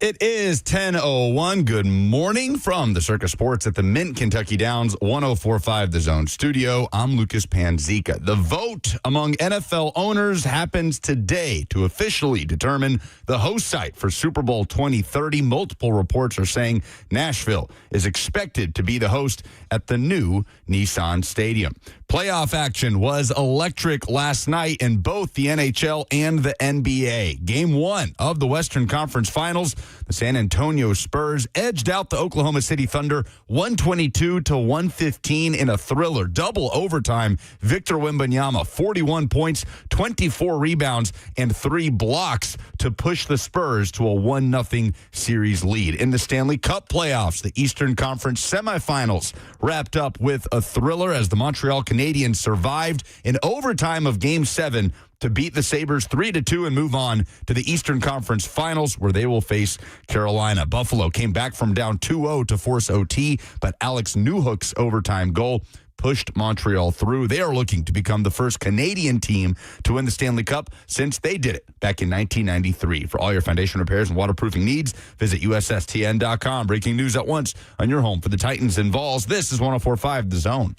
It is 10:01. Good morning from the Circus Sports at the Mint Kentucky Downs 104.5 The Zone studio. I'm Lucas Panzica. The vote among NFL owners happens today to officially determine the host site for Super Bowl 2030. Multiple reports are saying Nashville is expected to be the host at the new Nissan Stadium. Playoff action was electric last night in both the NHL and the NBA. Game 1 of the Western Conference Finals, the San Antonio Spurs edged out the Oklahoma City Thunder 122-115 in a thriller. Double overtime. Victor Wembanyama, 41 points, 24 rebounds, and 3 blocks to push the Spurs to a 1-0 series lead. In the Stanley Cup playoffs, the Eastern Conference semifinals wrapped up with a thriller as the Montreal Canadiens survived in overtime of Game 7 to beat the Sabres 3-2 and move on to the Eastern Conference Finals, where they will face Carolina. Buffalo came back from down 2-0 to force OT, but Alex Newhook's overtime goal pushed Montreal through. They are looking to become the first Canadian team to win the Stanley Cup since they did it back in 1993. For all your foundation repairs and waterproofing needs, visit USSTN.com. Breaking news at once on your home for the Titans and Vols. This is 104.5 The Zone.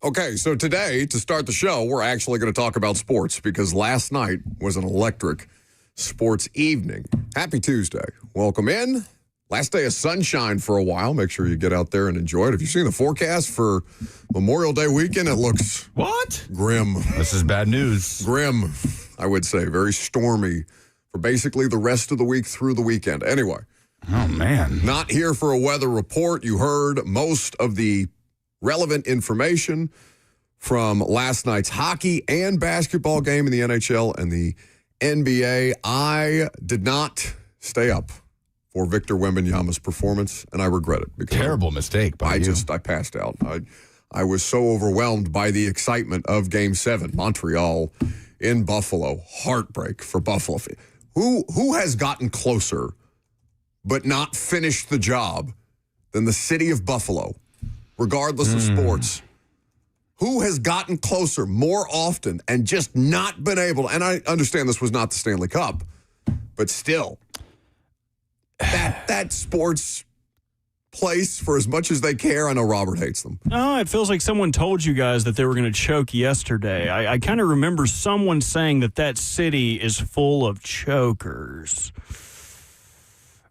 Okay, so today, to start the show, we're actually going to talk about sports because last night was an electric sports evening. Happy Tuesday. Welcome in. Last day of sunshine for a while. Make sure you get out there and enjoy it. Have you seen the forecast for Memorial Day weekend? It looks grim. This is bad news. Grim, I would say. Very stormy for basically the rest of the week through the weekend. Anyway. Oh, man. Not here for a weather report. You heard most of the relevant information from last night's hockey and basketball game in the NHL and the NBA. I did not stay up for Victor Wembanyama's performance, and I regret it. Because Terrible mistake by you. I passed out. I was so overwhelmed by the excitement of Game 7, Montreal in Buffalo. Heartbreak for Buffalo. Who has gotten closer but not finished the job than the city of Buffalo? Regardless of sports, who has gotten closer more often and just not been able, and I understand this was not the Stanley Cup, but still, that sports place, for as much as they care, I know Robert hates them. Oh, it feels like someone told you guys that they were going to choke yesterday. I kind of remember someone saying that city is full of chokers.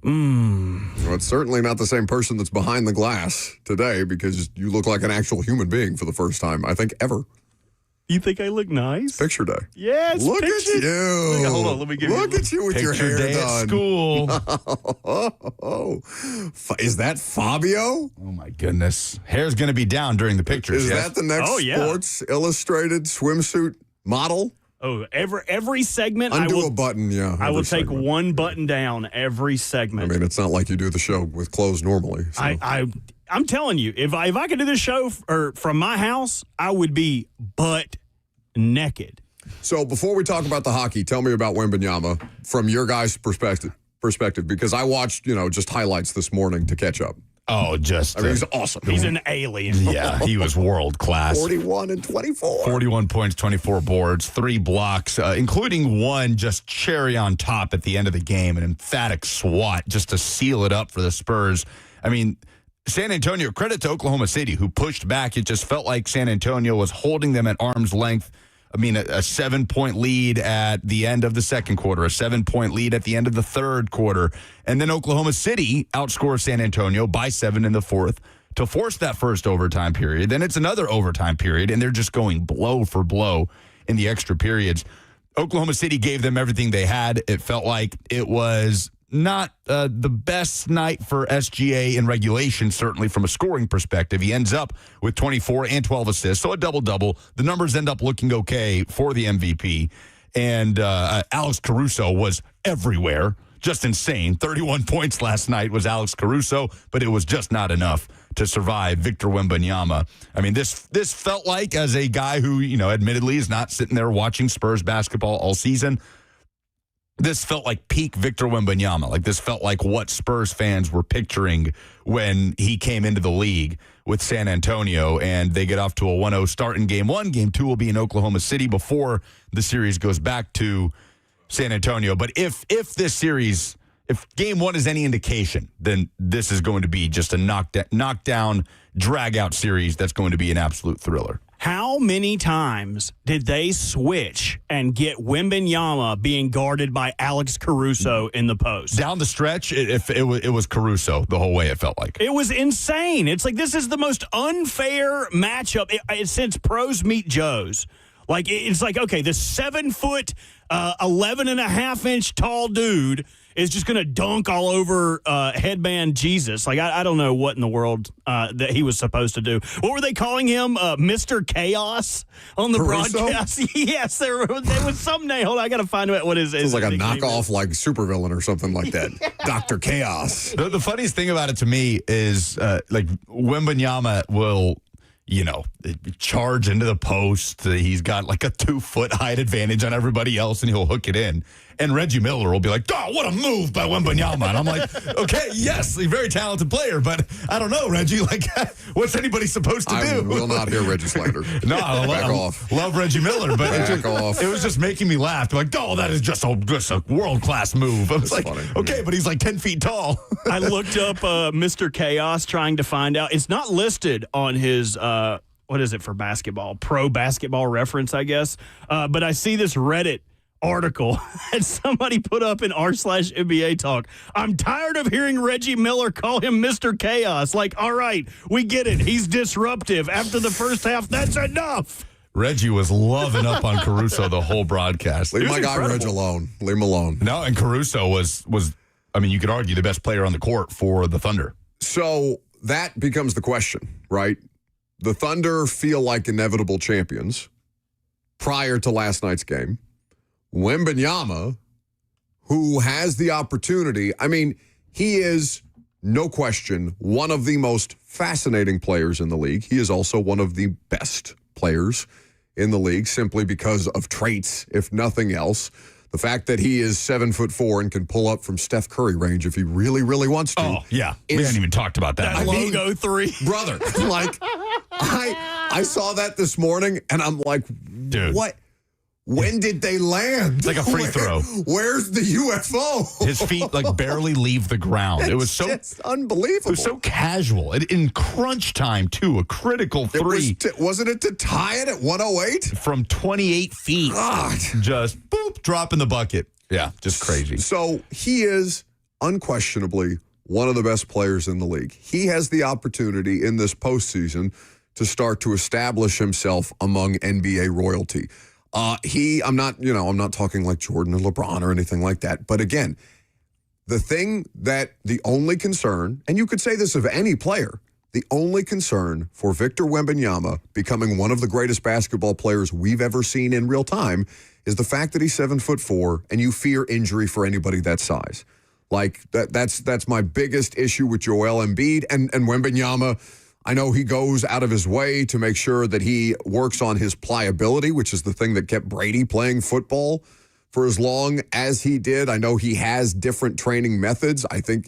Well, it's certainly not the same person that's behind the glass today because you look like an actual human being for the first time, I think, ever. You think I look nice? Picture day. Yes, look at you. Hold on, let me give you Look at you with your hair day done. At school. Is that Fabio? Oh, my goodness. Hair's going to be down during the pictures. Is yes? that the next Sports Illustrated swimsuit model? Oh, every segment Undo a button, yeah. I will take one button down every segment. I mean, it's not like you do the show with clothes normally. So. I'm telling you, if I could do this show from my house, I would be butt naked. So before we talk about the hockey, tell me about Wembanyama from your guys' perspective, because I watched, just highlights this morning to catch up. Oh, he's awesome. He's an alien. Yeah, he was world class. 41 and 24. 41 points, 24 boards, 3 blocks, including one just cherry on top at the end of the game, an emphatic swat just to seal it up for the Spurs. I mean, San Antonio, credit to Oklahoma City, who pushed back. It just felt like San Antonio was holding them at arm's length. I mean, a 7-point lead at the end of the second quarter, a 7-point lead at the end of the third quarter. And then Oklahoma City outscores San Antonio by 7 in the fourth to force that first overtime period. Then it's another overtime period, and they're just going blow for blow in the extra periods. Oklahoma City gave them everything they had. It felt like it was not the best night for SGA in regulation, certainly from a scoring perspective. He ends up with 24 and 12 assists, so a double-double. The numbers end up looking okay for the MVP. And Alex Caruso was everywhere. Just insane. 31 points last night was Alex Caruso, but it was just not enough to survive Victor Wembanyama. I mean, this felt like, as a guy who, admittedly is not sitting there watching Spurs basketball all season, this felt like peak Victor Wembanyama. Like, this felt like what Spurs fans were picturing when he came into the league with San Antonio, and they get off to a 1-0 start in Game 1. Game 2 will be in Oklahoma City before the series goes back to San Antonio. But if this series, if Game 1 is any indication, then this is going to be just a knockdown, drag-out series that's going to be an absolute thriller. How many times did they switch and get Wembanyama being guarded by Alex Caruso in the post? Down the stretch, it was Caruso the whole way, it felt like. It was insane. It's like, this is the most unfair matchup since pros meet Joes. Like, it's like, okay, this 7 foot, 11.5-inch tall dude is just going to dunk all over headband Jesus. Like, I don't know what in the world that he was supposed to do. What were they calling him? Mr. Chaos on the Caruso? broadcast? Yes, there was some name. Hold on, I got to find out what his It's like a nickname knockoff, is. like supervillain or something like that. Dr. Chaos. The funniest thing about it to me is, like, Wembanyama will, charge into the post. He's got like a 2-foot height advantage on everybody else, and he'll hook it in. And Reggie Miller will be like, "Oh, what a move by Wembanyama!" And I'm like, "Okay, yes, a very talented player, but I don't know, Reggie. Like, what's anybody supposed to do?" I will not hear Reggie slander. No, I love Reggie Miller, but it was just making me laugh. Like, "Oh, that is just a world-class move." I was like, funny. "Okay, but he's like 10 feet tall." I looked up Mr. Chaos trying to find out. It's not listed on his, what is it for basketball? Pro Basketball Reference, I guess. But I see this Reddit article that somebody put up in r/NBA Talk. I'm tired of hearing Reggie Miller call him Mr. Chaos. Like, all right, we get it. He's disruptive. After the first half, that's enough. Reggie was loving up on Caruso the whole broadcast. Leave my guy Reg alone. Leave him alone. No, and Caruso was I mean, you could argue the best player on the court for the Thunder. So that becomes the question, right? The Thunder feel like inevitable champions prior to last night's game. Wembanyama, who has the opportunity, I mean, he is, no question, one of the most fascinating players in the league. He is also one of the best players in the league simply because of traits, if nothing else. The fact that he is 7'4" and can pull up from Steph Curry range if he really, really wants to. Oh, yeah. We hadn't even talked about that. That logo 3. Brother, like, I saw that this morning, and I'm like, dude, what? When did they land? It's like a free throw. Where's the UFO? His feet like barely leave the ground. It was so unbelievable. It was so casual. In crunch time, too, a critical three. Wasn't it to tie it at 108? From 28 feet. God. Just boop, drop in the bucket. Yeah, just crazy. So he is unquestionably one of the best players in the league. He has the opportunity in this postseason to start to establish himself among NBA royalty. I'm not talking like Jordan or LeBron or anything like that. But again, the only concern, and you could say this of any player, the only concern for Victor Wembanyama becoming one of the greatest basketball players we've ever seen in real time is the fact that he's 7'4", and you fear injury for anybody that size. Like that's my biggest issue with Joel Embiid and Wembanyama. I know he goes out of his way to make sure that he works on his pliability, which is the thing that kept Brady playing football for as long as he did. I know he has different training methods. Do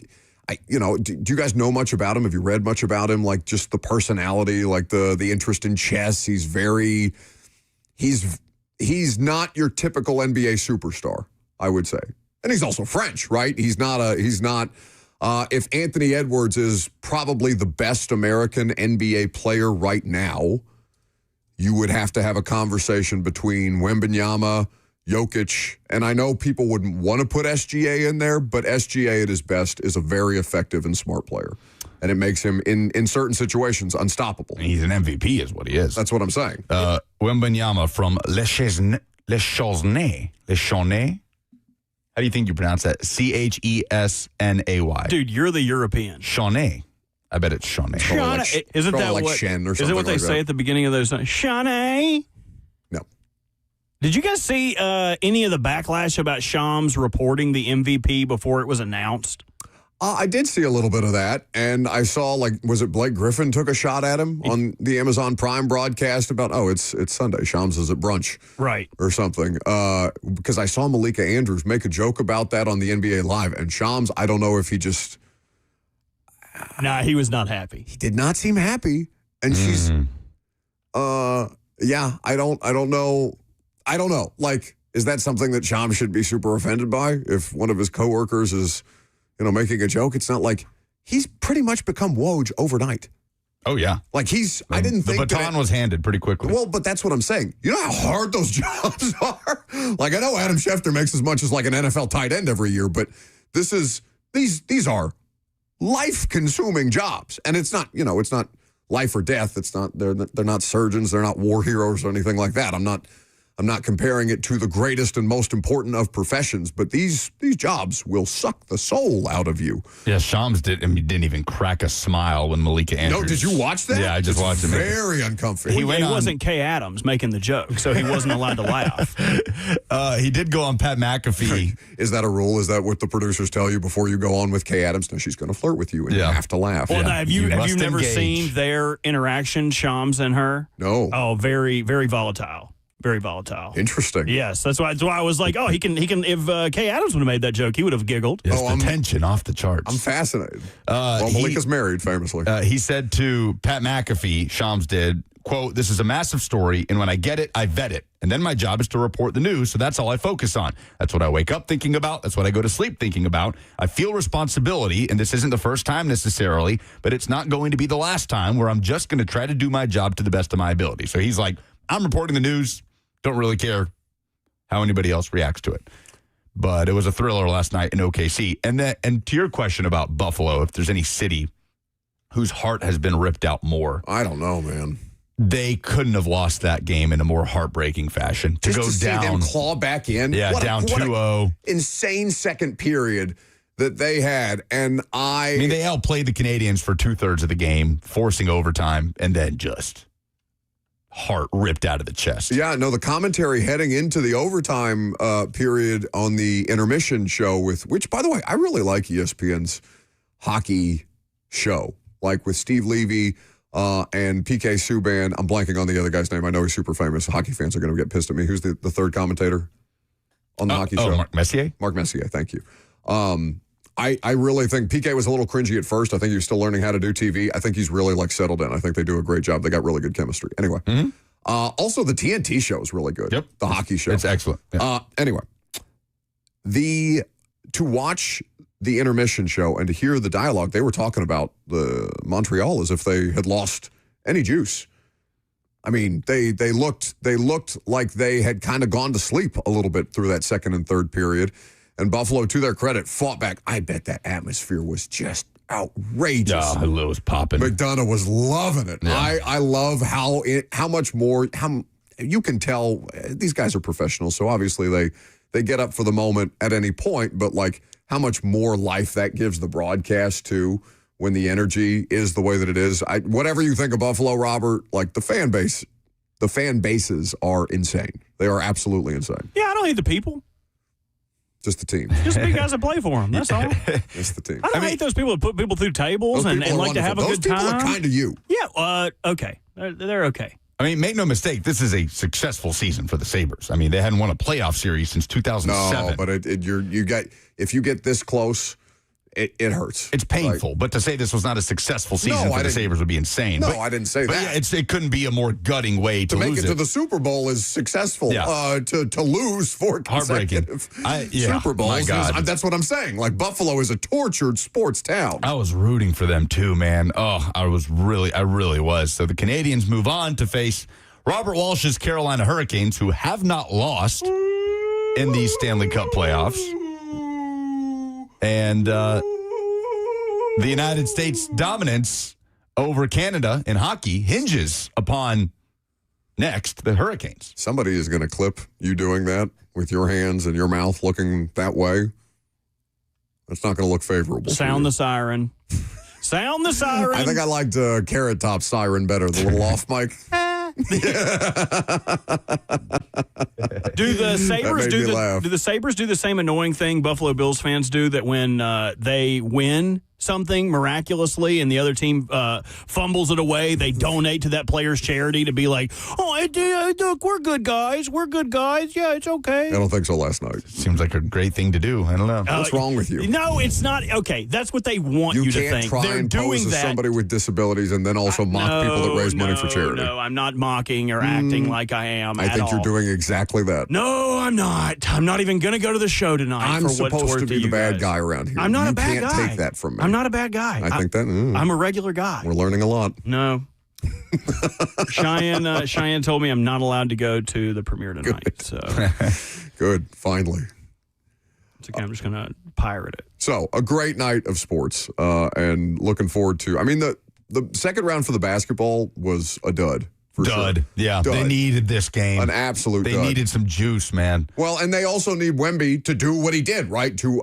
you guys know much about him? Have you read much about him? Like just the personality, like the interest in chess. He's not your typical NBA superstar, I would say. And he's also French, right? He's not if Anthony Edwards is probably the best American NBA player right now, you would have to have a conversation between Wembanyama, Jokic, and I know people wouldn't want to put SGA in there, but SGA at his best is a very effective and smart player. And it makes him, in certain situations, unstoppable. He's an MVP is what he is. That's what I'm saying. Wembanyama from Le Chesnay. How do you think you pronounce that? Chesnay. Dude, you're the European. Chesnay. I bet it's Chesnay. Isn't that like what? Shen or is it something what they like say that? at the beginning of those? Chesnay. No. Did you guys see any of the backlash about Shams reporting the MVP before it was announced? I did see a little bit of that, and I saw, was it Blake Griffin took a shot at him on the Amazon Prime broadcast about, it's Sunday, Shams is at brunch. Right. Or something. Because I saw Malika Andrews make a joke about that on the NBA Live, and Shams, I don't know if he just... Nah, he was not happy. He did not seem happy, and she's... Yeah, I don't know. I don't know. Is that something that Shams should be super offended by? If one of his coworkers is... making a joke, it's not like he's pretty much become Woj overnight. Oh, yeah. I didn't think the baton was handed pretty quickly. Well, but that's what I'm saying. You know how hard those jobs are? I know Adam Schefter makes as much as an NFL tight end every year, but these are life-consuming jobs. And it's not, it's not life or death. It's not, they're not surgeons. They're not war heroes or anything like that. I'm not comparing it to the greatest and most important of professions, but these jobs will suck the soul out of you. Yeah, Shams didn't even crack a smile when Malika Andrews. No, did you watch that? Yeah, I just watched it. Very uncomfortable. He wasn't Kay Adams making the joke, so he wasn't allowed to laugh. He did go on Pat McAfee. Is that a rule? Is that what the producers tell you before you go on with Kay Adams? No, she's going to flirt with you, and you have to laugh. Well, have you must never engage. seen their interaction, Shams and her? No. Oh, very, very volatile. Very volatile. Interesting. Yes, that's why I was like, he can. If Kay Adams would have made that joke, he would have giggled. Yes, the tension off the charts. I'm fascinated. Malika's married, famously. He said to Pat McAfee, Shams did, quote, "This is a massive story, and when I get it, I vet it. And then my job is to report the news, so that's all I focus on. That's what I wake up thinking about. That's what I go to sleep thinking about. I feel responsibility, and this isn't the first time necessarily, but it's not going to be the last time where I'm just going to try to do my job to the best of my ability." So he's like, I'm reporting the news. Don't really care how anybody else reacts to it. But it was a thriller last night in OKC. And to your question about Buffalo, if there's any city whose heart has been ripped out more. I don't know, man. They couldn't have lost that game in a more heartbreaking fashion. Just to go see down. them claw back in. Yeah, down 2-0. Insane second period that they had. And I mean, they outplayed the Canadians for 2/3 of the game, forcing overtime, and then just... heart ripped out of the chest. Yeah, no, the commentary heading into the overtime period on the intermission show which, by the way, I really like ESPN's hockey show, with Steve Levy and PK Subban. I'm blanking on the other guy's name. I know he's super famous. Hockey fans are going to get pissed at me. Who's the third commentator on the hockey show? Mark Messier? Mark Messier, thank you. I really think PK was a little cringy at first. I think he was still learning how to do TV. I think he's really settled in. I think they do a great job. They got really good chemistry. Anyway, also the TNT show is really good. Yep, the hockey show. It's excellent. Yeah. Anyway, to watch the intermission show and to hear the dialogue, they were talking about the Montreal as if they had lost any juice. I mean, they looked like they had kind of gone to sleep a little bit through that second and third period. And Buffalo, to their credit, fought back. I bet that atmosphere was just outrageous. Yeah, it was popping. McDonough was loving it. Yeah. I love how much more, you can tell these guys are professionals, so obviously they get up for the moment at any point, but how much more life that gives the broadcast too when the energy is the way that it is. Whatever you think of Buffalo, Robert, the fan bases are insane. They are absolutely insane. Yeah, I don't hate the people. Just the team. Just big guys that play for them. That's all. Just the team. I don't hate those people that put people through tables and like to have a good time. Those people are kind of you. Yeah, okay. They're okay. I mean, make no mistake, this is a successful season for the Sabres. I mean, they hadn't won a playoff series since 2007. No, but if you get this close, it hurts. It's painful, but to say this was not a successful season for the Sabres would be insane. No, I didn't say but that. Yeah, it couldn't be a more gutting way to make lose it to the Super Bowl is successful. Yeah. To lose 4 consecutive Super Bowls. My God. That's what I'm saying. Buffalo is a tortured sports town. I was rooting for them too, man. Oh, I really was. So the Canadians move on to face Robert Walsh's Carolina Hurricanes, who have not lost in the Stanley Cup playoffs. And the United States dominance over Canada in hockey hinges upon next the Hurricanes. Somebody is going to clip you doing that with your hands and your mouth looking that way. That's not going to look favorable. Sound the siren. Sound the siren. I think I liked Carrot Top siren better, the little off mic. Do the Sabres made me laugh. do the Sabres do the same annoying thing Buffalo Bills fans do, that when they win something miraculously and the other team fumbles it away, they donate to that player's charity to be like, oh, look, we're good guys. Yeah, it's okay. I don't think so last night. Seems like a great thing to do. I don't know. What's wrong with you? No, it's not. Okay, that's what they want you, to can't think. try They're and doing pose as that. somebody with disabilities and then also mock people that raise money for charity. No, I'm not mocking or acting like I am. I think you're doing exactly that. No, I'm not. I'm not even going to go to the show tonight. I'm for what's supposed worth to be the you bad guys. guy around here. I'm not you a bad guy. can't take that from me. I'm not a bad guy. I think that. I'm a regular guy. We're learning a lot. No. Cheyenne told me I'm not allowed to go to the premiere tonight. Good. So Good. Finally. it's okay. I'm just going to pirate it. So a great night of sports, and looking forward to. I mean, the second round for the basketball was a dud. For Dud. sure. Yeah. Dud. They needed this game. An absolute They dud. needed some juice, man. Well, and they also need Wemby to do what he did, right? To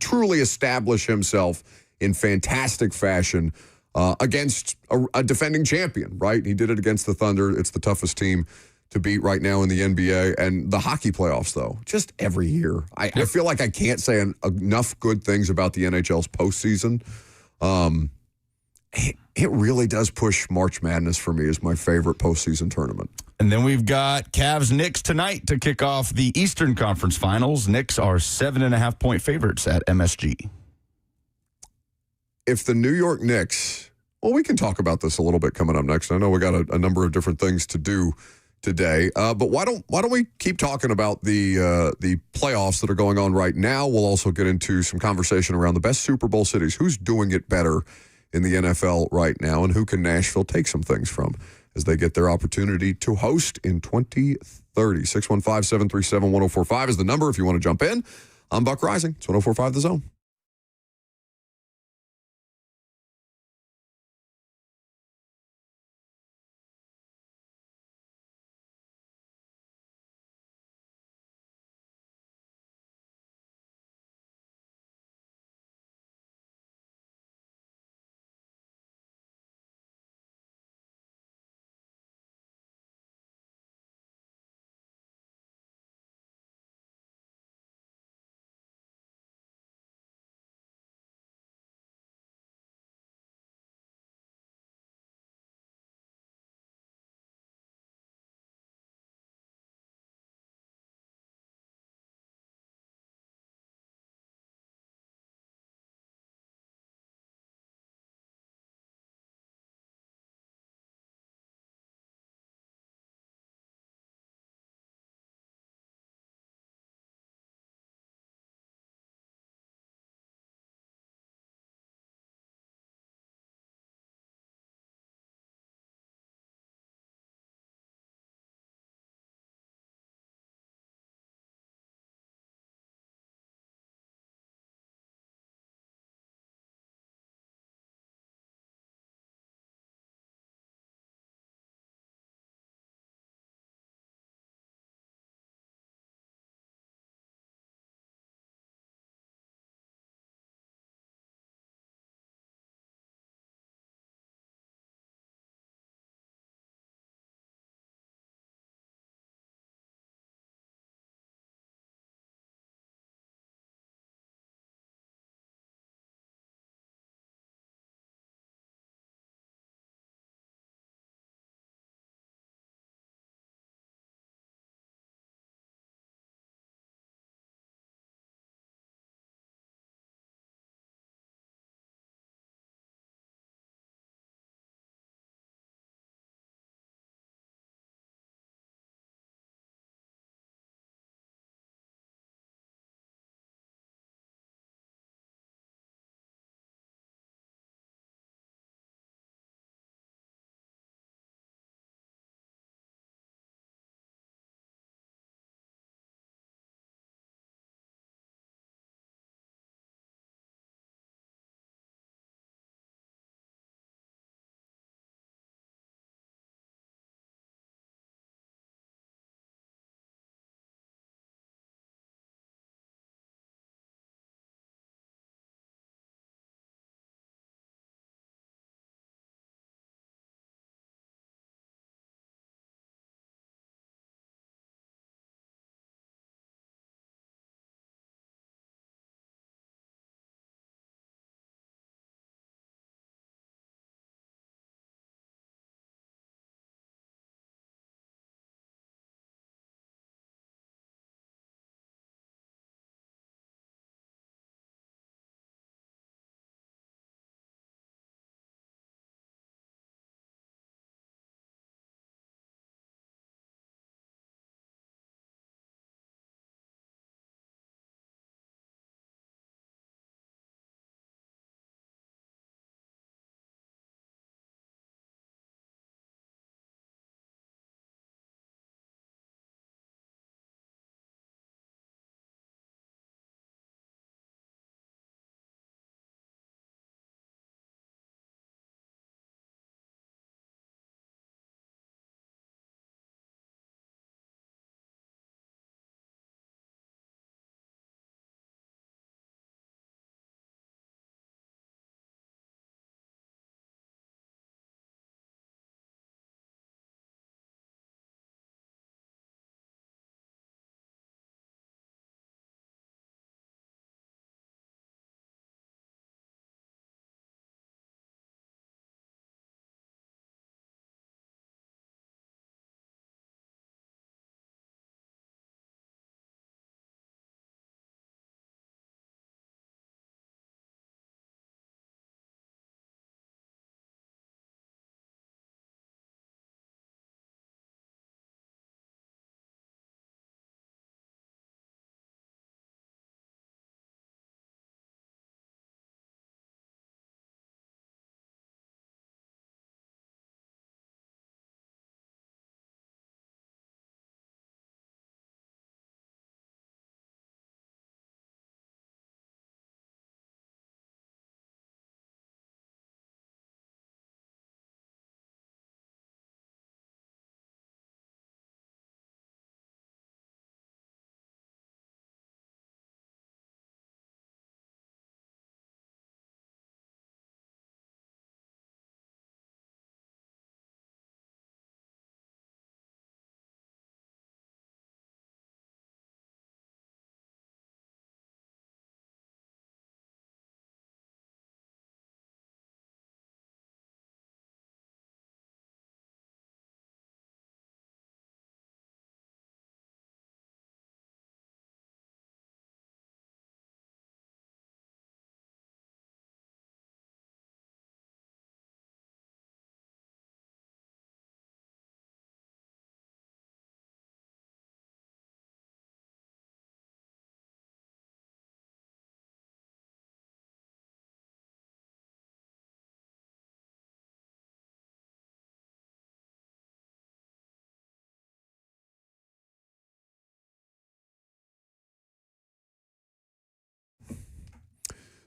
truly establish himself in fantastic fashion against a defending champion, right? He did it against the Thunder. It's the toughest team to beat right now in the NBA. And the hockey playoffs, though, just every year. I feel like I can't say enough good things about the NHL's postseason. It really does push March Madness for me as my favorite postseason tournament. And then we've got Cavs-Knicks tonight to kick off the Eastern Conference Finals. Knicks are 7.5-point favorites at MSG. If the New York Knicks, well, we can talk about this a little bit coming up next. I know we got a number of different things to do today, but why don't we keep talking about the playoffs that are going on right now? We'll also get into some conversation around the best Super Bowl cities. Who's doing it better in the NFL right now, and who can Nashville take some things from as they get their opportunity to host in 2030? 615-737-1045 is the number if you want to jump in. I'm Buck Rising. It's 1045 The Zone.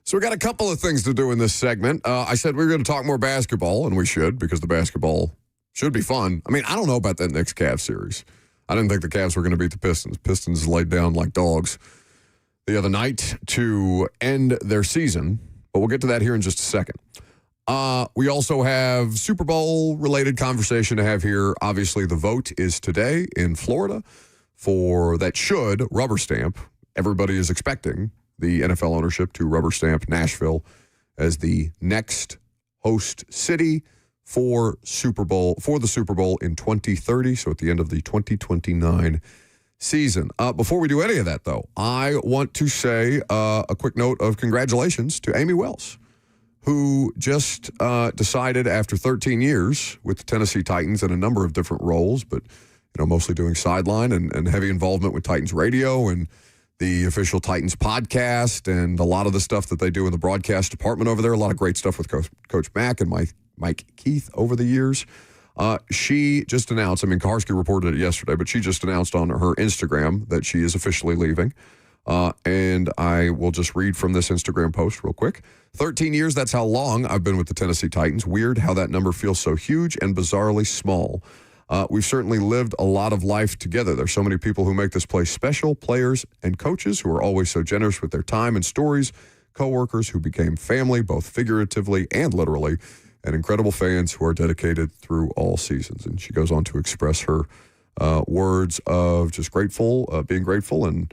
So we got a couple of things to do in this segment. I said we were going to talk more basketball, and we should, because the basketball should be fun. I mean, I don't know about that next Cavs series. I didn't think the Cavs were going to beat the Pistons. Pistons laid down like dogs the other night to end their season, but we'll get to that here in just a second. We also have Super Bowl-related conversation to have here. Obviously, the vote is today in Florida for that should rubber stamp. Everybody is expecting the NFL ownership to rubber stamp Nashville as the next host city for the Super Bowl in 2030, so at the end of the 2029 season. Before we do any of that, though, I want to say a quick note of congratulations to Amy Wells, who just decided after 13 years with the Tennessee Titans in a number of different roles, but mostly doing sideline and heavy involvement with Titans radio and the official Titans podcast and a lot of the stuff that they do in the broadcast department over there. A lot of great stuff with Coach Mack and Mike Keith over the years. She just announced, Kaharski reported it yesterday, but she just announced on her Instagram that she is officially leaving. And I will just read from this Instagram post real quick. 13 years, that's how long I've been with the Tennessee Titans. Weird how that number feels so huge and bizarrely small. We've certainly lived a lot of life together. There's so many people who make this place special, players and coaches who are always so generous with their time and stories, coworkers who became family, both figuratively and literally, and incredible fans who are dedicated through all seasons. And she goes on to express her words of just being grateful and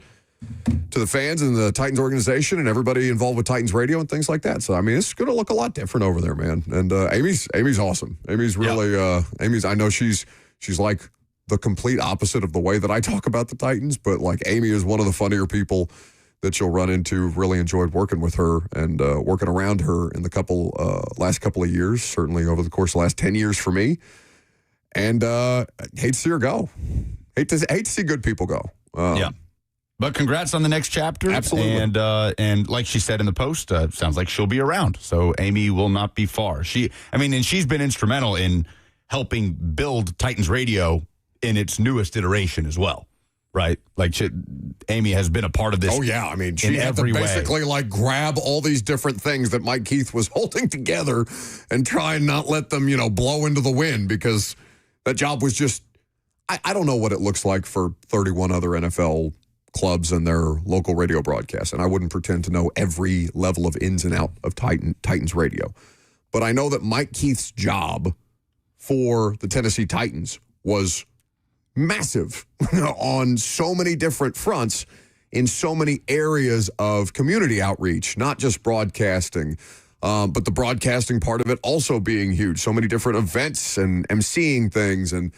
to the fans and the Titans organization and everybody involved with Titans radio and things like that. So, it's going to look a lot different over there, man. And Amy's awesome. Amy's really, I know she's like the complete opposite of the way that I talk about the Titans, but like Amy is one of the funnier people that you'll run into. Really enjoyed working with her and working around her in the last couple of years, certainly over the course of the last 10 years for me. And hate to see her go. Hate to see good people go. Yeah. But congrats on the next chapter. Absolutely. And like she said in the post, sounds like she'll be around. So Amy will not be far. And she's been instrumental in helping build Titans Radio in its newest iteration as well, right? Like Amy has been a part of this. Oh, yeah. She had to basically grab all these different things that Mike Keith was holding together and try and not let them, blow into the wind, because that job was just, I don't know what it looks like for 31 other NFL clubs and their local radio broadcasts, and I wouldn't pretend to know every level of ins and out of Titans radio. But I know that Mike Keith's job for the Tennessee Titans was massive on so many different fronts in so many areas of community outreach, not just broadcasting, but the broadcasting part of it also being huge. So many different events and emceeing things and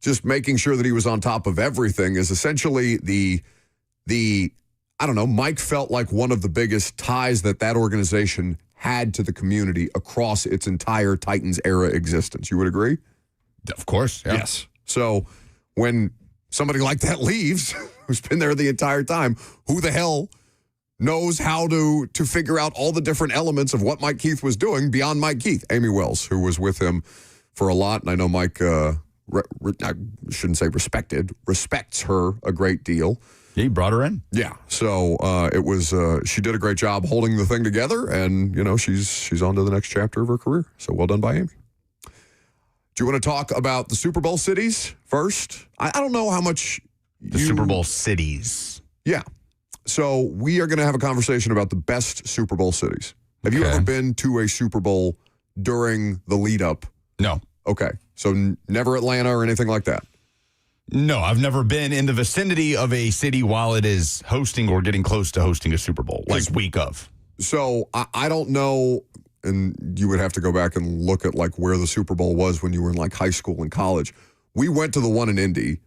just making sure that he was on top of everything is essentially Mike felt like one of the biggest ties that organization had to the community across its entire Titans era existence. You would agree? Of course. Yeah. Yes. So when somebody like that leaves, who's been there the entire time, who the hell knows how to figure out all the different elements of what Mike Keith was doing beyond Mike Keith? Amy Wells, who was with him for a lot. And I know Mike, I shouldn't say respects her a great deal. He brought her in. Yeah. So it was, she did a great job holding the thing together, and, she's on to the next chapter of her career. So well done by Amy. Do you want to talk about the Super Bowl cities first? I don't know how much The Super Bowl cities. Yeah. So we are going to have a conversation about the best Super Bowl cities. Have you ever been to a Super Bowl during the lead up? No. Okay. So never Atlanta or anything like that? No, I've never been in the vicinity of a city while it is hosting or getting close to hosting a Super Bowl, like week of. So I don't know, and you would have to go back and look at where the Super Bowl was when you were in high school and college. We went to the one in Indy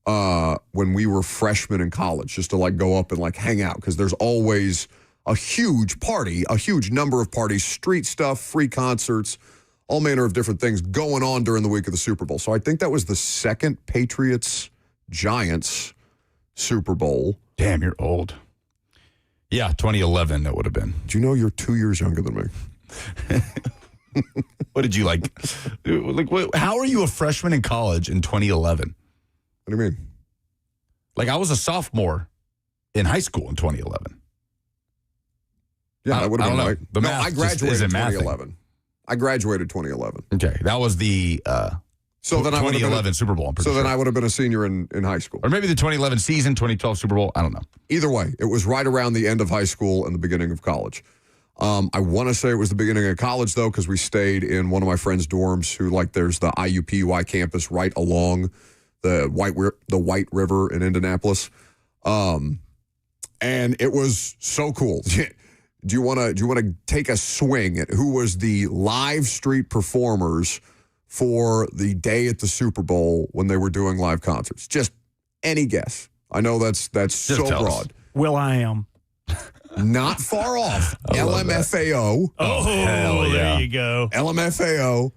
when we were freshmen in college, just to go up and hang out, because there's always a huge party, a huge number of parties, street stuff, free concerts, all manner of different things going on during the week of the Super Bowl. So I think that was the second Patriots-Giants Super Bowl. Damn, you're old. Yeah, 2011 that would have been. Do you know you're 2 years younger than me? What did you how are you a freshman in college in 2011? What do you mean? I was a sophomore in high school in 2011. Yeah, that would have been right. The No, math I just graduated in isn't mathing. 2011. I graduated 2011. Okay, that was the So then 2011 Super Bowl. I'm pretty So then sure. I would have been a senior in high school. Or maybe the 2011 season, 2012 Super Bowl. I don't know. Either way, it was right around the end of high school and the beginning of college. I want to say it was the beginning of college, though, because we stayed in one of my friend's dorms who, like, there's the IUPUI campus right along the White River in Indianapolis. And it was so cool. Do you want to take a swing at who was the live street performers for the day at the Super Bowl when they were doing live concerts? Just any guess. I know that's so broad. Will.i.am. Not far off. LMFAO. Oh, hell yeah. There you go. LMFAO.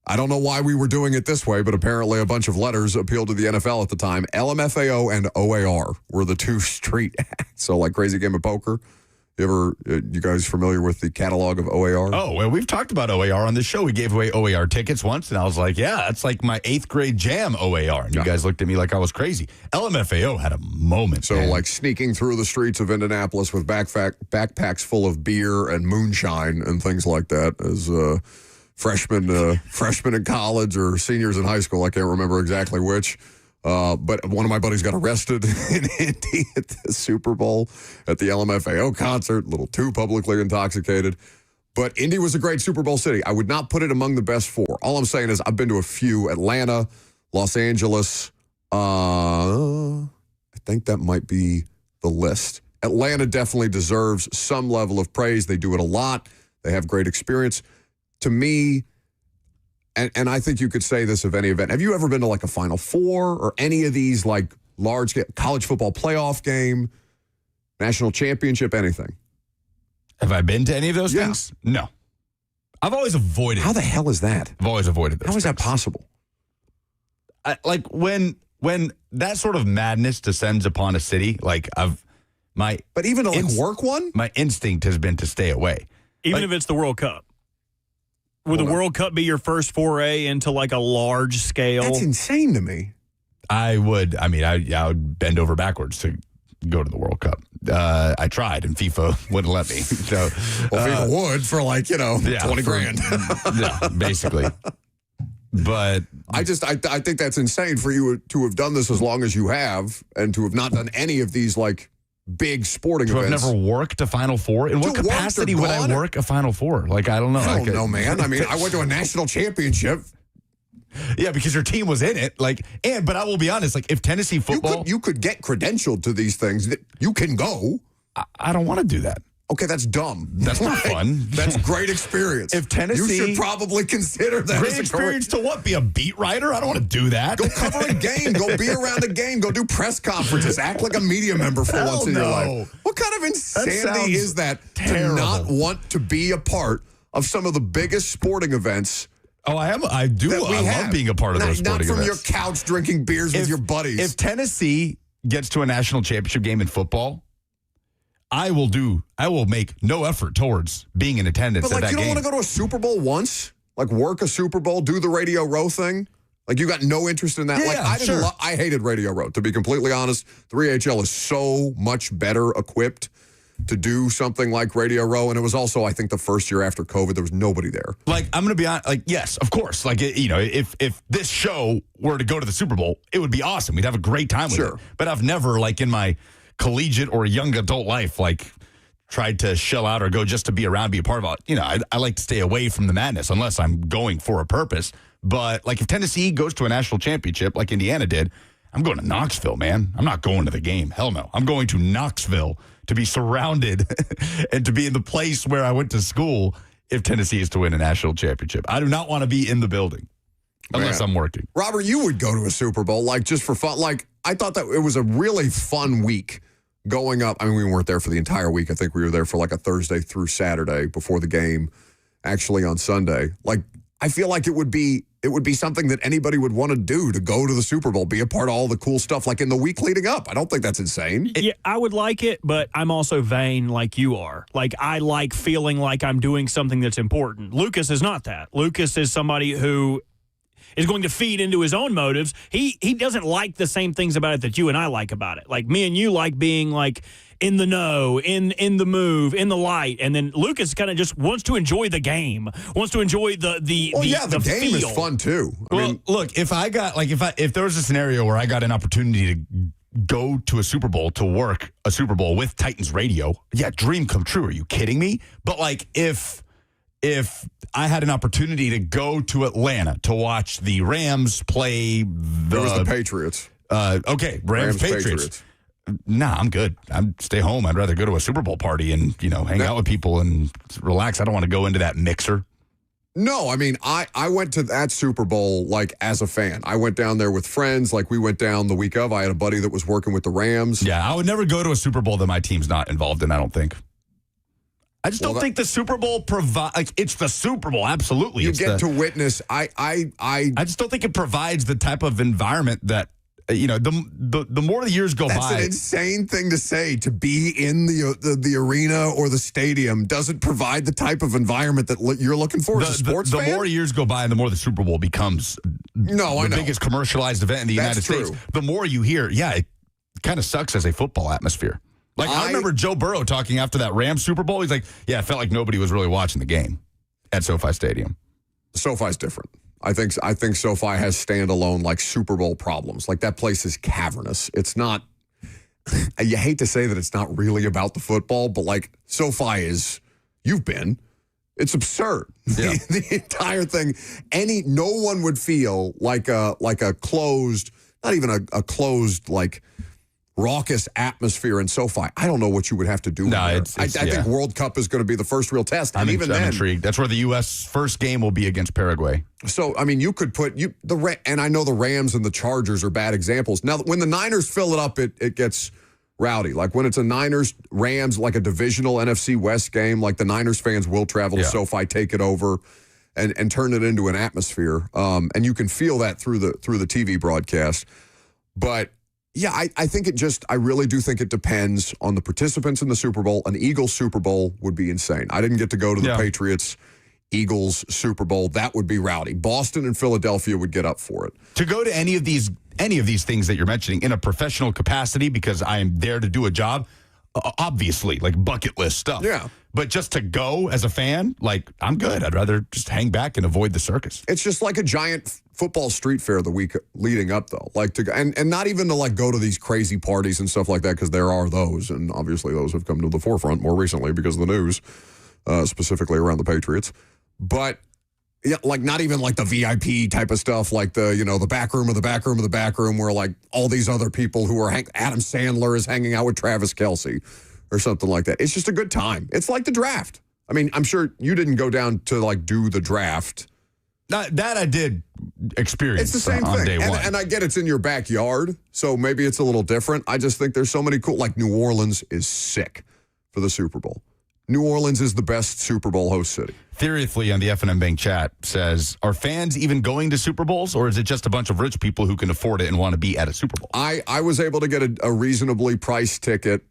I don't know why we were doing it this way, but apparently a bunch of letters appealed to the NFL at the time. LMFAO and OAR were the two street acts. So like Crazy Game of Poker. You guys familiar with the catalog of OAR? Oh, well, we've talked about OAR on this show. We gave away OAR tickets once, and I was like, yeah, that's like my 8th grade jam, OAR. And you guys looked at me like I was crazy. LMFAO had a moment. So, man. like, sneaking through the streets of Indianapolis with backpacks full of beer and moonshine and things like that as freshmen in college or seniors in high school. I can't remember exactly which. But one of my buddies got arrested in Indy at the Super Bowl at the LMFAO concert, a little too publicly intoxicated. But Indy was a great Super Bowl city. I would not put it among the best 4. All I'm saying is I've been to a few: Atlanta, Los Angeles. I think that might be the list. Atlanta definitely deserves some level of praise. They do it a lot. They have great experience. To me, and I think you could say this of any event. Have you ever been to like a Final Four or any of these like large college football playoff game, national championship, anything? Have I been to any of those Yeah. things? No. I've always avoided. How the hell is that? I've always avoided those. How is that things. possible? Like when that sort of madness descends upon a city, like But even to like work one? my instinct has been to stay away. Even if it's the World Cup. Would the World Cup be your first foray into like a large scale? That's insane to me. I would bend over backwards to go to the World Cup. I tried, and FIFA wouldn't let me. So, Well, people would for like, 20 grand. Yeah, basically. But I think that's insane for you to have done this as long as you have and to have not done any of these like big sporting to have events. never worked a Final Four? In what To work or capacity would I gone? work a Final Four? Like, I don't know. I don't know, man. I mean, I went to a national championship. Yeah, because your team was in it. But I will be honest, like if Tennessee football, You could get credentialed to these things. That you can go. I don't want to do that. Okay, that's dumb. That's not fun. That's great experience. If Tennessee- you should probably consider that Great as a experience to what? Be a beat writer? I don't want to do that. Go cover a game. Go be around a game. Go do press conferences. Act like a media member for Hell once in your no. life. What kind of sounds insanity is that terrible. to not want to be a part of some of the biggest sporting events? Oh, I am. I do. That we I have. love being a part of those Not sporting from events. your couch drinking beers with your buddies. If Tennessee gets to a national championship game in football, I will make no effort towards being in attendance but at that you don't game. want to go to a Super Bowl once? Like work a Super Bowl, do the Radio Row thing? Like you got no interest in that? Yeah, I hated Radio Row, to be completely honest. 3HL is so much better equipped to do something like Radio Row. And it was also, I think, the first year after COVID, there was nobody there. Like, I'm going to be honest. Like, yes, of course. Like, if this show were to go to the Super Bowl, it would be awesome. We'd have a great time with it. But I've never, like, in my collegiate or young adult life, like, tried to shell out or go just to be around, be a part of it. I like to stay away from the madness unless I'm going for a purpose. But, like, if Tennessee goes to a national championship like Indiana did, I'm going to Knoxville, man. I'm not going to the game. Hell no. I'm going to Knoxville to be surrounded and to be in the place where I went to school if Tennessee is to win a national championship. I do not want to be in the building unless I'm working. Robert, you would go to a Super Bowl, like, just for fun. Like, I thought that it was a really fun week going up. I mean, we weren't there for the entire week. I think we were there for like a Thursday through Saturday before the game, actually on Sunday. Like, I feel like it would be something that anybody would want to do, to go to the Super Bowl, be a part of all the cool stuff, like in the week leading up. I don't think that's insane. Yeah, I would like it, but I'm also vain like you are. Like, I like feeling like I'm doing something that's important. Lucas is not that. Lucas is somebody who is going to feed into his own motives. He doesn't like the same things about it that you and I like about it. Like, me and you like being like in the know, in the move, in the light, and then Lucas kind of just wants to enjoy the game, wants to enjoy the game feel. is fun too. I mean, look, if there was a scenario where I got an opportunity to go to a Super Bowl, to work a Super Bowl with Titans radio, yeah, dream come true. Are you kidding me? But like if I had an opportunity to go to Atlanta to watch the Rams play it was the Patriots. Okay, Rams Patriots. Nah, I'm good. I'd stay home. I'd rather go to a Super Bowl party and, hang out with people and relax. I don't want to go into that mixer. No, I mean, I went to that Super Bowl, like, as a fan. I went down there with friends. Like, we went down the week of. I had a buddy that was working with the Rams. Yeah, I would never go to a Super Bowl that my team's not involved in, I don't think. I just don't think the Super Bowl it's the Super Bowl, absolutely. You get to witness. I just don't think it provides the type of environment that, the more the years go by. That's an insane thing to say. To be in the arena or the stadium doesn't provide the type of environment that you're looking for as a sports fan. The more years go by, and the more the Super Bowl becomes the biggest commercialized event in the United States. The more you hear, it kind of sucks as a football atmosphere. Like, I remember Joe Burrow talking after that Rams Super Bowl. He's like, I felt like nobody was really watching the game at SoFi Stadium. SoFi's different. I think SoFi has standalone, like, Super Bowl problems. Like, that place is cavernous. It's not, you hate to say that it's not really about the football, but, like, SoFi is, you've been, it's absurd. Yeah. The entire thing, no one would feel like a closed, not even a closed, like, raucous atmosphere in SoFi. I don't know what you would have to do. I think World Cup is going to be the first real test. I'm even intrigued. That's where the U.S. first game will be against Paraguay. So, I mean, you could put and I know the Rams and the Chargers are bad examples. Now, when the Niners fill it up, it gets rowdy. Like, when it's a Niners-Rams, like a divisional NFC West game, like, the Niners fans will travel to SoFi, take it over, and turn it into an atmosphere. And you can feel that through the TV broadcast. But yeah, I think I really do think it depends on the participants in the Super Bowl. An Eagles Super Bowl would be insane. I didn't get to go to the Patriots Eagles Super Bowl. That would be rowdy. Boston and Philadelphia would get up for it. To go to any of these things that you're mentioning in a professional capacity, because I am there to do a job, obviously, like, bucket list stuff. Yeah. But just to go as a fan, like, I'm good. I'd rather just hang back and avoid the circus. It's just like a giant football street fair the week leading up, though. Like, and not even to, like, go to these crazy parties and stuff like that, because there are those, and obviously those have come to the forefront more recently because of the news, specifically around the Patriots. But yeah, like, not even like the VIP type of stuff, like the back room of the back room of the back room, where, like, all these other people who are Adam Sandler is hanging out with Travis Kelce or something like that. It's just a good time. It's like the draft. I mean, I'm sure you didn't go down to, like, do the draft. That I did experience. It's the same on thing. Day one. And I get it's in your backyard, so maybe it's a little different. I just think there's so many cool, like, New Orleans is sick for the Super Bowl. New Orleans is the best Super Bowl host city. Theoretically, on the F&M Bank chat says, are fans even going to Super Bowls, or is it just a bunch of rich people who can afford it and want to be at a Super Bowl? I was able to get a reasonably priced ticket,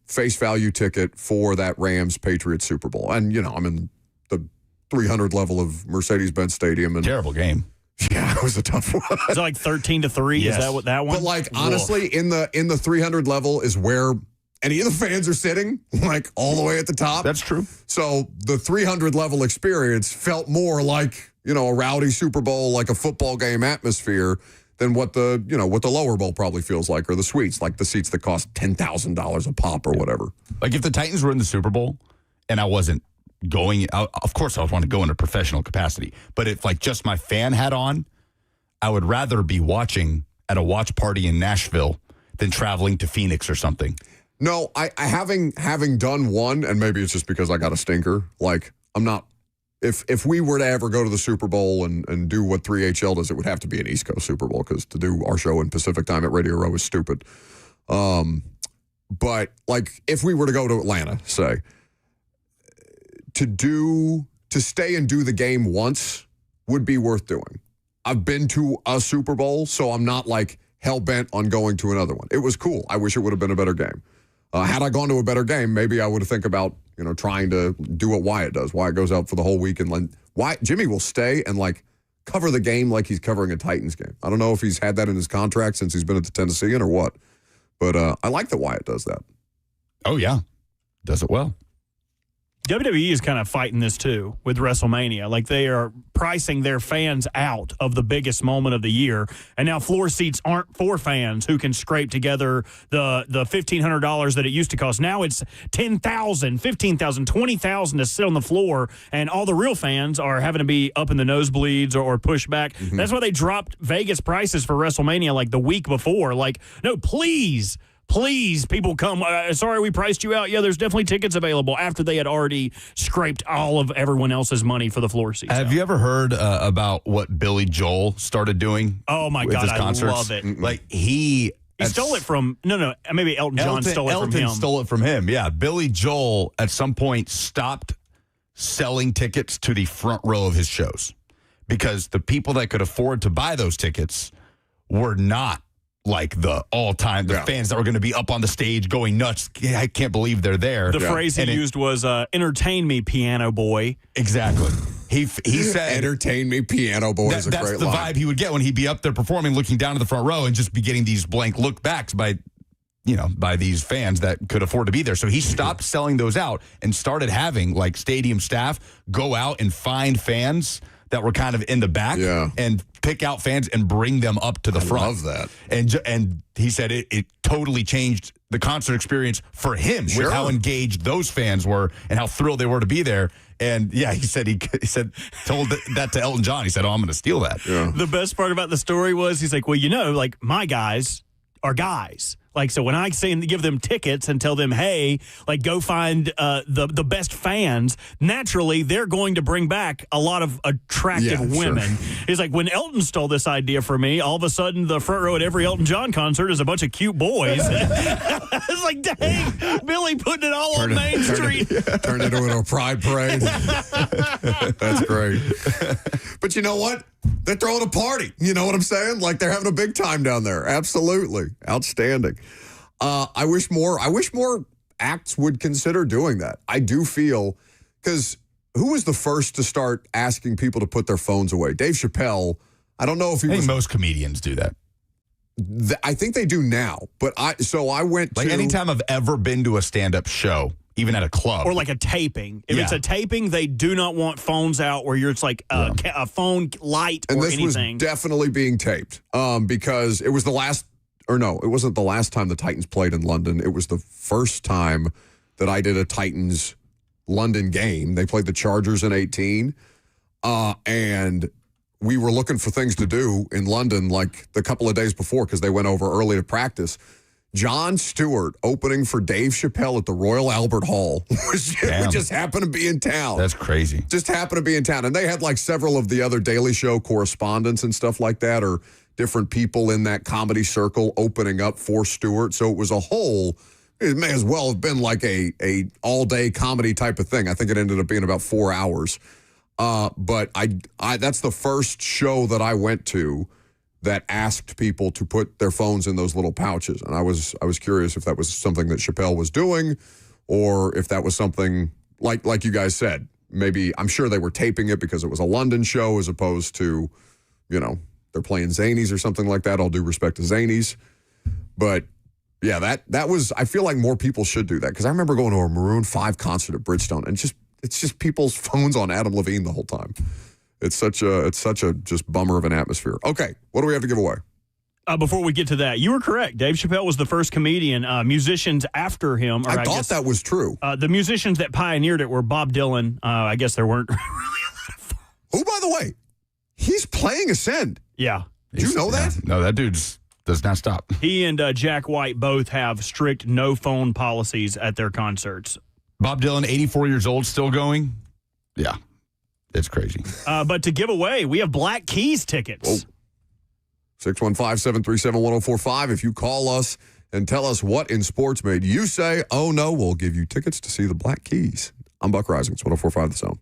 face value ticket for that Rams-Patriots Super Bowl. And, I'm in the 300 level of Mercedes-Benz Stadium. And terrible game. Yeah, it was a tough one. Is it like 13-3? Yes. Is that what that one? But, like, honestly, in the 300 level is where any of the fans are sitting, like, all the way at the top. That's true. So the 300 level experience felt more like, a rowdy Super Bowl, like a football game atmosphere, than what the lower bowl probably feels like, or the suites, like the seats that cost $10,000 a pop or whatever. Like, if the Titans were in the Super Bowl and I wasn't going, of course I would want to go in a professional capacity. But if, like, just my fan hat on, I would rather be watching at a watch party in Nashville than traveling to Phoenix or something. No, I having done one, and maybe it's just because I got a stinker. Like, I'm not. If we were to ever go to the Super Bowl and do what 3HL does, it would have to be an East Coast Super Bowl, because to do our show in Pacific time at Radio Row is stupid. But, like, if we were to go to Atlanta, say, to stay and do the game once would be worth doing. I've been to a Super Bowl, so I'm not, like, hell bent on going to another one. It was cool. I wish it would have been a better game. Had I gone to a better game, maybe I would have think about, trying to do what Wyatt does. Wyatt goes out for the whole week, and Jimmy will stay and, like, cover the game like he's covering a Titans game. I don't know if he's had that in his contract since he's been at the Tennessean or what, but I like that Wyatt does that. Oh, yeah. Does it well. WWE is kind of fighting this too with WrestleMania. Like they are pricing their fans out of the biggest moment of the year, and now floor seats aren't for fans who can scrape together the $1,500 that it used to cost. Now it's $10,000, $15,000, $20,000 to sit on the floor, and all the real fans are having to be up in the nosebleeds or pushed back. Mm-hmm. That's why they dropped Vegas prices for WrestleMania like the week before. Like, no, please, people come. Sorry, we priced you out. Yeah, there's definitely tickets available after they had already scraped all of everyone else's money for the floor seats. Have you ever heard about what Billy Joel started doing? Oh, my God, I love it. Like, he stole it from, maybe Elton John stole it from him. Elton stole it from him, yeah. Billy Joel, at some point, stopped selling tickets to the front row of his shows because the people that could afford to buy those tickets were not like the all-time, fans that were going to be up on the stage going nuts. I can't believe they're there. The phrase he used was, entertain me, piano boy. Exactly. He said, entertain me, piano boy is a great line. That's the vibe he would get when he'd be up there performing, looking down to the front row and just be getting these blank look backs by these fans that could afford to be there. So he stopped selling those out and started having like stadium staff go out and find fans that were kind of in the back and pick out fans and bring them up to the front. I love that. And he said it totally changed the concert experience for him with how engaged those fans were and how thrilled they were to be there. And he said told that to Elton John. He said, "Oh, I'm going to steal that." Yeah. The best part about the story was he's like, "Well, like my guys are guys. Like, so when I give them tickets and tell them, hey, like, go find the best fans, naturally, they're going to bring back a lot of attractive women." Sure. He's like, when Elton stole this idea for me, all of a sudden, the front row at every Elton John concert is a bunch of cute boys. It's like, dang, Billy putting it all on Main Street. Turned it into a pride parade. That's great. But you know what? They're throwing a party. You know what I'm saying? Like, they're having a big time down there. Absolutely. Outstanding. I wish more acts would consider doing that. I do feel, because who was the first to start asking people to put their phones away? Dave Chappelle. I don't know if he was. I think most comedians do that. I think they do now. But I went to. Like, anytime I've ever been to a stand-up show, even at a club. Or like a taping. If it's a taping, they do not want phones out where it's like a phone light or anything. And this was definitely being taped because it was it wasn't the last time the Titans played in London. It was the first time that I did a Titans London game. They played the Chargers in 2018. And we were looking for things to do in London like the couple of days before because they went over early to practice. Jon Stewart opening for Dave Chappelle at the Royal Albert Hall. We just happened to be in town. That's crazy. Just happened to be in town. And they had like several of the other Daily Show correspondents and stuff like that, or different people in that comedy circle opening up for Stewart. So it was it may as well have been like a all-day comedy type of thing. I think it ended up being about 4 hours. But I that's the first show that I went to that asked people to put their phones in those little pouches. And I was curious if that was something that Chappelle was doing or if that was something like you guys said. Maybe, I'm sure they were taping it because it was a London show as opposed to, they're playing Zanies or something like that. All due respect to Zanies. But yeah, that was, I feel like more people should do that because I remember going to a Maroon 5 concert at Bridgestone and it's just people's phones on Adam Levine the whole time. It's such a just bummer of an atmosphere. Okay, what do we have to give away? Before we get to that, you were correct. Dave Chappelle was the first comedian. Musicians after him. I thought that was true. The musicians that pioneered it were Bob Dylan. I guess there weren't really a lot of phones. Oh, by the way, he's playing Ascend. Yeah. Do you know that? No, that dude does not stop. He and Jack White both have strict no phone policies at their concerts. Bob Dylan, 84 years old, still going? Yeah. It's crazy. But to give away, we have Black Keys tickets. 615-737-1045. If you call us and tell us what in sports made you say, oh no, we'll give you tickets to see the Black Keys. I'm Buck Rising. It's 1045 The Zone.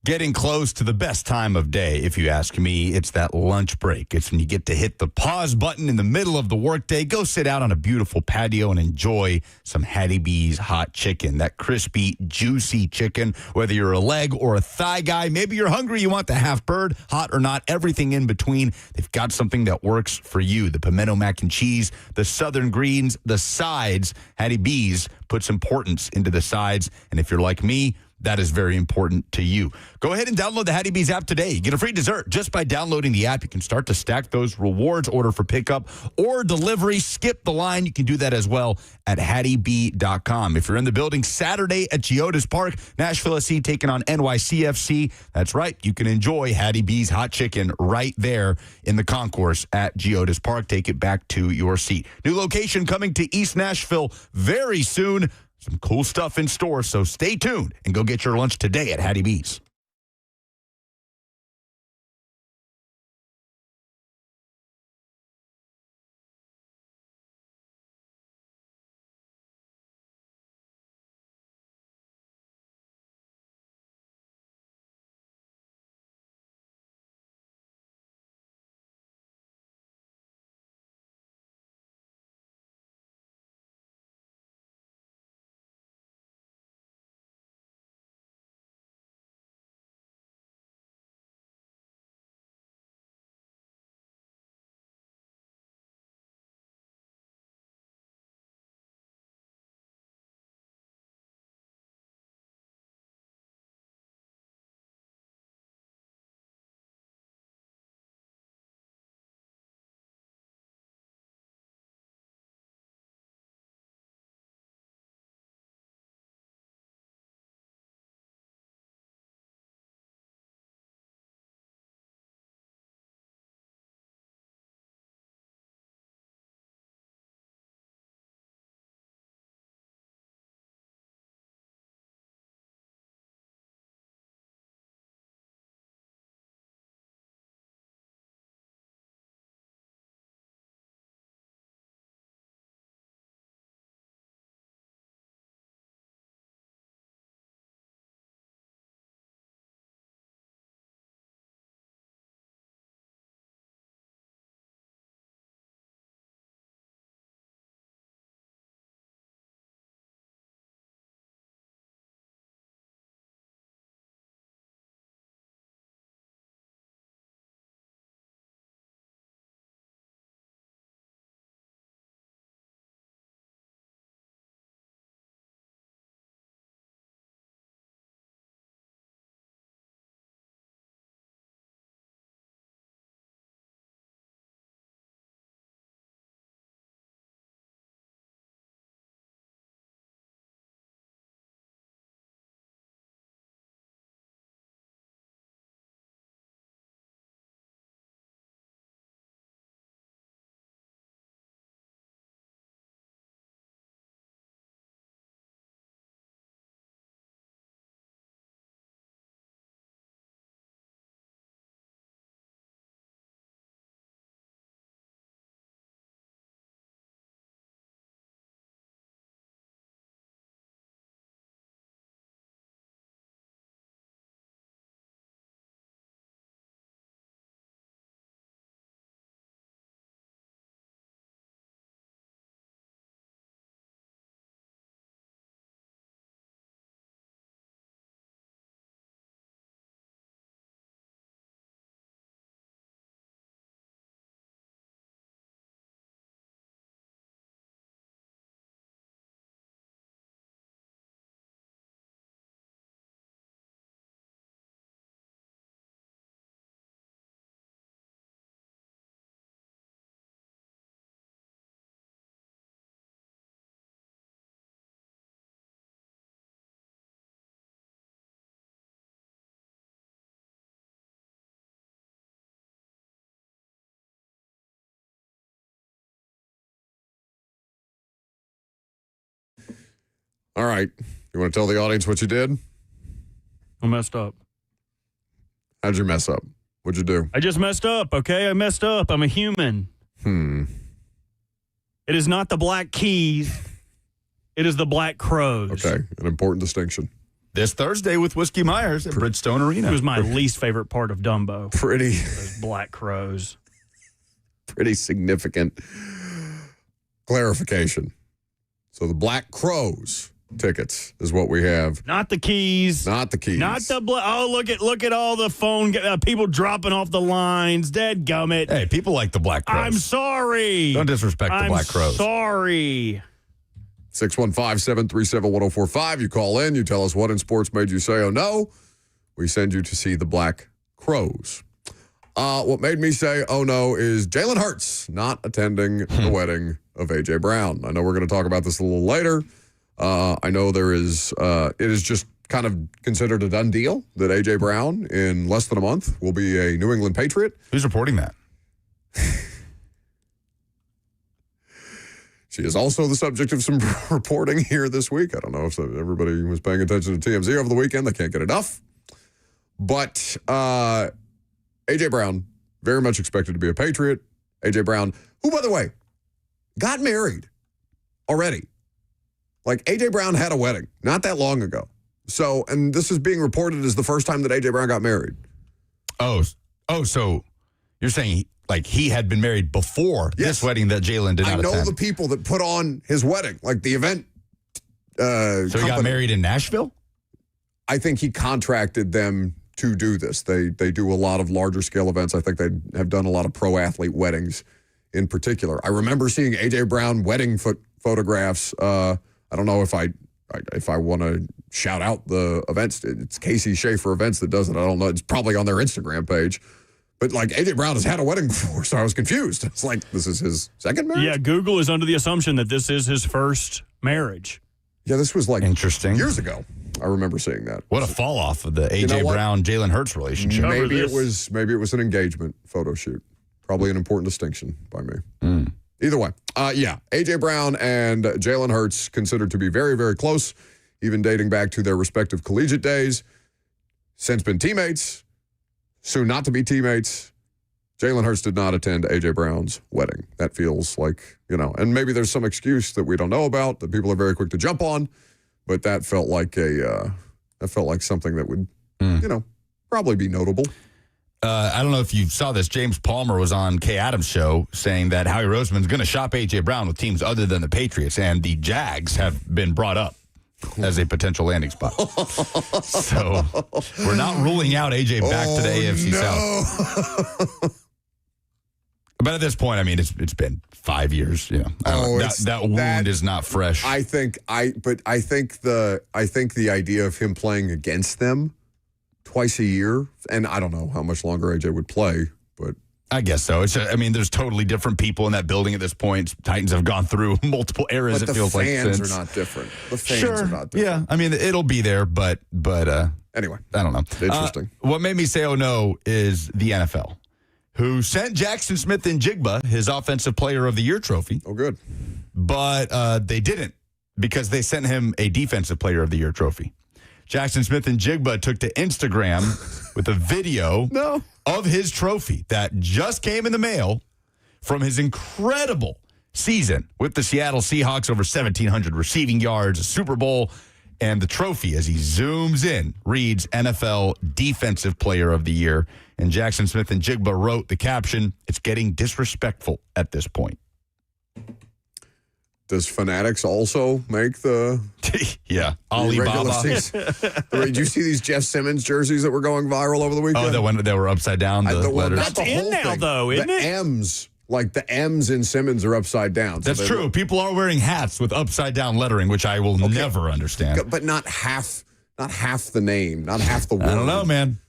Getting close to the best time of day, if you ask me. It's that lunch break. It's when you get to hit the pause button in the middle of the workday, go sit out on a beautiful patio and enjoy some Hattie B's hot chicken. That crispy, juicy chicken, whether you're a leg or a thigh guy, maybe you're hungry, you want the half bird, hot or not, everything in between. They've got something that works for you. The pimento mac and cheese, the southern greens, the sides. Hattie B's puts importance into the sides. And if you're like me, that is very important to you. Go ahead and download the Hattie B's app today. Get a free dessert just by downloading the app. You can start to stack those rewards, order for pickup or delivery. Skip the line. You can do that as well at HattieB.com. If you're in the building Saturday at Geodis Park, Nashville SC taking on NYCFC, that's right. You can enjoy Hattie B's hot chicken right there in the concourse at Geodis Park. Take it back to your seat. New location coming to East Nashville very soon. Some cool stuff in store, so stay tuned and go get your lunch today at Hattie B's. All right. You want to tell the audience what you did? I messed up. How'd you mess up? What'd you do? I just messed up, okay? I messed up. I'm a human. It is not the Black Keys. It is the Black Crows. Okay. An important distinction. this Thursday with Whiskey Myers at Bridgestone Arena. It was my least favorite part of Dumbo. Pretty Those black crows. pretty significant clarification. So the Black Crows tickets is what we have. Not the keys. Not the keys. Not the look at all the phone people dropping off the lines. Dadgummit. Hey, people like the Black Crows. I'm sorry. Don't disrespect the Black Crows. Sorry. 615-737-1045. You call in. You tell us what in sports made you say, oh, no. We send you to see the Black Crows. What made me say, oh, no, is Jalen Hurts not attending the wedding of A.J. Brown. I know we're going to talk about this a little later. I know it is just kind of considered a done deal that A.J. Brown, in less than a month, will be a New England Patriot. Who's reporting that? She is also the subject of some reporting here this week. I don't know if everybody was paying attention to TMZ over the weekend. They can't get enough. But A.J. Brown, very much expected to be a Patriot. A.J. Brown, who, by the way, got married already. Like, A.J. Brown had a wedding not that long ago. So, and this is being reported as the first time that A.J. Brown got married. Oh, so you're saying he had been married before this wedding that Jalen did not attend? I know the people that put on his wedding, like the event. So he got married in Nashville? I think he contracted them to do this. They do a lot of larger scale events. I think they have done a lot of pro athlete weddings in particular. I remember seeing A.J. Brown wedding photographs. I don't know if I want to shout out the events. It's Casey Schaefer Events that does it. I don't know. It's probably on their Instagram page. But A.J. Brown has had a wedding before, so I was confused. It's like, this is his second marriage? Yeah, Google is under the assumption that this is his first marriage. Yeah, this was interesting years ago. I remember seeing that. What a fall off of the A.J. Brown, Jalen Hurts relationship. Maybe it was an engagement photo shoot. Probably an important distinction by me. Either way, A.J. Brown and Jalen Hurts considered to be very, very close, even dating back to their respective collegiate days. Since been teammates, soon not to be teammates. Jalen Hurts did not attend A.J. Brown's wedding. That feels like, and maybe there's some excuse that we don't know about that people are very quick to jump on, but that felt like something that would, probably be notable. I don't know if you saw this. James Palmer was on Kay Adams' show saying that Howie Roseman's going to shop A.J. Brown with teams other than the Patriots, and the Jags have been brought up as a potential landing spot. So we're not ruling out A.J. back to the AFC South. But at this point, I mean, it's been 5 years. That wound is not fresh. I think the idea of him playing against them twice a year, and I don't know how much longer AJ would play, but I guess so. There's totally different people in that building at this point. Titans have gone through multiple eras. But it feels like the fans are not different. The fans are not different. Yeah, it'll be there, but anyway, I don't know. Interesting. What made me say oh no is the NFL, who sent Jackson Smith-Njigba his Offensive Player of the Year trophy. Oh, good. But they didn't, because they sent him a Defensive Player of the Year trophy. Jackson Smith-Njigba took to Instagram with a video of his trophy that just came in the mail from his incredible season with the Seattle Seahawks, over 1,700 receiving yards, a Super Bowl, and the trophy, as he zooms in, reads NFL Defensive Player of the Year. And Jackson Smith-Njigba wrote the caption, "It's getting disrespectful at this point." Does Fanatics also make the Alibaba? Did you see these Jeff Simmons jerseys that were going viral over the weekend? Oh, they were upside down, the letters. That's in now, though, isn't it? M's, the M's in Simmons are upside down. That's true. People are wearing hats with upside down lettering, which I will never understand. But not half the name, not half the word. I don't know, man.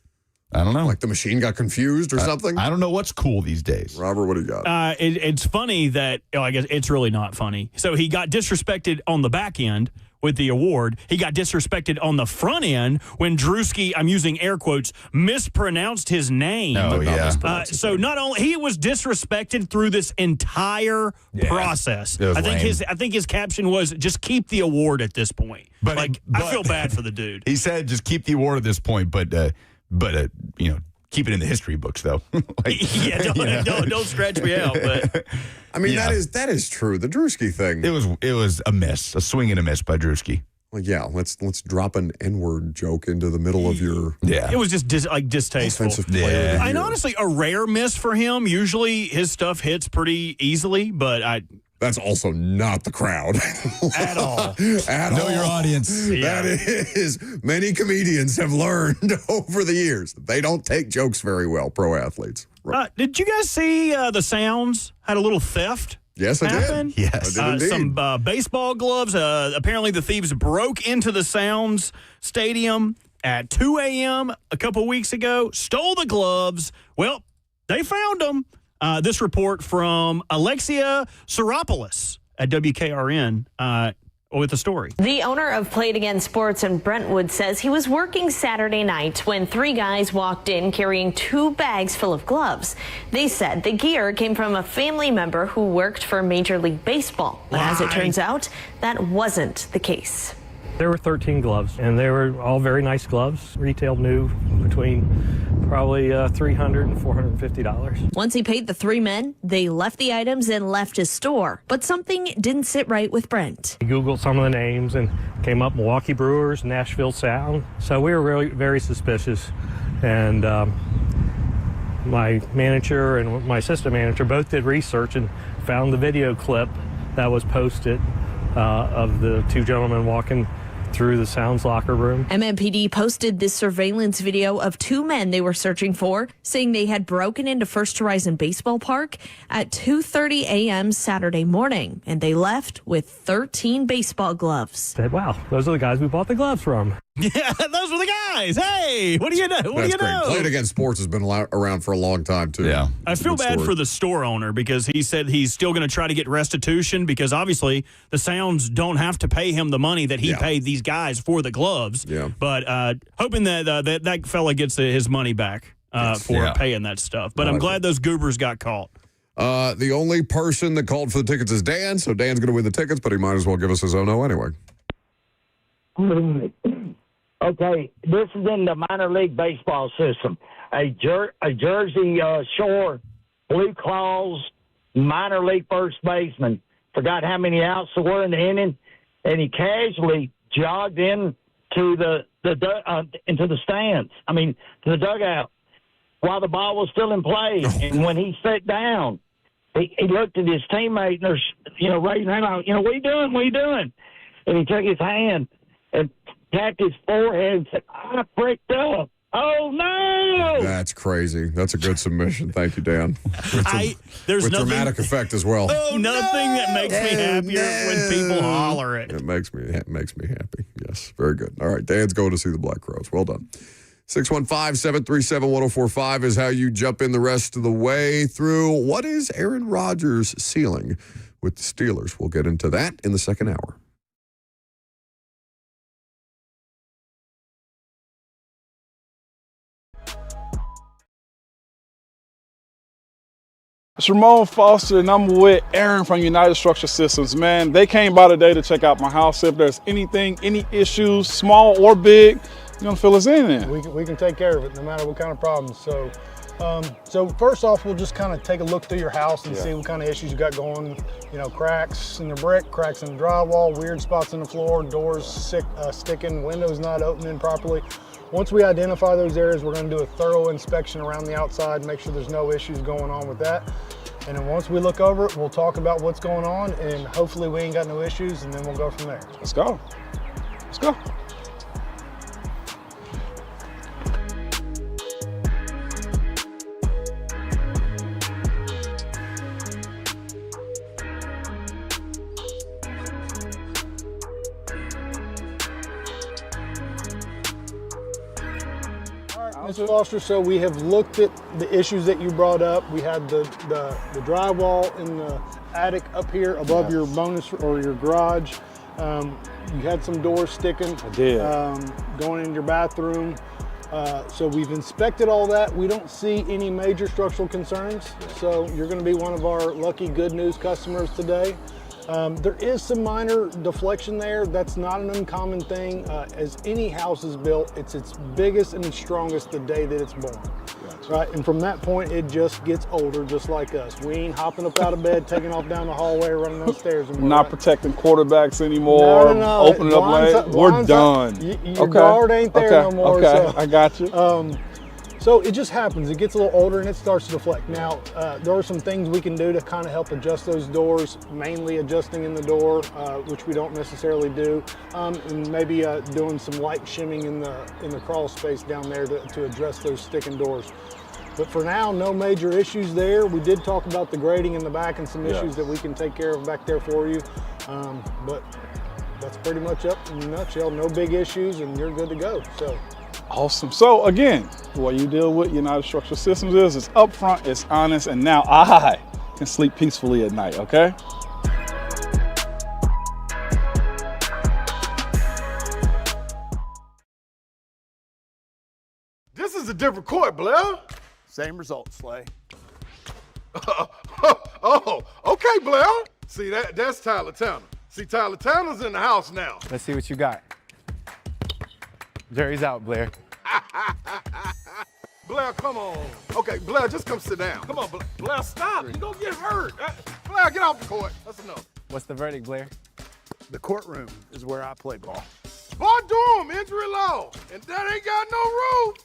I don't know. Like the machine got confused or something? I don't know what's cool these days. Robert, what do you got? It's funny that, I guess it's really not funny. So he got disrespected on the back end with the award. He got disrespected on the front end when Drewski, I'm using air quotes, mispronounced his name. Oh, yeah. So not only he was disrespected through this entire process. I think his caption was, "Just keep the award at this point." But I feel bad for the dude. He said, "Just keep the award at this point," but keep it in the history books, though. Don't stretch me out. But that is true. The Drewski thing. It was a miss, a swing and a miss by Drewski. Well, yeah, let's drop an N-word joke into the middle of your It was just distasteful. offensive player. of the And year. honestly, a rare miss for him. Usually his stuff hits pretty easily, but That's also not the crowd. at all. Know your audience. Yeah. That is, many comedians have learned over the years that they don't take jokes very well, pro athletes. Did you guys see the Sounds had a little theft? Yes, I happen? did. Yes. I did indeed. Some baseball gloves. Apparently, the thieves broke into the Sounds Stadium at 2 a.m. a couple weeks ago, stole the gloves. Well, they found them. This report from Alexia Soropoulos at WKRN with the story. The owner of Play It Again Sports in Brentwood says he was working Saturday night when 3 guys walked in carrying 2 bags full of gloves. They said the gear came from a family member who worked for Major League Baseball. But as it turns out, that wasn't the case. There were 13 gloves, and they were all very nice gloves. Retail new between probably $300 and $450. Once he paid the 3 men, they left the items and left his store. But something didn't sit right with Brent. He Googled some of the names and came up Milwaukee Brewers, Nashville Sound. So we were really very suspicious. And my manager and my assistant manager both did research and found the video clip that was posted of the 2 gentlemen walking through the Sounds locker room. MMPD posted this surveillance video of 2 men they were searching for, saying they had broken into First Horizon Baseball Park at 2:30 a.m. Saturday morning, and they left with 13 baseball gloves. Said, wow, those are the guys we bought the gloves from. Yeah, those were the guys. Hey, what do you know? What do That's you great. know? Play It Again Sports has been around for a long time, too. Yeah. I feel Good bad story. for the store owner because he said he's still going to try to get restitution because obviously the Sounds don't have to pay him the money that he paid these guys for the gloves. Yeah. But hoping that that fella gets his money back for paying that stuff. But I'm glad those goobers got caught. The only person that called for the tickets is Dan, so Dan's going to win the tickets, but he might as well give us his oh-no anyway. Okay, this is in the minor league baseball system. A Jersey Shore Blue Claws minor league first baseman forgot how many outs there were in the inning, and he casually jogged into the stands. I mean, to the dugout while the ball was still in play. And when he sat down, he looked at his teammate and they're, raising their hand out, what are you doing? What are you doing? And he took his hand and tapped his forehead and said, I freaked up. Oh, no! That's crazy. That's a good submission. Thank you, Dan. There's With nothing, dramatic effect as well. nothing that makes me happier when people holler it. It makes me happy. Yes, very good. All right, Dan's going to see the Black Crowes. Well done. 615-737-1045 is how you jump in the rest of the way through. What is Aaron Rodgers' ceiling with the Steelers? We'll get into that in the second hour. It's Ramon Foster, and I'm with Aaron from United Structure Systems. Man, they came by today to check out my house. If there's anything, any issues, small or big, you're gonna fill us in there. We can take care of it, no matter what kind of problems. So first off, we'll just kind of take a look through your house and see what kind of issues you got going. Cracks in the brick, cracks in the drywall, weird spots in the floor, doors sticking, windows not opening properly. Once we identify those areas, we're going to do a thorough inspection around the outside, make sure there's no issues going on with that. And then once we look over it, we'll talk about what's going on, and hopefully we ain't got no issues, and then we'll go from there. Let's go. Let's go. Mr. Foster, so we have looked at the issues that you brought up. We had the drywall in the attic up here above your bonus or your garage. You had some doors sticking. I did. Going in your bathroom. So we've inspected all that. We don't see any major structural concerns. So you're going to be one of our lucky good news customers today. There is some minor deflection there. That's not an uncommon thing. As any house is built, it's its biggest and its strongest the day that it's born. right? And from that point, it just gets older, just like us. We ain't hopping up out of bed, taking off down the hallway, running downstairs anymore. Not protecting quarterbacks anymore. No. Opening up late. We're done. Your guard ain't there no more. Okay, so, I got you. So it just happens. It gets a little older and it starts to deflect. Now, there are some things we can do to kind of help adjust those doors, mainly adjusting in the door, which we don't necessarily do, and maybe doing some light shimming in the crawl space down there to address those sticking doors. But for now, no major issues there. We did talk about the grading in the back and some issues that we can take care of back there for you. But that's pretty much up in a nutshell. No big issues and you're good to go. So. Awesome. So again, what you deal with United Structural Systems is it's upfront, it's honest, and now I can sleep peacefully at night, okay? This is a different court, Blair. Same result, Slay. Oh, okay, Blair. See, that's Tyler Tanner. See, Tyler Tanner's in the house now. Let's see what you got. Jerry's out, Blair. Blair, come on. Okay, Blair, just come sit down. Come on, Blair, stop. You're going to get hurt. Blair, get off the court. That's enough. What's the verdict, Blair? The courtroom is where I play ball. Boy, Durham, injury law. And that ain't got no roof.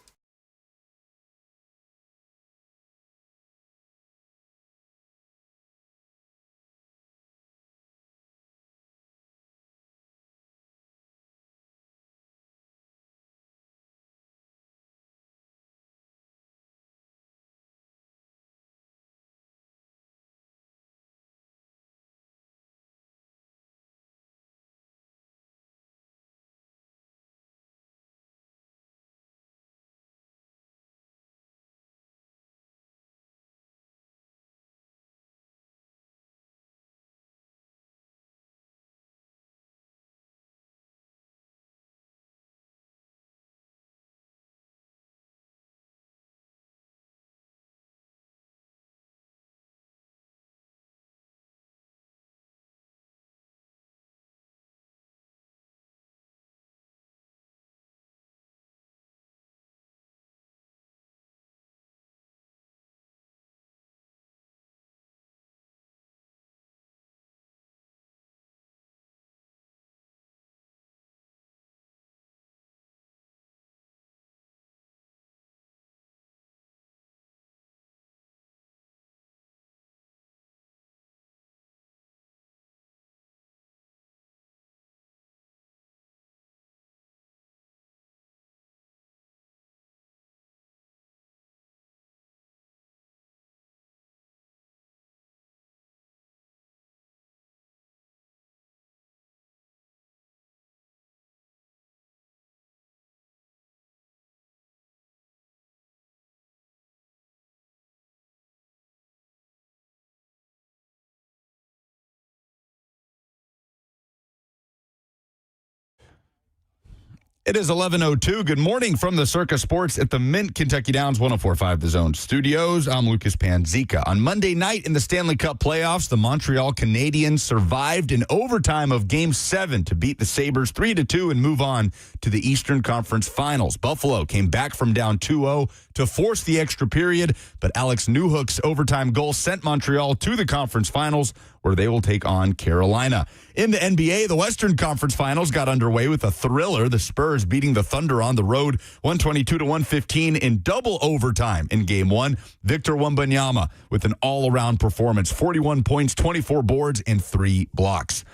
It is 11:02. Good morning from the Circus Sports at the Mint Kentucky Downs 104.5 The Zone studios. I'm Lucas Panzica. On Monday night in the Stanley Cup playoffs, the Montreal Canadiens survived in overtime of Game 7 to beat the Sabres 3-2 and move on to the Eastern Conference Finals. Buffalo came back from down 2-0 to force the extra period, but Alex Newhook's overtime goal sent Montreal to the conference finals, where they will take on Carolina. In the NBA, the Western Conference Finals got underway with a thriller. The Spurs beating the Thunder on the road, 122-115 in double overtime in Game 1. Victor Wembanyama with an all-around performance, 41 points, 24 boards, and 3 blocks.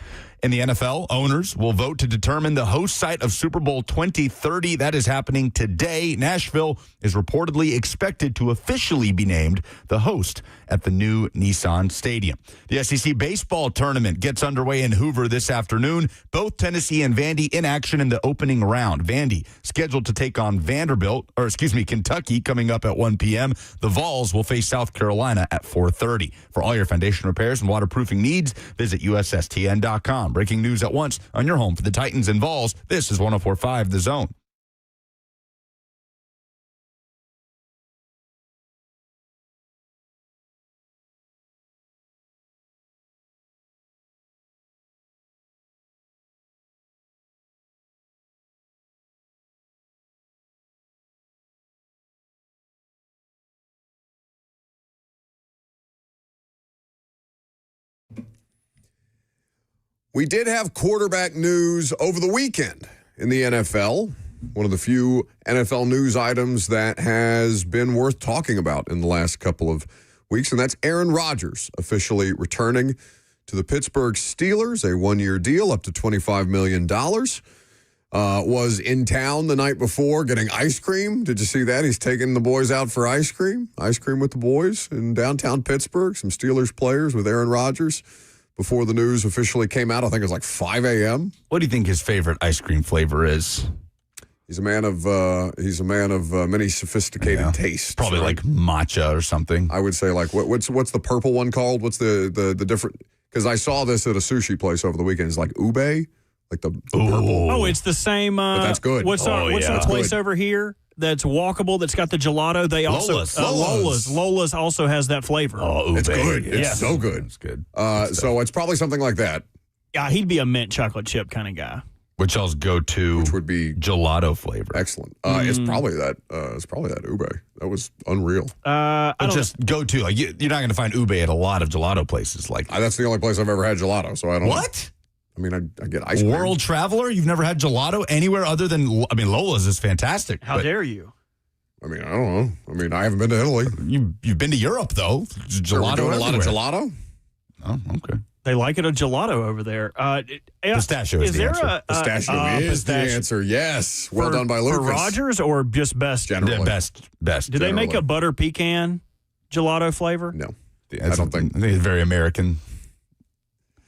In the NFL, owners will vote to determine the host site of Super Bowl 2030. That is happening today. Nashville is reportedly expected to officially be named the host at the new Nissan Stadium. The SEC baseball tournament gets underway in Hoover this afternoon. Both Tennessee and Vandy in action in the opening round. Vandy scheduled to take on Kentucky coming up at 1 p.m. The Vols will face South Carolina at 4:30. For all your foundation repairs and waterproofing needs, visit USSTN.com. Breaking news at once on your home for the Titans and Vols. This is 104.5 The Zone. We did have quarterback news over the weekend in the NFL. One of the few NFL news items that has been worth talking about in the last couple of weeks, and that's Aaron Rodgers officially returning to the Pittsburgh Steelers, a one-year deal up to $25 million. Was in town the night before getting ice cream. Did you see that? He's taking the boys out for ice cream with the boys in downtown Pittsburgh. Some Steelers players with Aaron Rodgers before the news officially came out. I think it was like 5 a.m. What do you think his favorite ice cream flavor is? He's a man of many sophisticated tastes. Probably right? like matcha or something. I would say like what's the purple one called? What's the different? Because I saw this at a sushi place over the weekend. It's like ube, like the purple. Oh, it's the same. But that's good. What's the place over here that's walkable that's got the gelato? They also Lola's also has that flavor. Oh, ube. It's good. It's so good. It's good. So it's probably something like that. Yeah, he'd be a mint chocolate chip kind of guy. Which else go to? Which would be gelato flavor. Excellent. It's probably that. Ube. That was unreal. Just go to like you're not going to find ube at a lot of gelato places. Like that's the only place I've ever had gelato. So I don't. What? I mean, I get ice cream. World traveler, you've never had gelato anywhere other than Lola's is fantastic. How dare you? I mean, I don't know. I mean, I haven't been to Italy. You've been to Europe though. Gelato. Are we doing a lot of gelato? Oh, okay. They like it a gelato over there. Pistachio is the answer. Pistachio is the answer. Yes. Well done by Lucas. For Rodgers or just best? Generally. Yeah, best. Do they make a butter pecan gelato flavor? No. I don't think. I think it's very American.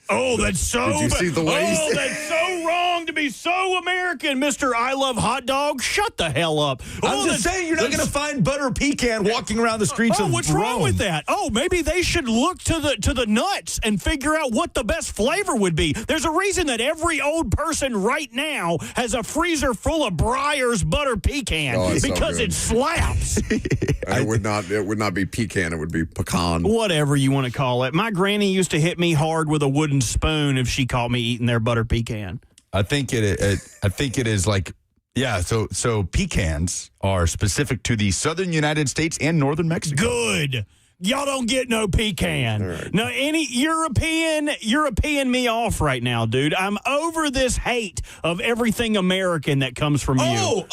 Oh, that's so. Did you see the way? Oh, that's so wrong to be so American, Mr. I love hot dog. Shut the hell up. I'm just saying you're not going to find butter pecan walking around the streets of what's Rome. wrong with that? Oh, maybe they should look to the nuts and figure out what the best flavor would be. There's a reason that every old person right now has a freezer full of Breyer's butter pecan because it slaps. It would not be pecan. It would be pecan. Whatever you want to call it. My granny used to hit me hard with a wooden spoon if she caught me eating their butter pecan. I think it is like, yeah, so pecans are specific to the southern United States and northern Mexico. Good. Y'all don't get no pecan. Right. No, any European me off right now, dude. I'm over this hate of everything American that comes from you.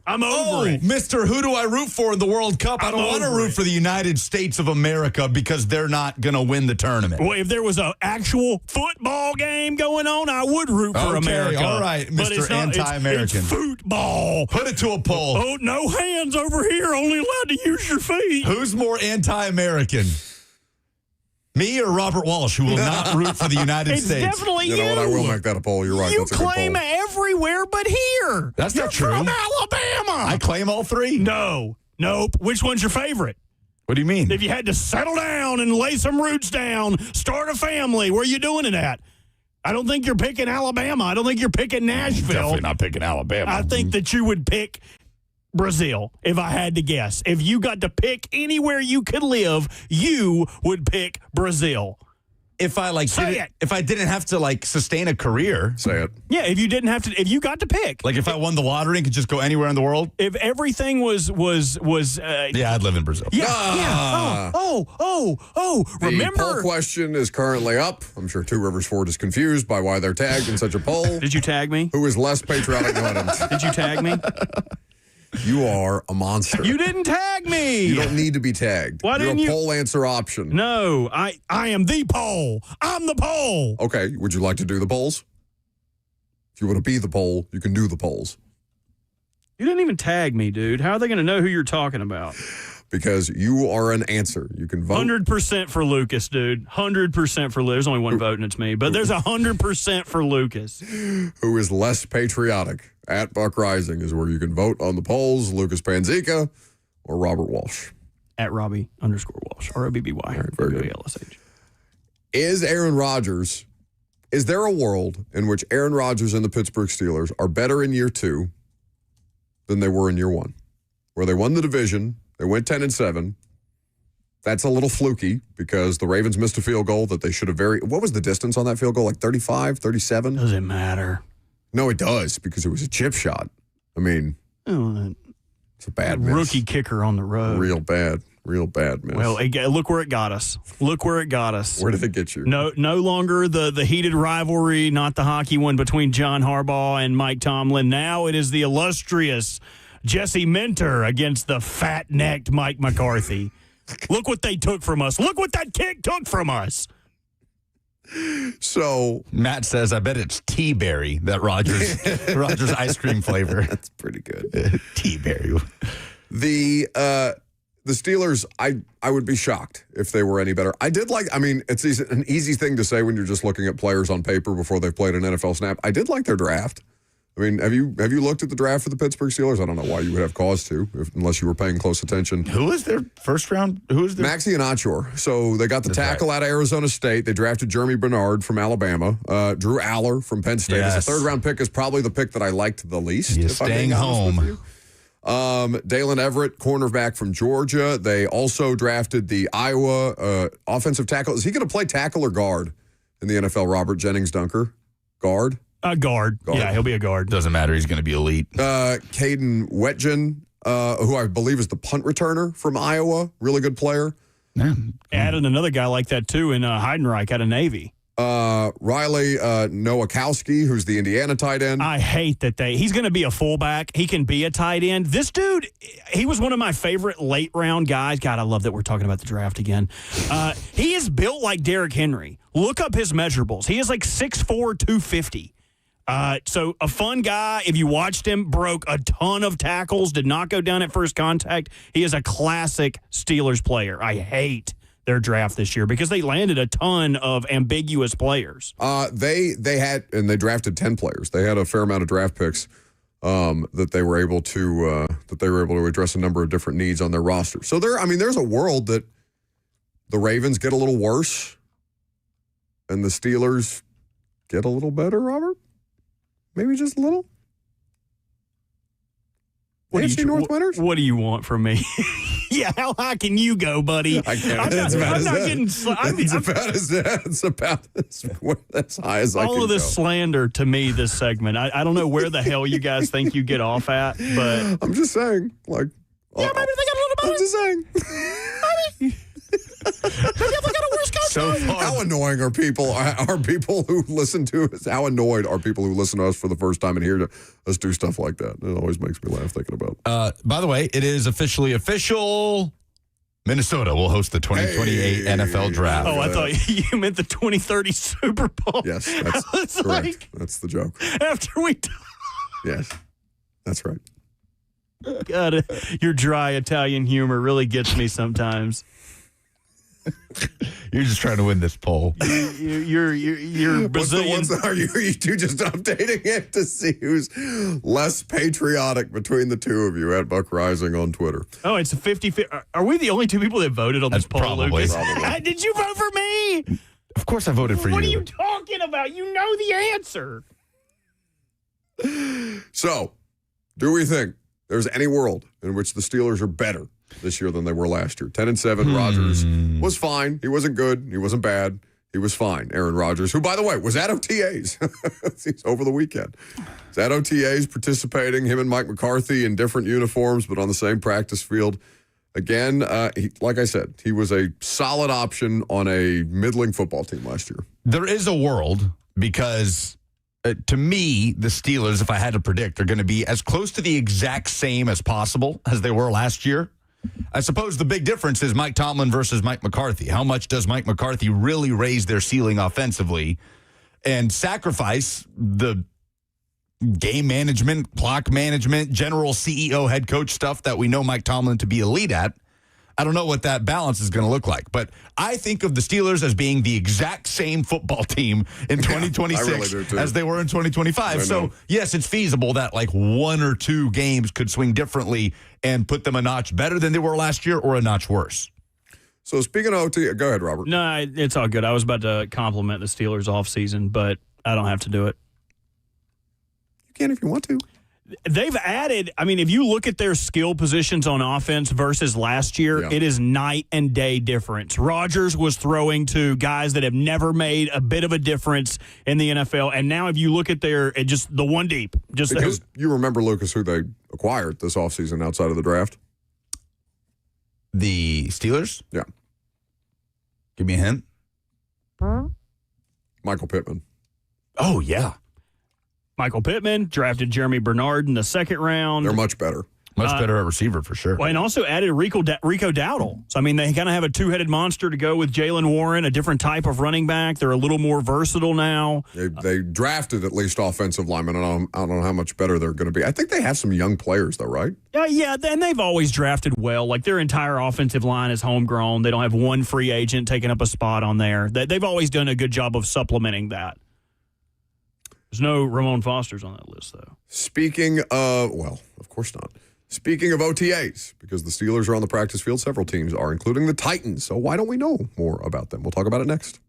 I'm over it. Mr. Who do I root for in the World Cup? I don't want to root for the United States of America because they're not going to win the tournament. Well, if there was an actual football game going on, I would root for America. All right, Mr. Anti-American. It's football. Put it to a poll. Oh, no hands over here. Only allowed to use your feet. Who's more anti-American? Me or Robert Walsh, who will not root for the United States? It's definitely you. You know what? I will make that a poll. You're right. You That's a good claim poll. everywhere but here. That's You're not true. From Alabama. I claim all three. No. Nope. Which one's your favorite? What do you mean? If you had to settle down and lay some roots down, start a family, where are you doing it at? I don't think you're picking Alabama. I don't think you're picking Nashville. Definitely not picking Alabama. I think that you would pick Brazil, if I had to guess. If you got to pick anywhere you could live, you would pick Brazil. If I if I didn't have to sustain a career, say it. Yeah, if you got to pick. Like if I won the lottery and could just go anywhere in the world. If everything was yeah, I'd live in Brazil. Yeah. Remember, the poll question is currently up. I'm sure Two Rivers Ford is confused by why they're tagged in such a poll. Did you tag me? Who is less patriotic than him? Did you tag me? You are a monster. You didn't tag me. You don't need to be tagged. Why didn't You're you? a poll answer option. No, I am the poll. I'm the poll. Okay, would you like to do the polls? If you want to be the poll, you can do the polls. You didn't even tag me, dude. How are they going to know who you're talking about? Because you are an answer. You can vote. 100% for Lucas, dude. 100% for Lucas. There's only one vote and it's me. But there's 100% for Lucas. Who is less patriotic? At Buck Rising is where you can vote on the polls. Lucas Panzica or Robert Walsh. At Robbie_Walsh. ROBBY. Right, very good. LSH. Is Aaron Rodgers, is there a world in which Aaron Rodgers and the Pittsburgh Steelers are better in year 2 than they were in year 1? Where they won the division, they went 10-7. That's a little fluky because the Ravens missed a field goal that they should have what was the distance on that field goal? Like 35, 37? Does it matter? No, it does because it was a chip shot. I mean, it's a bad miss. Rookie kicker on the road. Real bad. Real bad miss. Well, look where it got us. Look where it got us. Where did it get you? No longer the heated rivalry, not the hockey one between John Harbaugh and Mike Tomlin. Now it is the illustrious Jesse Minter against the fat-necked Mike McCarthy. Look what they took from us. Look what that kick took from us. So Matt says, I bet it's tea berry, that Rogers ice cream flavor. That's pretty good. Tea berry. The Steelers, I would be shocked if they were any better. It's an easy thing to say when you're just looking at players on paper before they've played an NFL snap. I did like their draft. I mean, have you looked at the draft for the Pittsburgh Steelers? I don't know why you would have cause to, unless you were paying close attention. Who is their first round? Who is their? Maxey and Achor. So they got the tackle out of Arizona State. They drafted Jeremy Bernard from Alabama. Drew Aller from Penn State. Yes. As a third-round pick is probably the pick that I liked the least. He's staying home. Dalen Everett, cornerback from Georgia. They also drafted the Iowa offensive tackle. Is he going to play tackle or guard in the NFL, Robert Jennings Dunker? Guard? Guard. Yeah, he'll be a guard. Doesn't matter. He's going to be elite. Caden Wetjen, who I believe is the punt returner from Iowa. Really good player. Yeah. Added another guy like that, too, in Heidenreich out of Navy. Riley Nowakowski, who's the Indiana tight end. I hate that he's going to be a fullback. He can be a tight end. This dude, he was one of my favorite late round guys. God, I love that we're talking about the draft again. He is built like Derrick Henry. Look up his measurables. He is like 6'4", 250. So a fun guy. If you watched him, broke a ton of tackles, did not go down at first contact. He is a classic Steelers player. I hate their draft this year because they landed a ton of ambiguous players. They drafted 10 players. They had a fair amount of draft picks that they were able to address a number of different needs on their roster. So there's a world that the Ravens get a little worse and the Steelers get a little better, Robert. Maybe just a little. AFC North winners? What do you want from me? Yeah, how high can you go, buddy? I can't. I'm not getting. It's about as high as I can go. All of this slander to me, this segment. I don't know where the hell you guys think you get off at, but I'm just saying, like, yeah, maybe they got a little better. I'm just saying. Maybe if I got a worse coach. So far, how annoying are people who listen to us? How annoyed are people who listen to us for the first time and hear us do stuff like that? It always makes me laugh thinking about it. By the way, it is officially official. Minnesota will host the 2028 NFL Draft. Oh, I thought you meant the 2030 Super Bowl. Yes, that's correct. That's the joke. After we yes, that's right. God, your dry Italian humor really gets me sometimes. You're just trying to win this poll. You're Brazilian. Are you two just updating it to see who's less patriotic between the two of you at Buck Rising on Twitter? Oh, it's a 50-50. Are we the only two people that voted on this poll, probably. Lucas? Did you vote for me? Of course I voted for you. What are you talking about? You know the answer. So, do we think there's any world in which the Steelers are better this year than they were last year? 10-7, Rodgers was fine. He wasn't good. He wasn't bad. He was fine. Aaron Rodgers, who, by the way, was at OTAs over the weekend. Was at OTAs participating, him and Mike McCarthy in different uniforms, but on the same practice field. Again, like I said, he was a solid option on a middling football team last year. There is a world because, to me, the Steelers, if I had to predict, are going to be as close to the exact same as possible as they were last year. I suppose the big difference is Mike Tomlin versus Mike McCarthy. How much does Mike McCarthy really raise their ceiling offensively and sacrifice the game management, clock management, general CEO, head coach stuff that we know Mike Tomlin to be elite at? I don't know what that balance is going to look like, but I think of the Steelers as being the exact same football team in 2026 as they were in 2025. So, yes, it's feasible that like one or two games could swing differently and put them a notch better than they were last year or a notch worse. So, speaking of OT, go ahead, Robert. No, it's all good. I was about to compliment the Steelers offseason, but I don't have to do it. You can if you want to. They've added, I mean, if you look at their skill positions on offense versus last year, it is night and day difference. Rodgers was throwing to guys that have never made a bit of a difference in the NFL. And now if you look at just the one deep. Because you remember, Lucas, who they acquired this offseason outside of the draft? The Steelers? Yeah. Give me a hint. Michael Pittman. Oh, yeah. Michael Pittman drafted Jeremy Bernard in the second round. They're much better. Much better at receiver for sure. Well, and also added Rico Dowdle. So, I mean, they kind of have a two-headed monster to go with Jalen Warren, a different type of running back. They're a little more versatile now. They drafted at least offensive linemen. I don't know how much better they're going to be. I think they have some young players, though, right? Yeah, and they've always drafted well. Like, their entire offensive line is homegrown. They don't have one free agent taking up a spot on there. They've always done a good job of supplementing that. There's no Ramon Fosters on that list, though. Speaking of, well, of course not. Speaking of OTAs, because the Steelers are on the practice field, several teams are, including the Titans. So why don't we know more about them? We'll talk about it next.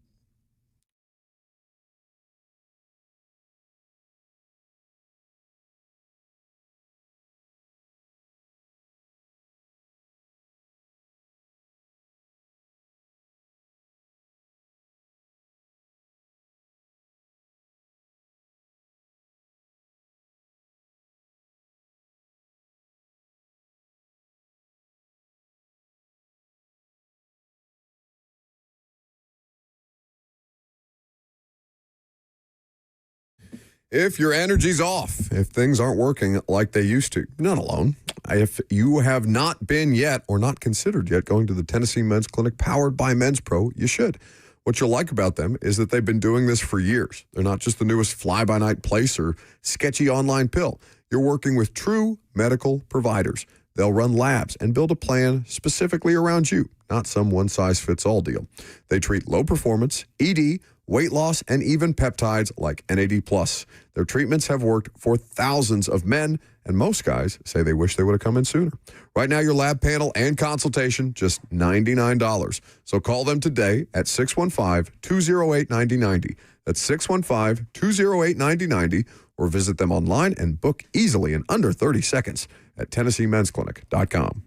If your energy's off, if things aren't working like they used to, you're not alone. If you have not been yet or not considered yet going to the Tennessee Men's Clinic powered by Men's Pro, you should. What you'll like about them is that they've been doing this for years. They're not just the newest fly-by-night place or sketchy online pill. You're working with true medical providers. They'll run labs and build a plan specifically around you, not some one-size-fits-all deal. They treat low performance, ED, weight loss, and even peptides like NAD+. Their treatments have worked for thousands of men, and most guys say they wish they would have come in sooner. Right now, your lab panel and consultation, just $99. So call them today at 615-208-9090. That's 615-208-9090, or visit them online and book easily in under 30 seconds at TennesseeMen'sClinic.com.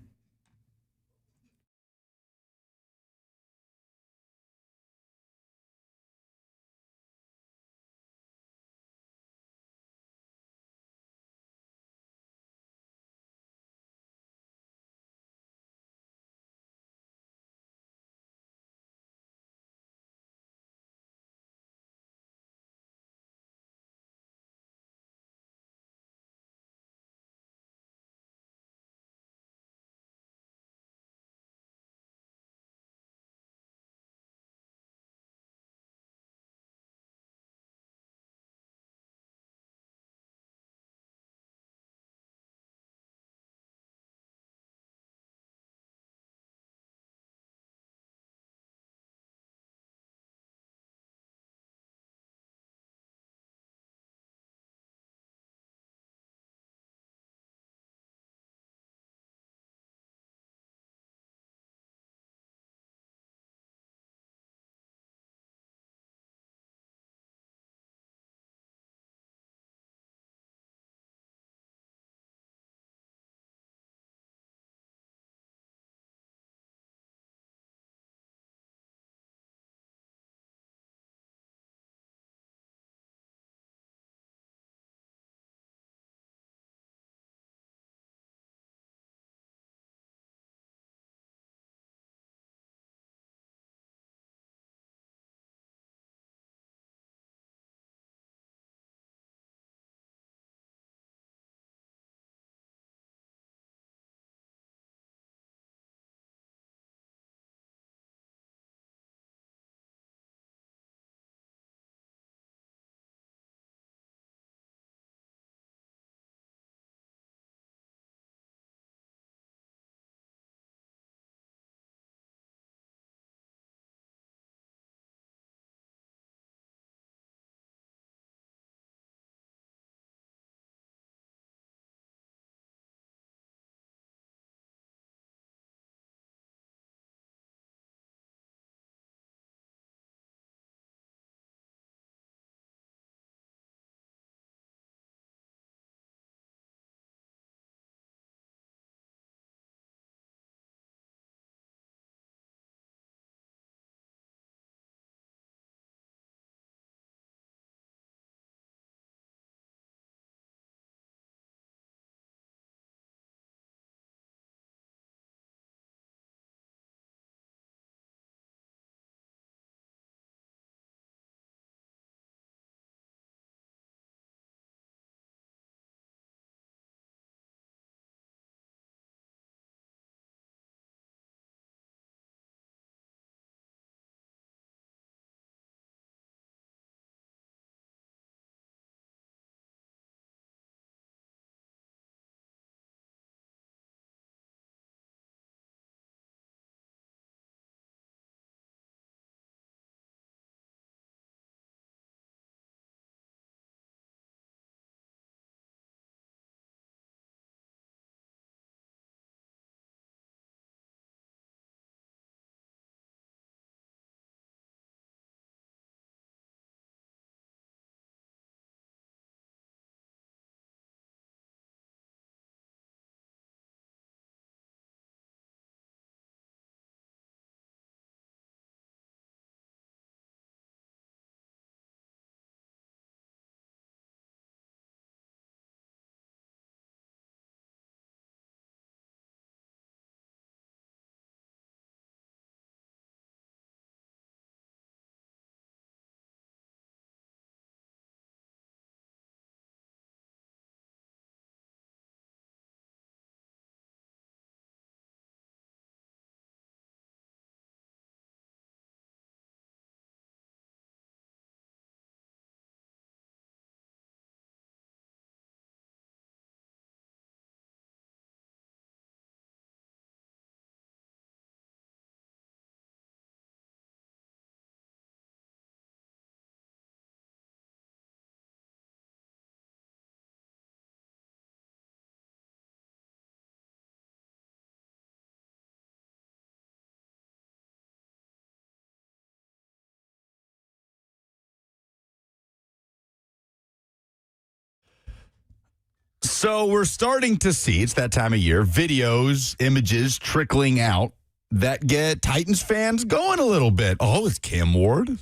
So we're starting to see, it's that time of year, videos, images trickling out that get Titans fans going a little bit. Oh, it's Cam Ward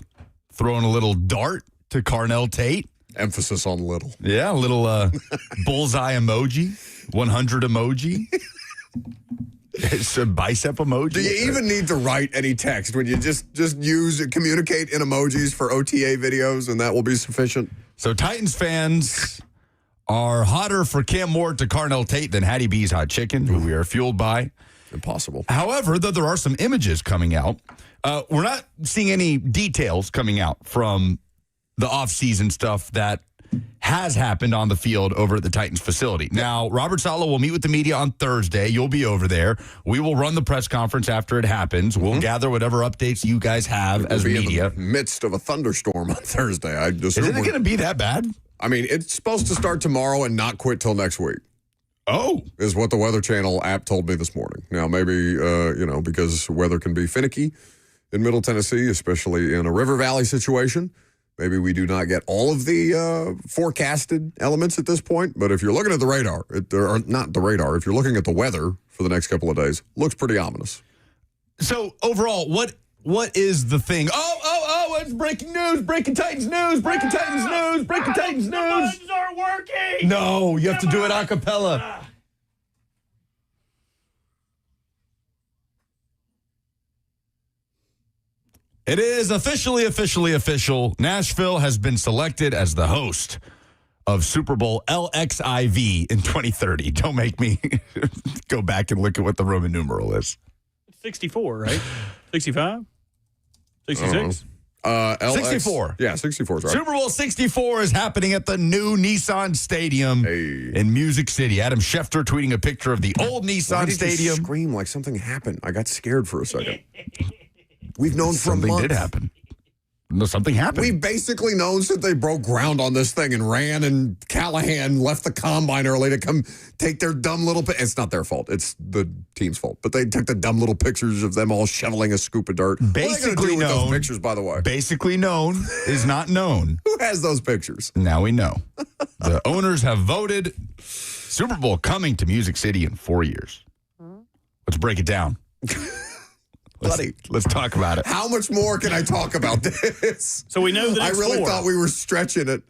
throwing a little dart to Carnell Tate. Emphasis on little. Yeah, a little bullseye emoji, 100 emoji. It's a bicep emoji. Do you even need to write any text when you just communicate in emojis for OTA videos and that will be sufficient? So Titans fans are hotter for Cam Ward to Carnell Tate than Hattie B's Hot Chicken, who we are fueled by. Impossible. However, though there are some images coming out, we're not seeing any details coming out from the offseason stuff that has happened on the field over at the Titans facility. Now, Robert Saleh will meet with the media on Thursday. You'll be over there. We will run the press conference after it happens. We'll gather whatever updates you guys have as media. In the midst of a thunderstorm on Thursday. Isn't it going to be that bad? I mean, it's supposed to start tomorrow and not quit till next week. Oh. Is what the Weather Channel app told me this morning. Now, maybe, because weather can be finicky in Middle Tennessee, especially in a river valley situation. Maybe we do not get all of the forecasted elements at this point, but if you're looking at the radar, if you're looking at the weather for the next couple of days, looks pretty ominous. So overall, what is the thing? Oh, it's breaking news, breaking Titans news, breaking Titans news, breaking Titans news. The buttons aren't working. No, you have to do it a cappella. It is official. Nashville has been selected as the host of Super Bowl LXIV in 2030. Don't make me go back and look at what the Roman numeral is. 64, right? 65? 66? 64. Yeah, 64 is right. Super Bowl 64 is happening at the new Nissan Stadium in Music City. Adam Schefter tweeting a picture of the old Nissan Stadium. You scream like something happened. I got scared for a second. We've known for something a month. Did happen. No, something happened. We've basically known since they broke ground on this thing and ran, and Callahan left the combine early to come take their dumb little. It's not their fault. It's the team's fault. But they took the dumb little pictures of them all shoveling a scoop of dirt. Basically with known. Those pictures, by the way. Basically known is not known. Who has those pictures? Now we know. The owners have voted. Super Bowl coming to Music City in 4 years. Let's break it down. Let's talk about it. How much more can I talk about this? So we know the next I really thought we were stretching it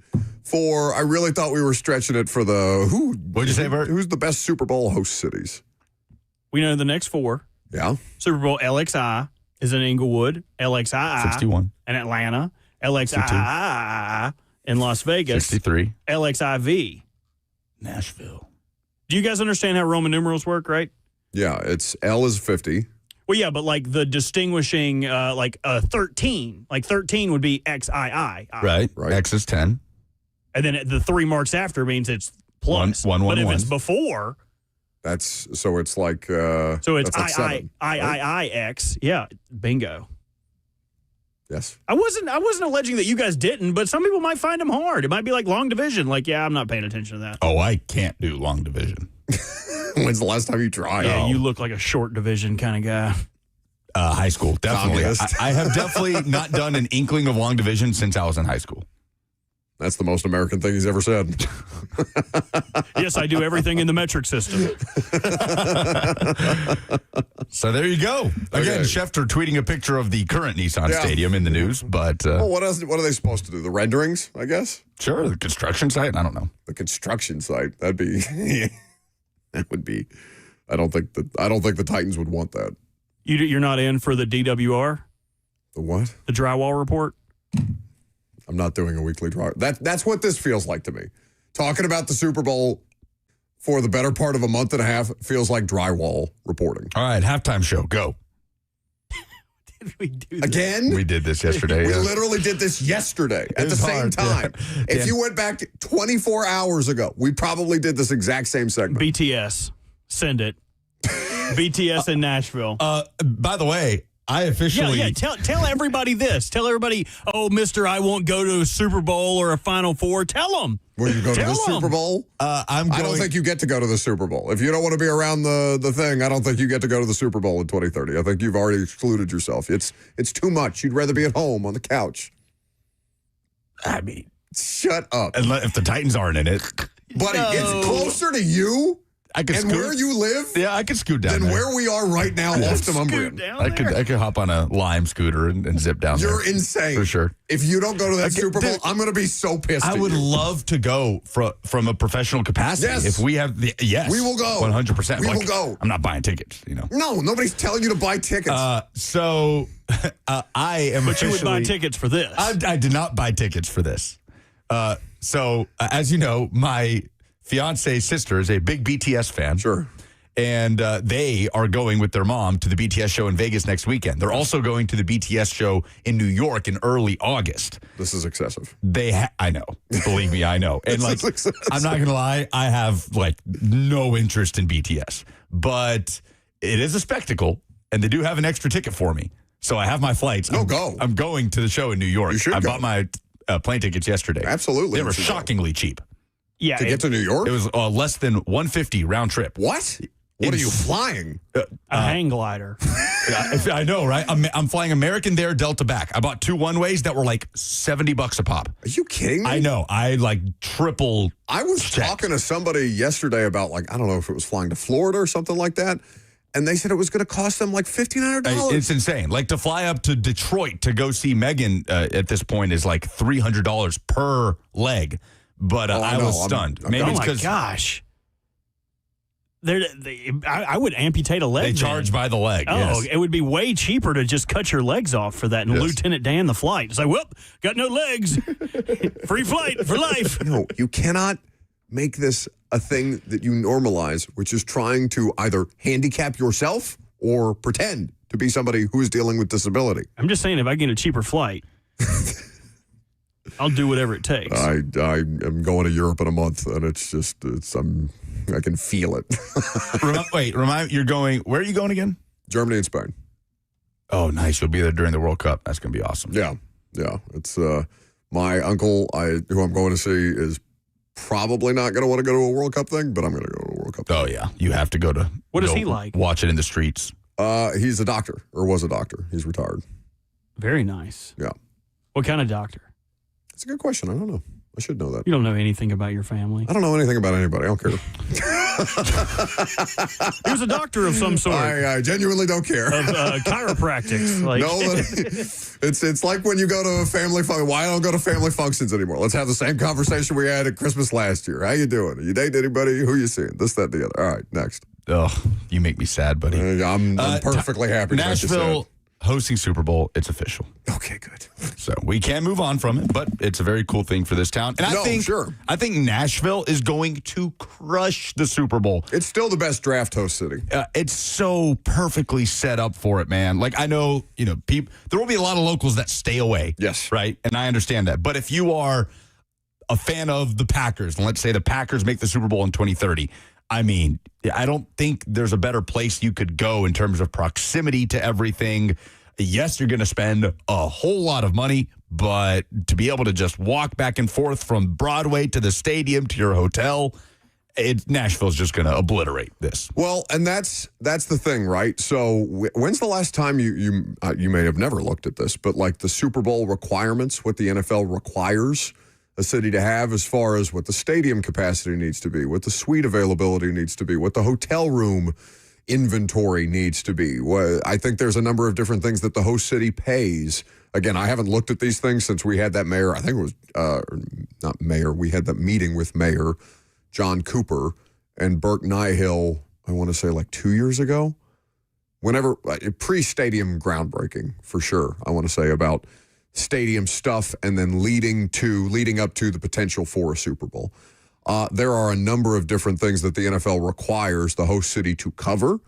for the who? What'd you say, Bert? Who's the best Super Bowl host cities? We know the next four. Yeah. Super Bowl LXI is in Inglewood, LXII 61 in Atlanta, LXII in Las Vegas, 63 LXIV Nashville. Do you guys understand how Roman numerals work, right? Yeah, it's L is 50. Well, yeah, but like the distinguishing, 13. Like 13 would be XII. Right. X is 10. And then the 3 marks after means it's plus. One, but if one. it's before. It's like. So it's like IIIX. Yeah, bingo. Yes. I wasn't alleging that you guys didn't, but some people might find them hard. It might be like long division. Like, yeah, I'm not paying attention to that. Oh, I can't do long division. When's the last time you tried? Yeah, you look like a short division kind of guy. High school, definitely. I have definitely not done an inkling of long division since I was in high school. That's the most American thing he's ever said. Yes, I do everything in the metric system. So there you go. Again, Schefter tweeting a picture of the current Nissan Stadium in the news. But well, what else? What are they supposed to do? The renderings, I guess. Sure, the construction site. I don't know. The construction site. That'd be. That would be. I don't think the Titans would want that. You're not in for the DWR? The what? The drywall report? I'm not doing a weekly draw. That's what this feels like to me. Talking about the Super Bowl for the better part of a month and a half feels like drywall reporting. All right, halftime show, go. Did we do this? Again? We did this yesterday. We literally did this yesterday at the same time. Yeah. If you went back 24 hours ago, we probably did this exact same segment. BTS. Send it. BTS in Nashville. By the way, I officially... Yeah, tell everybody this. Tell everybody, oh, mister, I won't go to a Super Bowl or a Final Four. Tell them. Will you go to the Super Bowl? I don't think you get to go to the Super Bowl. If you don't want to be around the thing, I don't think you get to go to the Super Bowl in 2030. I think you've already excluded yourself. It's too much. You'd rather be at home on the couch. I mean... Shut up. If the Titans aren't in it... Buddy, it's closer to you I could and scoot. where you live Yeah, I could scoot down than there. where we are right now off to Mumbrian. I could hop on a Lime scooter and zip down there. You're insane. For sure. If you don't go to that Super Bowl, dude, I'm going to be so pissed I at would you. love to go from a professional capacity. Yes. If we have yes. We will go. 100%. We will go. I'm not buying tickets, No, nobody's telling you to buy tickets. So I am But you would buy officially- tickets for this. I did not buy tickets for this. So as you know, my fiance's sister is a big BTS fan. Sure. And they are going with their mom to the BTS show in Vegas next weekend. They're also going to the BTS show in New York in early August. This is excessive. I know. Believe me, I know. And This is excessive. I'm not going to lie, I have no interest in BTS. But it is a spectacle, and they do have an extra ticket for me. So I have my flights. Go. I'm going to the show in New York. You should I go. bought my plane tickets yesterday. Absolutely. They were you should go. shockingly cheap. Yeah, To get to New York? It was less than $150 round trip. What? What are you flying? a hang glider. I know, right? I'm flying American there, Delta back. I bought 2 one-ways that were like $70 a pop. Are you kidding me? I know. I triple. I was checked. talking to somebody yesterday about I don't know if it was flying to Florida or something like that. And they said it was going to cost them $1,500. It's insane. To fly up to Detroit to go see Megan at this point is $300 per leg. But I was stunned. Maybe Oh it's my because gosh. I would amputate a leg. they charge by the leg. Oh, yes. it would be way cheaper to just cut your legs off for that and Yes. Lieutenant Dan the flight. It's whoop, got no legs. Free flight for life. No, you cannot make this a thing that you normalize, which is trying to either handicap yourself or pretend to be somebody who is dealing with disability. I'm just saying, if I get a cheaper flight, I'll do whatever it takes. I am going to Europe in a month, and I can feel it. Remind you're going. Where are you going again? Germany and Spain. Oh, nice. You'll be there during the World Cup. That's going to be awesome. Yeah. It's my uncle, who I'm going to see, is probably not going to want to go to a World Cup thing, but I'm going to go to a World Cup thing. Oh, yeah. You have to go to. What is he like? Watch it in the streets. He's a doctor, or was a doctor. He's retired. Very nice. Yeah. What kind of doctor? That's a good question. I don't know. I should know that. You don't know anything about your family. I don't know anything about anybody. I don't care. He was a doctor of some sort. I genuinely don't care. Of chiropractics. No, it's like when you go to a family function. Why I don't go to family functions anymore? Let's have the same conversation we had at Christmas last year. How you doing? Are you dating anybody? Who you seeing? This, that, the other. All right, next. Oh, you make me sad, buddy. I'm perfectly happy. to make you sad. Nashville hosting Super Bowl. It's official. Okay, good. So we can move on from it, but it's a very cool thing for this town. And I think Nashville is going to crush the Super Bowl. It's still the best draft host city. It's so perfectly set up for it, man. I know, people. There will be a lot of locals that stay away. Yes. Right? And I understand that. But if you are a fan of the Packers, and let's say the Packers make the Super Bowl in 2030, I mean, I don't think there's a better place you could go in terms of proximity to everything. Yes, you're going to spend a whole lot of money, but to be able to just walk back and forth from Broadway to the stadium to your hotel, Nashville's just going to obliterate this. Well, and that's the thing, right? So when's the last time you may have never looked at this, but the Super Bowl requirements, what the NFL requires a city to have as far as what the stadium capacity needs to be, what the suite availability needs to be, what the hotel room inventory needs to be. I think there's a number of different things that the host city pays. Again, I haven't looked at these things since we had that mayor. I think it was not mayor. We had that meeting with Mayor John Cooper and Burke Nihill, I want to say 2 years ago. Whenever pre-stadium groundbreaking, for sure, I want to say, about stadium stuff and then leading up to the potential for a Super Bowl. There are a number of different things that the NFL requires the host city to cover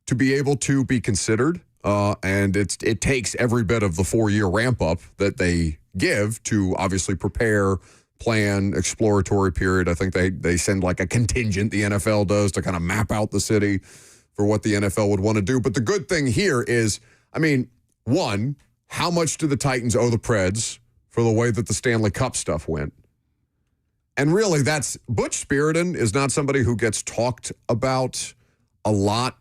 to be able to be considered. And it takes every bit of the 4-year ramp up that they give to obviously prepare, plan, exploratory period. I think they send a contingent, the NFL does, to kind of map out the city for what the NFL would want to do. But the good thing here is, one, how much do the Titans owe the Preds for the way that the Stanley Cup stuff went? And really, that's Butch Spiriton is not somebody who gets talked about a lot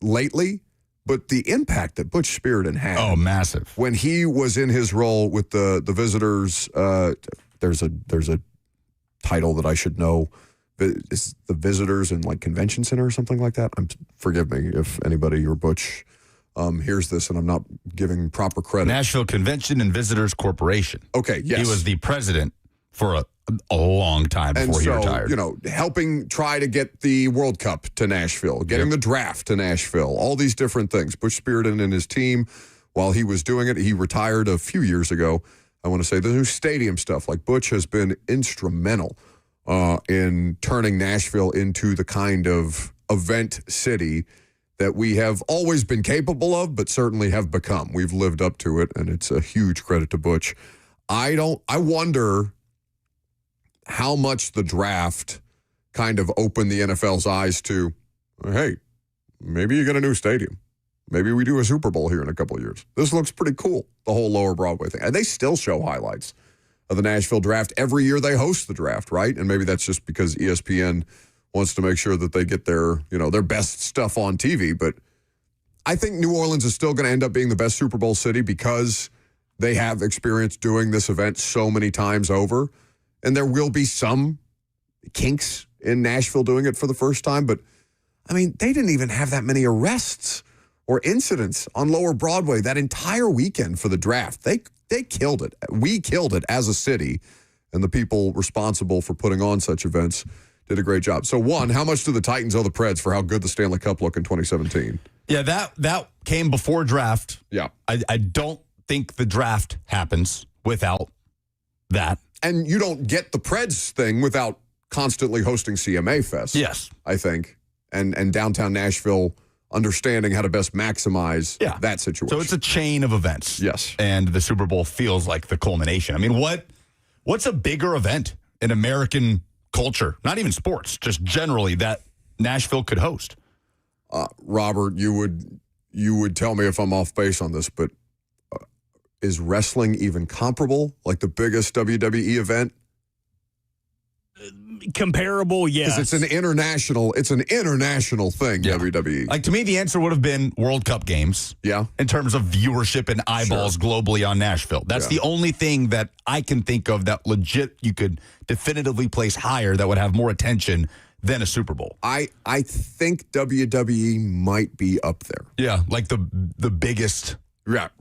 lately, but the impact that Butch Spiriton had. Oh, massive. When he was in his role with the Visitors, there's a title that I should know. Is the Visitors and like Convention Center or something like that? Forgive me if anybody or Butch hears this and I'm not giving proper credit. Nashville Convention and Visitors Corporation. Okay, yes. He was the president for a long time before he retired. Helping try to get the World Cup to Nashville, getting the draft to Nashville, all these different things. Butch Spiriton and his team, while he was doing it, he retired a few years ago. I want to say the new stadium stuff, like Butch has been instrumental in turning Nashville into the kind of event city that we have always been capable of, but certainly have become. We've lived up to it, and it's a huge credit to Butch. I wonder how much the draft kind of opened the NFL's eyes to, hey, maybe you get a new stadium. Maybe we do a Super Bowl here in a couple of years. This looks pretty cool, the whole Lower Broadway thing. And they still show highlights of the Nashville draft every year they host the draft, right? And maybe that's just because ESPN wants to make sure that they get their best stuff on TV. But I think New Orleans is still going to end up being the best Super Bowl city because they have experience doing this event so many times over. And there will be some kinks in Nashville doing it for the first time. But, I mean, they didn't even have that many arrests or incidents on Lower Broadway that entire weekend for the draft. They killed it. We killed it as a city. And the people responsible for putting on such events did a great job. So, one, how much do the Titans owe the Preds for how good the Stanley Cup looked in 2017? Yeah, that came before draft. Yeah. I don't think the draft happens without that. And you don't get the Preds thing without constantly hosting CMA Fest. Yes. I think. And downtown Nashville understanding how to best maximize that situation. So it's a chain of events. Yes. And the Super Bowl feels like the culmination. I mean, what's a bigger event in American culture? Not even sports, just generally that Nashville could host. Robert, you would tell me if I'm off base on this, but is wrestling even comparable? Like the biggest WWE event? Comparable, yes. Because it's an international thing, WWE. Like, to me, the answer would have been World Cup games. Yeah. In terms of viewership and eyeballs globally on Nashville. That's the only thing that I can think of that legit you could definitively place higher that would have more attention than a Super Bowl. I think WWE might be up there. Yeah, like the biggest event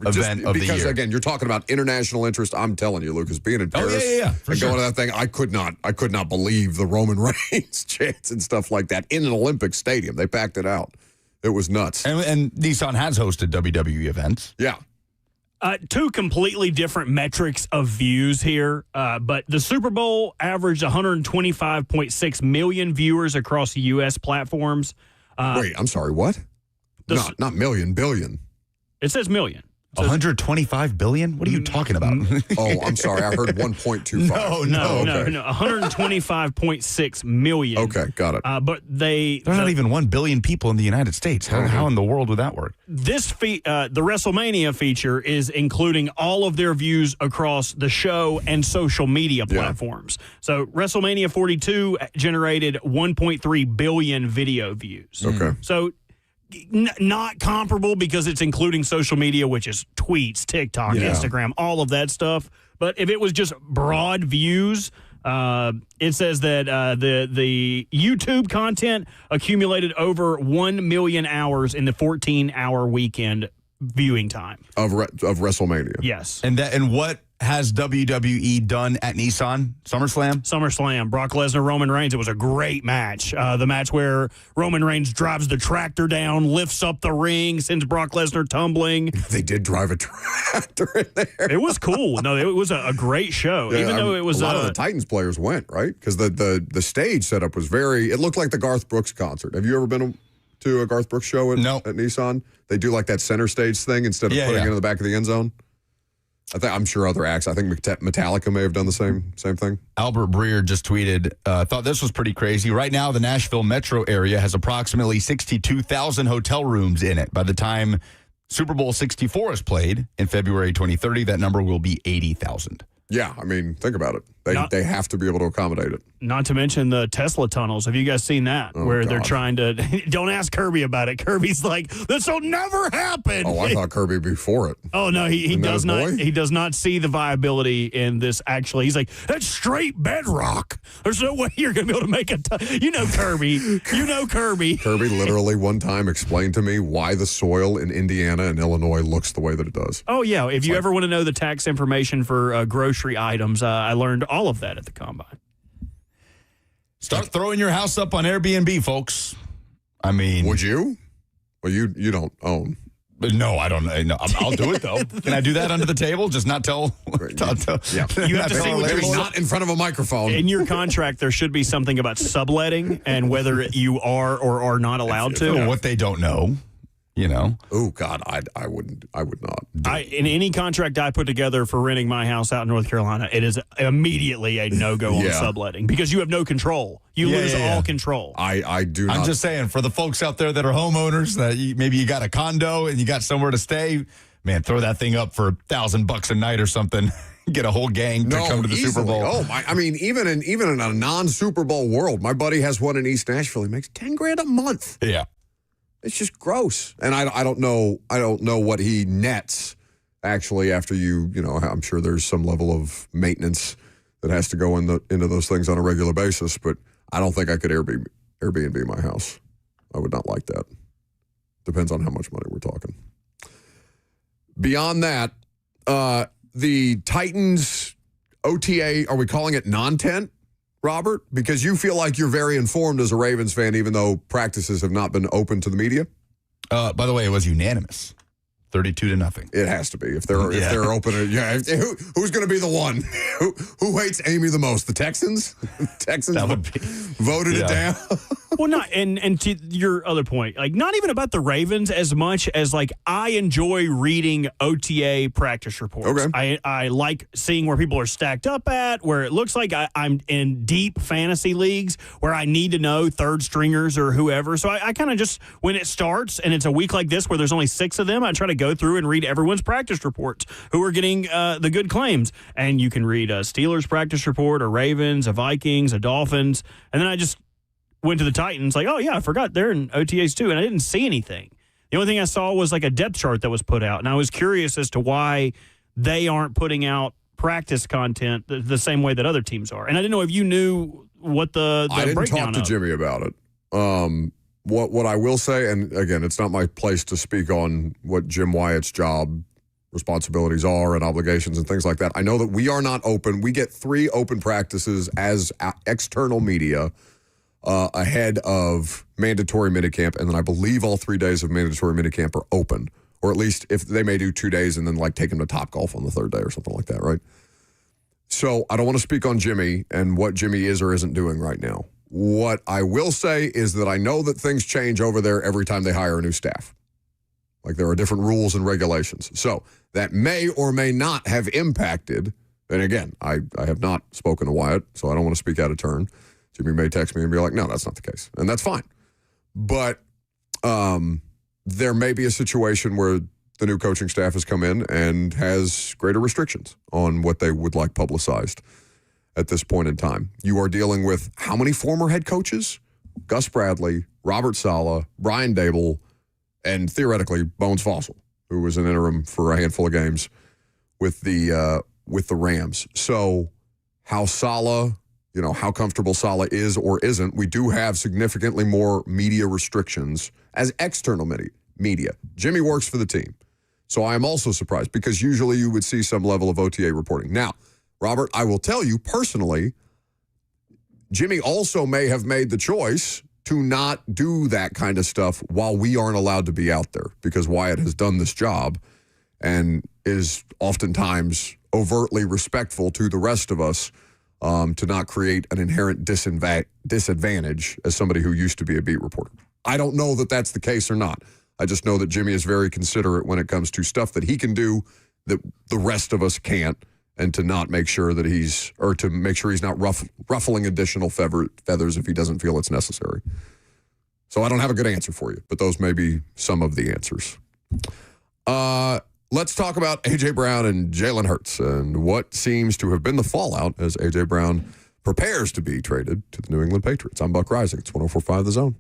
of the year. Because, again, you're talking about international interest. I'm telling you, Lucas, being in Paris and going to that thing, I could not believe the Roman Reigns chants and stuff like that in an Olympic stadium. They packed it out. It was nuts. And Nissan has hosted WWE events. Yeah. Two completely different metrics of views here, but the Super Bowl averaged 125.6 million viewers across the U.S. platforms. Wait, I'm sorry, what? Not million, billion. It says million. 125 billion? What are you talking about? Oh, I'm sorry. I heard 1.25. No. 125.6 million. Okay, got it. But there are not even 1 billion people in the United States. How in the world would that work? This the WrestleMania feature is including all of their views across the show and social media platforms. So WrestleMania 42 generated 1.3 billion video views. Okay. So not comparable because it's including social media, which is tweets, TikTok, Instagram, all of that stuff. But if it was just broad views, it says that the YouTube content accumulated over 1 million hours in the 14-hour weekend viewing time of WrestleMania. Yes. And what has WWE done at Nissan? SummerSlam? Brock Lesnar, Roman Reigns. It was a great match. The match where Roman Reigns drives the tractor down, lifts up the ring, sends Brock Lesnar tumbling. They did drive a tractor in there. It was cool. No, it was a great show. Even though it was a lot of the Titans players went, right? Because the stage setup was it looked like the Garth Brooks concert. Have you ever been to a Garth Brooks show at Nissan? They do like that center stage thing instead of putting it in the back of the end zone. I'm sure other acts. I think Metallica may have done the same thing. Albert Breer just tweeted, thought this was pretty crazy. Right now, the Nashville metro area has approximately 62,000 hotel rooms in it. By the time Super Bowl 64 is played in February 2030, that number will be 80,000. Yeah, I mean, think about it. They have to be able to accommodate it. Not to mention the Tesla tunnels. Have you guys seen that? Where they're trying to – don't ask Kirby about it. Kirby's like, this will never happen. Oh, I thought Kirby would be for it. Oh, no, he does not. He does not see the viability in this actually. He's like, that's straight bedrock. There's no way you're going to be able to make you know Kirby. You know Kirby. Kirby literally one time explained to me why the soil in Indiana and Illinois looks the way that it does. Oh, yeah. If you ever want to know the tax information for grocery items, I learned all of that at the Combine. Start throwing your house up on Airbnb, folks. I mean, would you? Well, you don't own. No, I don't. No, I'll do it though. Can I do that under the table? Just not tell. Yeah, you have to say not in front of a microphone. In your contract, there should be something about subletting and whether you are or are not allowed to. What they don't know. You know, oh God, I would not. In any contract I put together for renting my house out in North Carolina, it is immediately a no-go on subletting because you have no control. You lose all control. I do not. I'm just saying, for the folks out there that are homeowners, that maybe you got a condo and you got somewhere to stay, man, throw that thing up for $1,000 a night or something. Get a whole gang to come to the Super Bowl. Oh my! I mean, even in a non-Super Bowl world, my buddy has one in East Nashville. He makes $10,000 a month. Yeah. It's just gross, and I don't know what he nets actually after you know. I'm sure there's some level of maintenance that has to go into those things on a regular basis, but I don't think I could Airbnb my house. I would not like that. Depends on how much money we're talking. Beyond that, the Titans OTA, are we calling it non-tent? Robert, because you feel like you're very informed as a Ravens fan, even though practices have not been open to the media? By the way, it was unanimous. 32-0. It has to be. If they're open, who's going to be the one? Who hates Amy the most? The Texans? The Texans voted it down. Well, not and to your other point, like not even about the Ravens as much as like I enjoy reading OTA practice reports. Okay. I like seeing where people are stacked up at, where it looks like I'm in deep fantasy leagues where I need to know third stringers or whoever. So I kind of just, when it starts and it's a week like this where there's only 6 of them, I try to go through and read everyone's practice reports who are getting the good claims. And you can read a Steelers practice report, a Ravens, a Vikings, a Dolphins. And then I just went to the Titans like, oh, yeah, I forgot they're in OTAs too. And I didn't see anything. The only thing I saw was like a depth chart that was put out. And I was curious as to why they aren't putting out practice content the same way that other teams are. And I didn't know if you knew what the I didn't breakdown talk to Jimmy about it. What I will say, and again, it's not my place to speak on what Jim Wyatt's job responsibilities are and obligations and things like that. I know that we are not open. We get 3 open practices as external media ahead of mandatory minicamp, and then I believe all 3 days of mandatory minicamp are open, or at least if they may do 2 days and then like take them to Topgolf on the 3rd day or something like that, right? So I don't want to speak on Jimmy and what Jimmy is or isn't doing right now. What I will say is that I know that things change over there every time they hire a new staff. Like there are different rules and regulations. So that may or may not have impacted, and again, I have not spoken to Wyatt, so I don't want to speak out of turn. Jimmy may text me and be like, no, that's not the case. And that's fine. But there may be a situation where the new coaching staff has come in and has greater restrictions on what they would like publicized at this point in time. You are dealing with how many former head coaches? Gus Bradley, Robert Saleh, Brian Dable, and theoretically Bones Fossil, who was an interim for a handful of games with the Rams. So how Saleh, how comfortable Saleh is or isn't, we do have significantly more media restrictions as external media. Jimmy works for the team. So I am also surprised because usually you would see some level of OTA reporting. Now, Robert, I will tell you personally, Jimmy also may have made the choice to not do that kind of stuff while we aren't allowed to be out there because Wyatt has done this job and is oftentimes overtly respectful to the rest of us to not create an inherent disadvantage as somebody who used to be a beat reporter. I don't know that that's the case or not. I just know that Jimmy is very considerate when it comes to stuff that he can do that the rest of us can't, and to not make sure that to make sure he's not ruffling additional feathers if he doesn't feel it's necessary. So I don't have a good answer for you, but those may be some of the answers. Let's talk about A.J. Brown and Jalen Hurts and what seems to have been the fallout as A.J. Brown prepares to be traded to the New England Patriots. I'm Buck Rising. It's 104.5 The Zone.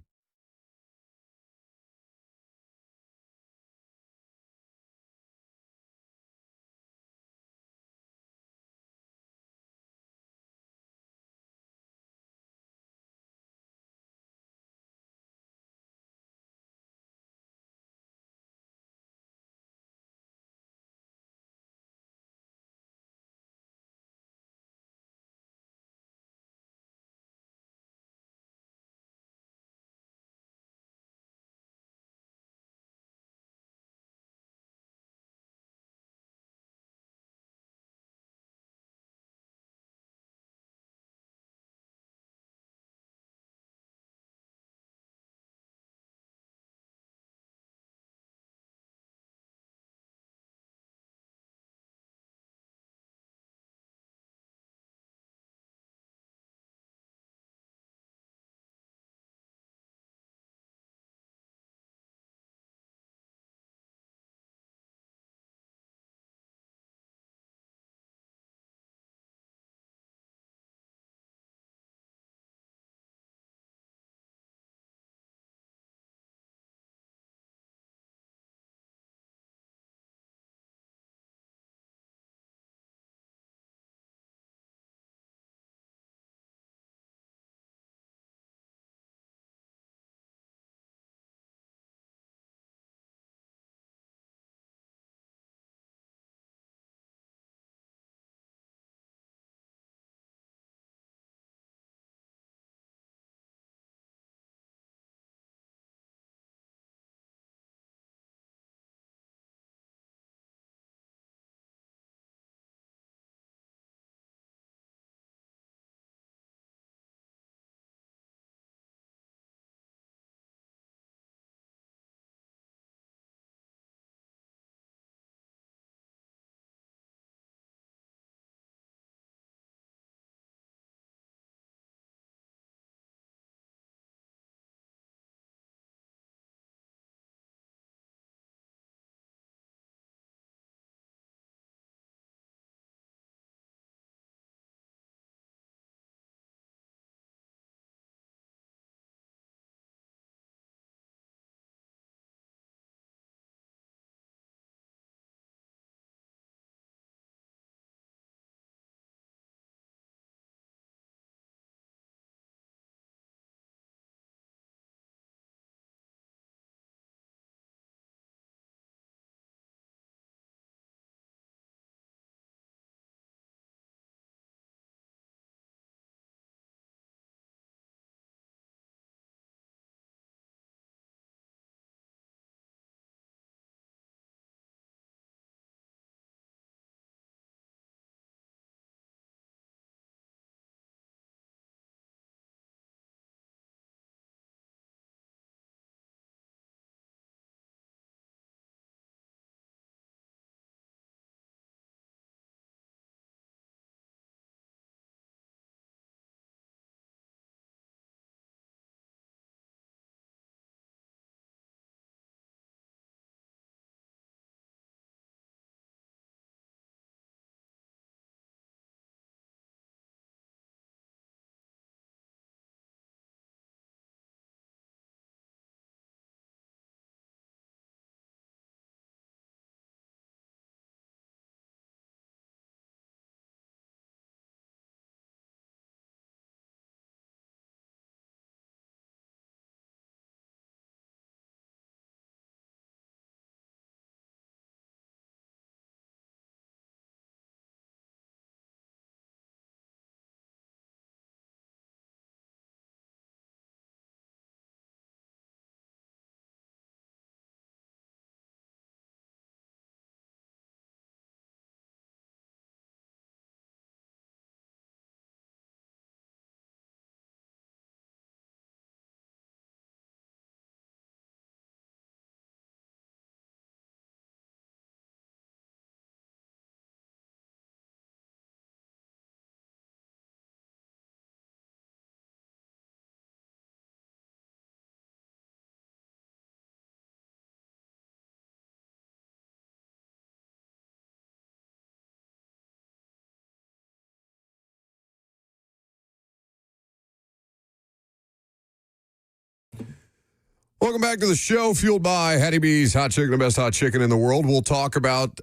Welcome back to the show, fueled by Hattie B's Hot Chicken, the best hot chicken in the world. We'll talk about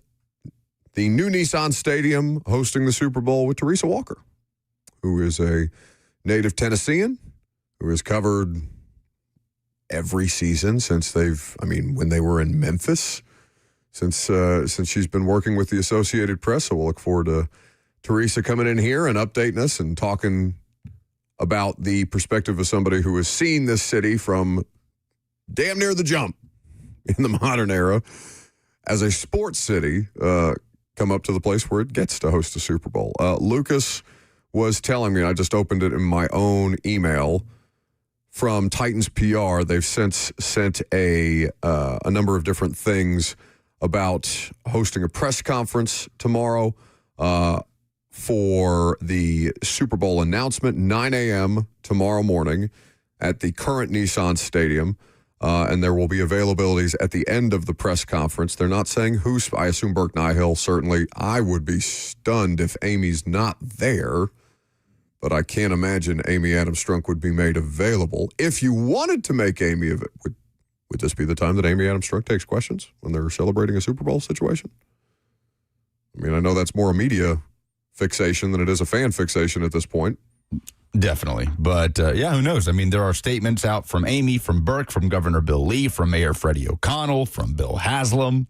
the new Nissan Stadium hosting the Super Bowl with Teresa Walker, who is a native Tennessean, who has covered every season since when they were in Memphis, since she's been working with the Associated Press. So we'll look forward to Teresa coming in here and updating us and talking about the perspective of somebody who has seen this city from damn near the jump in the modern era as a sports city come up to the place where it gets to host a Super Bowl. Lucas was telling me, and I just opened it in my own email from Titans PR. They've since sent a number of different things about hosting a press conference tomorrow for the Super Bowl announcement, 9 a.m. tomorrow morning at the current Nissan Stadium. And there will be availabilities at the end of the press conference. They're not saying who. I assume Burke Nihill, certainly. I would be stunned if Amy's not there, but I can't imagine Amy Adams Strunk would be made available. If you wanted to make Amy, would this be the time that Amy Adams Strunk takes questions when they're celebrating a Super Bowl situation? I mean, I know that's more a media fixation than it is a fan fixation at this point. Definitely. But, who knows? I mean, there are statements out from Amy, from Burke, from Governor Bill Lee, from Mayor Freddie O'Connell, from Bill Haslam.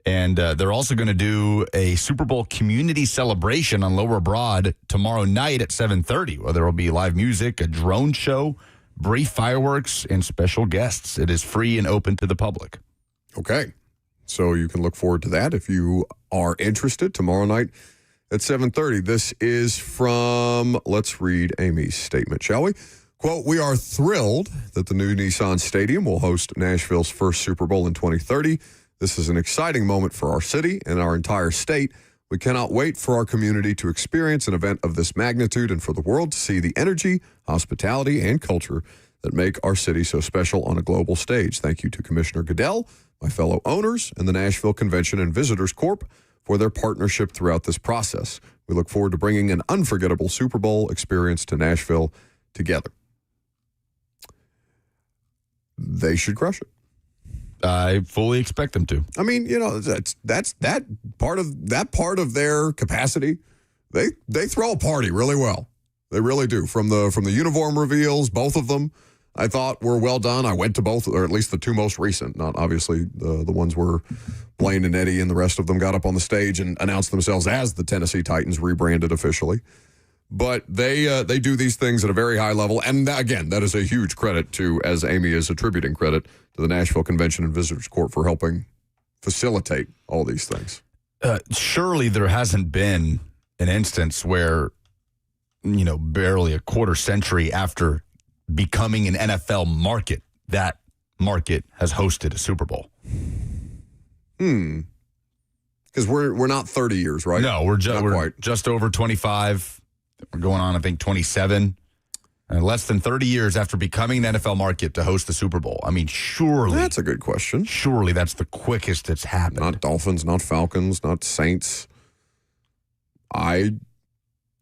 And they're also going to do a Super Bowl community celebration on Lower Broad tomorrow night at 7:30, where there will be live music, a drone show, brief fireworks, and special guests. It is free and open to the public. Okay. So you can look forward to that if you are interested tomorrow night at 7:30. This is from, let's read Amy's statement, shall we? Quote, "We are thrilled that the new Nissan Stadium will host Nashville's first Super Bowl in 2030. This is an exciting moment for our city and our entire state. We cannot wait for our community to experience an event of this magnitude and for the world to see the energy, hospitality, and culture that make our city so special on a global stage. Thank you to Commissioner Goodell, my fellow owners, and the Nashville Convention and Visitors Corp. For their partnership throughout this process. We look forward to bringing an unforgettable Super Bowl experience to Nashville together." They should crush it. I fully expect them to. I mean, that's that part of their capacity. They throw a party really well. They really do. From the uniform reveals, both of them, I thought were well done. I went to both, or at least the two most recent. Not obviously the ones where Blaine and Eddie and the rest of them got up on the stage and announced themselves as the Tennessee Titans, rebranded officially. But they do these things at a very high level. And again, that is a huge credit to, as Amy is attributing credit to the Nashville Convention and Visitors Corp for helping facilitate all these things. Surely there hasn't been an instance where, barely a quarter century after becoming an NFL market, that market has hosted a Super Bowl. Because we're not 30 years, right? No, we're just over 25. We're going on, I think, 27. And less than 30 years after becoming an NFL market to host the Super Bowl. I mean, surely. That's a good question. Surely that's the quickest it's happened. Not Dolphins, not Falcons, not Saints.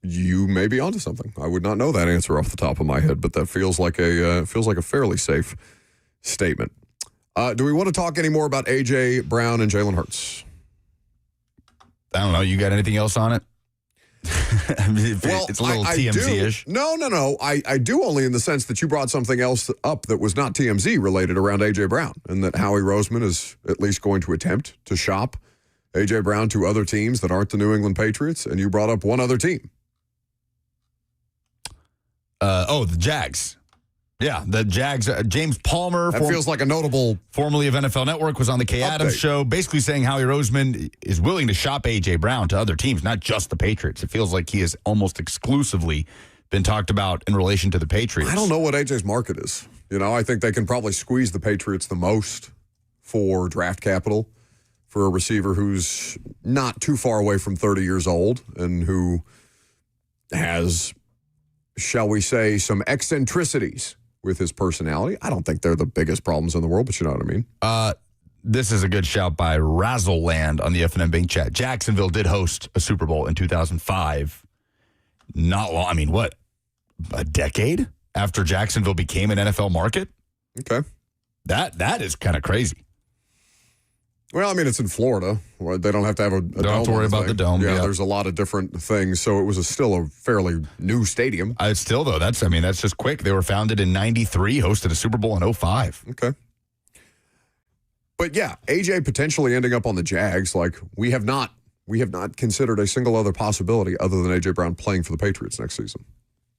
You may be onto something. I would not know that answer off the top of my head, but that feels like a fairly safe statement. Do we want to talk any more about A.J. Brown and Jalen Hurts? I don't know. You got anything else on it? I mean, it's a little TMZ-ish. No. I do, only in the sense that you brought something else up that was not TMZ related around A.J. Brown, and that Howie Roseman is at least going to attempt to shop A.J. Brown to other teams that aren't the New England Patriots, and you brought up one other team. The Jags. Yeah, the Jags. James Palmer. That feels like a notable. Formerly of NFL Network, was on the Kay Adams show, basically saying Howie Roseman is willing to shop A.J. Brown to other teams, not just the Patriots. It feels like he has almost exclusively been talked about in relation to the Patriots. I don't know what A.J.'s market is. I think they can probably squeeze the Patriots the most for draft capital for a receiver who's not too far away from 30 years old and who has, shall we say, some eccentricities with his personality. I don't think they're the biggest problems in the world, but you know what I mean. This is a good shout by Razzleland on the F&M Bank chat. Jacksonville did host a Super Bowl in 2005. Not long. I mean, what? A decade after Jacksonville became an NFL market? Okay. That is kind of crazy. Well, I mean, it's in Florida. They don't have to have a dome. Don't have to worry about the dome. Yeah, there's a lot of different things. So it was still a fairly new stadium. Still, though, that's just quick. They were founded in 93, hosted a Super Bowl in 05. Okay. But yeah, AJ potentially ending up on the Jags. Like, we have not considered a single other possibility other than AJ Brown playing for the Patriots next season.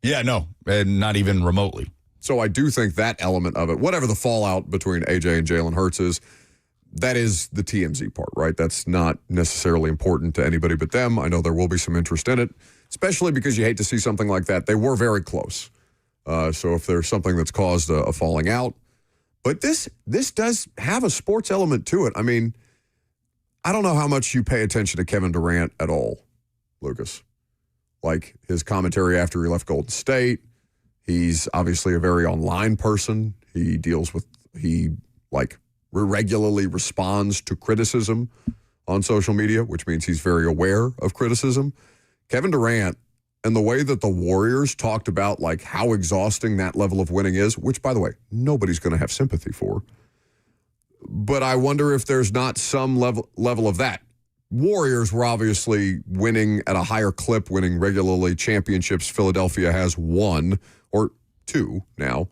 Yeah, no, and not even remotely. So I do think that element of it, whatever the fallout between AJ and Jalen Hurts is, that is the TMZ part, right? That's not necessarily important to anybody but them. I know there will be some interest in it, especially because you hate to see something like that. They were very close. So if there's something that's caused a falling out. But this does have a sports element to it. I mean, I don't know how much you pay attention to Kevin Durant at all, Lucas. Like his commentary after he left Golden State. He's obviously a very online person. He regularly responds to criticism on social media, which means he's very aware of criticism. Kevin Durant and the way that the Warriors talked about like how exhausting that level of winning is, which, by the way, nobody's going to have sympathy for. But I wonder if there's not some level of that. Warriors were obviously winning at a higher clip, winning regularly championships. Philadelphia has 1 or 2 now.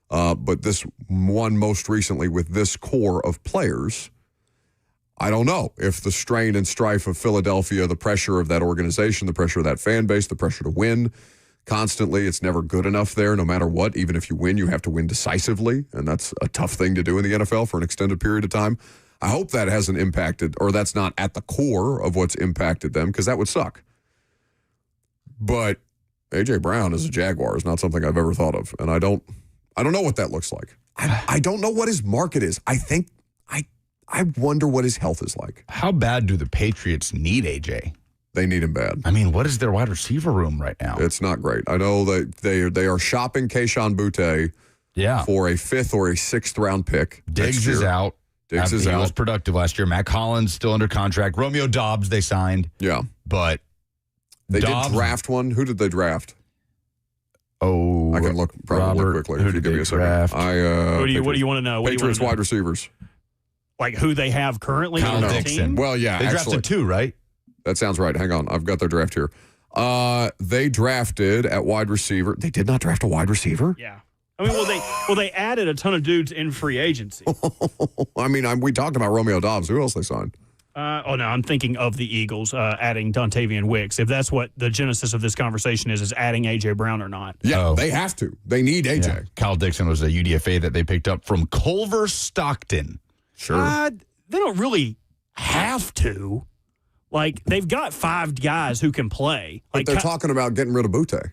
But this one most recently with this core of players, I don't know if the strain and strife of Philadelphia, the pressure of that organization, the pressure of that fan base, the pressure to win constantly, it's never good enough there no matter what. Even if you win, you have to win decisively, and that's a tough thing to do in the NFL for an extended period of time. I hope that hasn't impacted, or that's not at the core of what's impacted them, because that would suck. But A.J. Brown as a Jaguar is not something I've ever thought of, and I don't know what that looks like. I don't know what his market is. I wonder what his health is like. How bad do the Patriots need AJ? They need him bad. I mean, what is their wide receiver room right now? It's not great. I know that they are shopping Keyshawn Boutte for a 5th or a 6th round pick. Diggs is out. He was productive last year. Matt Collins still under contract. Romeo Doubs they signed. Yeah. But they did draft one. Who did they draft? Oh, I can look probably quickly if you give me a second. What do you want to know? Patriots wide receivers. Like who they have currently Kyle on the Dixon. team? Well, yeah. They drafted 2, right? That sounds right. Hang on. I've got their draft here. They drafted at wide receiver. They did not draft a wide receiver? Yeah. I mean, they added a ton of dudes in free agency. I mean, we talked about Romeo Doubs. Who else they signed? No, I'm thinking of the Eagles adding Dontavian Wicks. If that's what the genesis of this conversation is adding A.J. Brown or not. Yeah, they have to. They need A.J. Yeah. Kyle Dixon was a UDFA that they picked up from Culver Stockton. Sure. They don't really have to. Like, they've got 5 guys who can play. But they're talking about getting rid of Boutte.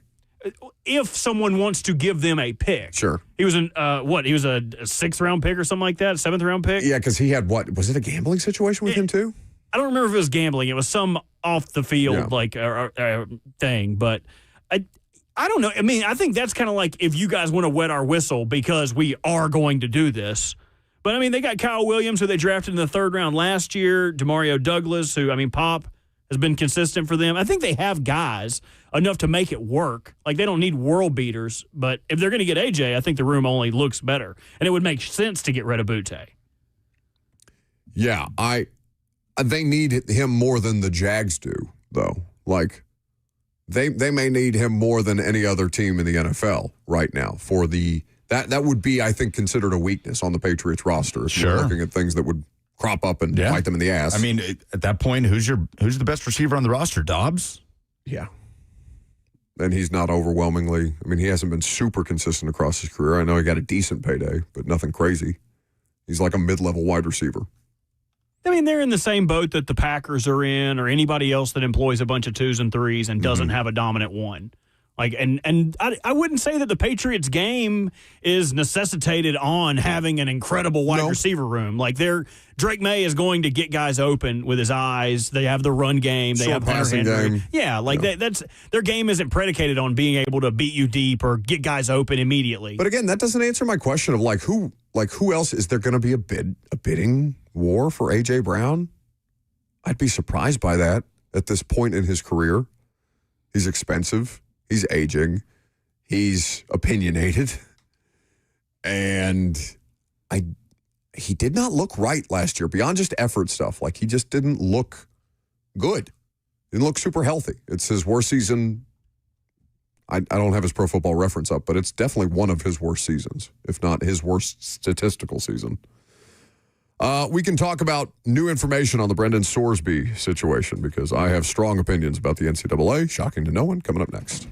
If someone wants to give them a pick. Sure. He was he was a 6th round pick or something like that, 7th round pick? Yeah, because he had what? Was it a gambling situation with him too? I don't remember if it was gambling. It was some off the field thing, but I don't know. I mean, I think that's kind of like if you guys want to wet our whistle because we are going to do this. But, I mean, they got Kyle Williams, who they drafted in the 3rd round last year, Demario Douglas, who, I mean, Pop has been consistent for them. I think they have guys enough to make it work. Like, they don't need world beaters. But if they're going to get A.J., I think the room only looks better. And it would make sense to get rid of Boutte. Yeah, they need him more than the Jags do, though. Like, they may need him more than any other team in the NFL right now for the – That would be, I think, considered a weakness on the Patriots roster. If you're looking at things that would crop up and bite them in the ass. I mean, at that point, who's the best receiver on the roster? Dobbs? Yeah. And he's not overwhelmingly. I mean, he hasn't been super consistent across his career. I know he got a decent payday, but nothing crazy. He's like a mid-level wide receiver. I mean, they're in the same boat that the Packers are in, or anybody else that employs a bunch of 2s and 3s and doesn't have a dominant one. Like, and I wouldn't say that the Patriots game is necessitated on having an incredible wide receiver room. Like, Drake May is going to get guys open with his eyes. They have the run game. They have Hunter Henry. Game. Yeah, like that's their game isn't predicated on being able to beat you deep or get guys open immediately. But again, that doesn't answer my question of who else is there going to be a bidding war for A.J. Brown? I'd be surprised by that at this point in his career. He's expensive. He's aging. He's opinionated. And he did not look right last year, beyond just effort stuff. Like, he just didn't look good. Didn't look super healthy. It's his worst season. I don't have his Pro Football Reference up, but it's definitely one of his worst seasons, if not his worst statistical season. We can talk about new information on the Brendan Sorsby situation because I have strong opinions about the NCAA. Shocking to no one. Coming up next.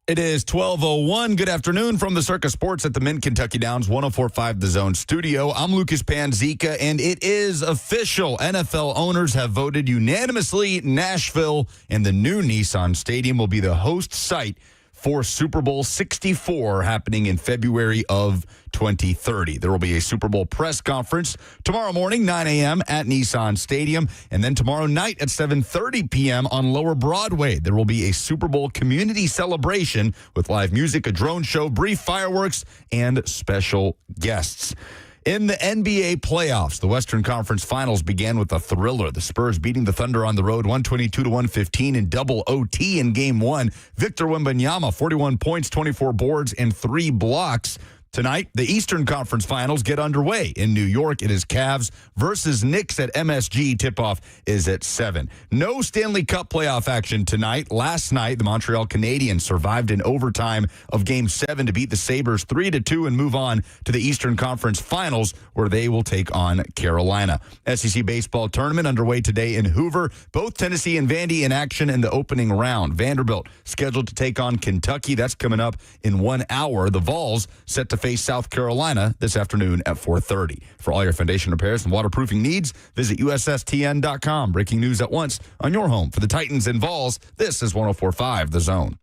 It is 12:01. Good afternoon from the Circus Sports at the Mint Kentucky Downs 104.5 The Zone studio. I'm Lucas Panzica, and it is official. NFL owners have voted unanimously. Nashville and the new Nissan Stadium will be the host site for Super Bowl 64 happening in February of 2030. There will be a Super Bowl press conference tomorrow morning, 9 a.m. at Nissan Stadium, and then tomorrow night at 7:30 p.m. on Lower Broadway. There will be a Super Bowl community celebration with live music, a drone show, brief fireworks, and special guests. In the NBA playoffs, the Western Conference Finals began with a thriller. The Spurs beating the Thunder on the road 122-115 in double OT in Game 1. Victor Wembanyama, 41 points, 24 boards, and 3 blocks. Tonight, the Eastern Conference Finals get underway. In New York, it is Cavs versus Knicks at MSG. Tip-off is at 7. No Stanley Cup playoff action tonight. Last night, the Montreal Canadiens survived in overtime of Game 7 to beat the Sabres 3-2 and move on to the Eastern Conference Finals, where they will take on Carolina. SEC baseball tournament underway today in Hoover. Both Tennessee and Vandy in action in the opening round. Vanderbilt scheduled to take on Kentucky. That's coming up in 1 hour. The Vols set to face South Carolina this afternoon at 4:30. For all your foundation repairs and waterproofing needs, visit USSTN.com. Breaking news at once on your home for the Titans and Vols. This is 104.5 The Zone.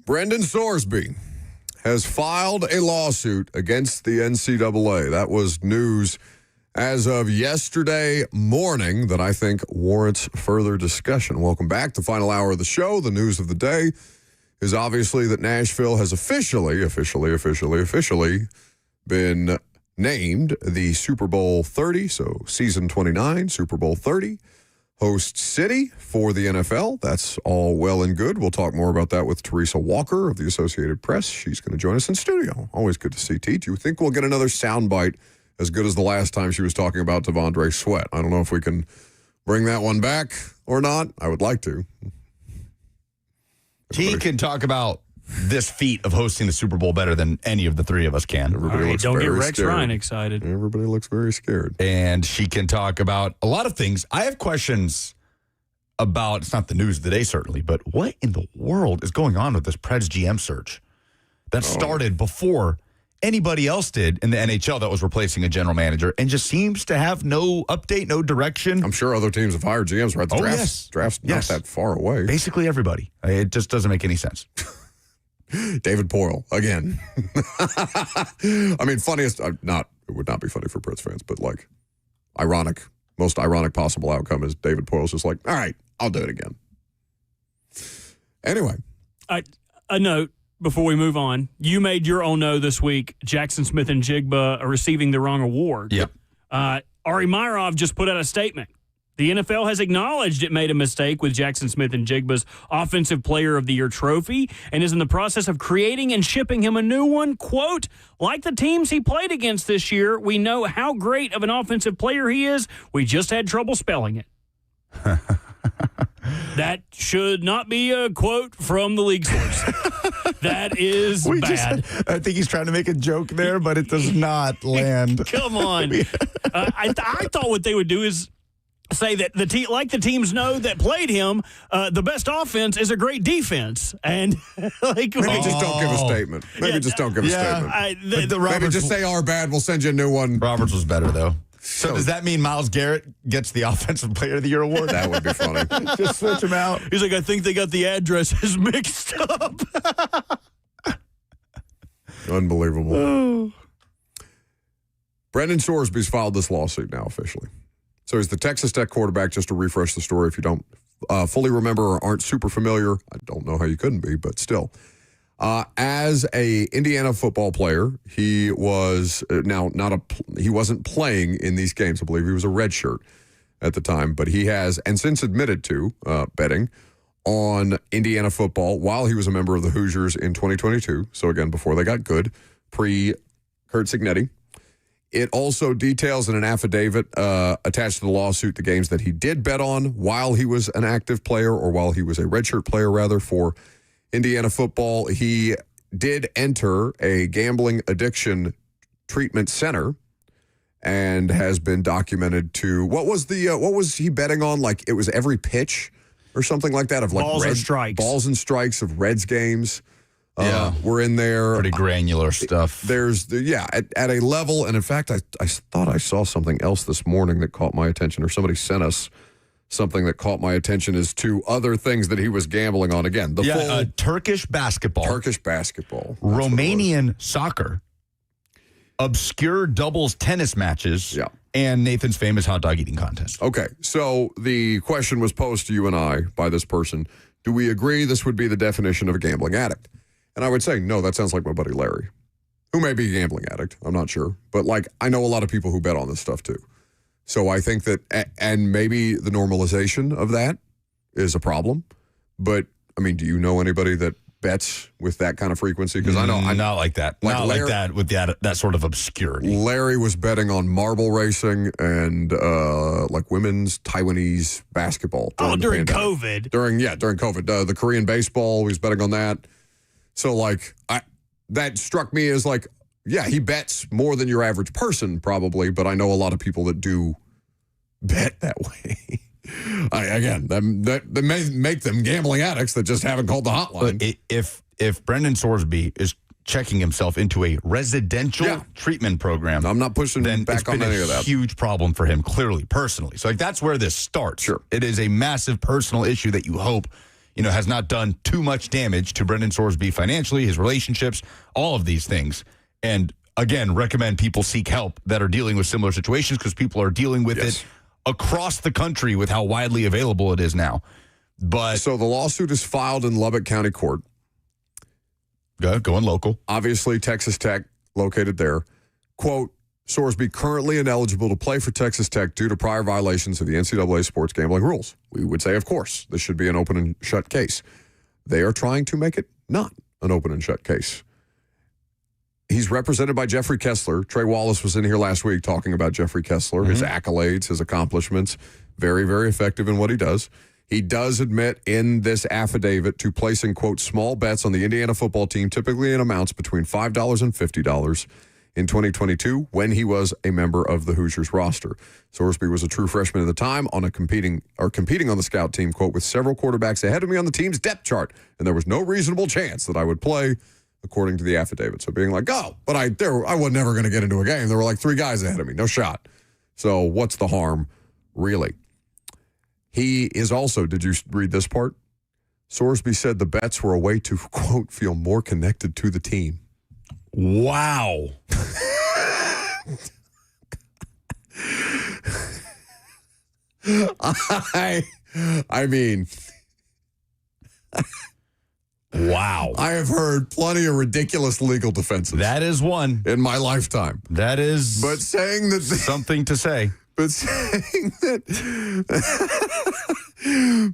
Brendan Sorsby has filed a lawsuit against the NCAA. That was news as of yesterday morning that I think warrants further discussion. Welcome back. The final hour of the show. The news of the day is obviously that Nashville has officially been named the Super Bowl 30, so season 29, Super Bowl 30. Host city for the NFL. That's all well and good. We'll talk more about that with Teresa Walker of the Associated Press. She's going to join us in studio. Always good to see T. Do you think we'll get another soundbite as good as the last time she was talking about Devondre Sweat? I don't know if we can bring that one back or not. I would like to. T can talk about this feat of hosting the Super Bowl better than any of the three of us can. Everybody looks don't get Rex scared. Ryan excited. Everybody looks very scared. And she can talk about a lot of things. I have questions about, it's not the news of the day certainly, but what in the world is going on with this Preds GM search that started before anybody else did in the NHL that was replacing a general manager and just seems to have no update, no direction? I'm sure other teams have hired GMs, right? The draft's not that far away. Basically everybody. It just doesn't make any sense. David Poyle again. I mean, funniest, it would not be funny for Preds fans, but like most ironic possible outcome is David Poyle's just like, all right, I'll do it again. Anyway. A note before we move on. You made your own no this week. Jackson Smith and Jigba are receiving the wrong award. Yep. Ari Myrov just put out a statement. The NFL has acknowledged it made a mistake with Jackson Smith and Jigba's Offensive Player of the Year trophy and is in the process of creating and shipping him a new one. Quote, like the teams he played against this year, we know how great of an offensive player he is. We just had trouble spelling it. That should not be a quote from the league source. That is bad. I think he's trying to make a joke there, but it does not land. Come on. I thought what they would do is say that the teams know that played him, the best offense is a great defense, and maybe just don't give a statement. Maybe just don't give a statement. Maybe just say our bad. We'll send you a new one. Roberts was better though. So does that mean Myles Garrett gets the Offensive Player of the Year award? That would be funny. Just switch him out. He's like, I think they got the addresses mixed up. Unbelievable. Brendan Sorsby's filed this lawsuit now officially. So he's the Texas Tech quarterback, just to refresh the story if you don't fully remember or aren't super familiar. I don't know how you couldn't be, but still. As a Indiana football player, he was he wasn't playing in these games. I believe he was a redshirt at the time, but he has, and since admitted to betting on Indiana football while he was a member of the Hoosiers in 2022. So again, before they got good, pre-Kurt Cignetti. It also details in an affidavit attached to the lawsuit the games that he did bet on while he was an active player, or while he was a redshirt player, rather, for Indiana football. He did enter a gambling addiction treatment center and has been documented to, what was he betting on? Like, it was every pitch or something like that, of like balls and strikes of Reds games. We're in there. Pretty granular stuff. There's, at a level, and in fact, I thought I saw something else this morning that caught my attention, or somebody sent us something that caught my attention, as to other things that he was gambling on. Again, Turkish basketball, Romanian soccer, obscure doubles tennis matches, and Nathan's famous hot dog eating contest. Okay, so the question was posed to you and I by this person. Do we agree this would be the definition of a gambling addict? And I would say, no, that sounds like my buddy Larry, who may be a gambling addict. I'm not sure. But, like, I know a lot of people who bet on this stuff, too. So I think that, and maybe the normalization of that is a problem. But, I mean, do you know anybody that bets with that kind of frequency? Because I know. Not like that. Not like that with that sort of obscurity. Larry was betting on marble racing and, like, women's Taiwanese basketball. During COVID. During COVID. The Korean baseball, he was betting on that. So, like, that struck me as, like, yeah, he bets more than your average person, probably, but I know a lot of people that do bet that way. That may make them gambling addicts that just haven't called the hotline. But if Brendan Sorsby is checking himself into a residential treatment program, I'm not pushing back on any of that. It's been a huge problem for him, clearly, personally. So, like, that's where this starts. Sure. It is a massive personal issue that you hope, has not done too much damage to Brendan Sorsby financially, his relationships, all of these things. And again, recommend people seek help that are dealing with similar situations, because people are dealing with it across the country with how widely available it is now. But so the lawsuit is filed in Lubbock County Court. Going local. Obviously, Texas Tech located there. Quote, Sorsby currently ineligible to play for Texas Tech due to prior violations of the NCAA sports gambling rules. We would say, of course, this should be an open and shut case. They are trying to make it not an open and shut case. He's represented by Jeffrey Kessler. Trey Wallace was in here last week talking about Jeffrey Kessler, his accolades, his accomplishments. Very, very effective in what he does. He does admit in this affidavit to placing, quote, small bets on the Indiana football team, typically in amounts between $5 and $50 in 2022, when he was a member of the Hoosiers roster. Sorsby was a true freshman at the time competing on the scout team, quote, with several quarterbacks ahead of me on the team's depth chart, and there was no reasonable chance that I would play, according to the affidavit. So being like, but I was never going to get into a game. There were like 3 guys ahead of me. No shot. So what's the harm, really? He is also, did you read this part? Sorsby said the bets were a way to, quote, feel more connected to the team. Wow. I mean, wow. I have heard plenty of ridiculous legal defenses. That is one in my lifetime. That is, but saying that something to say. But saying that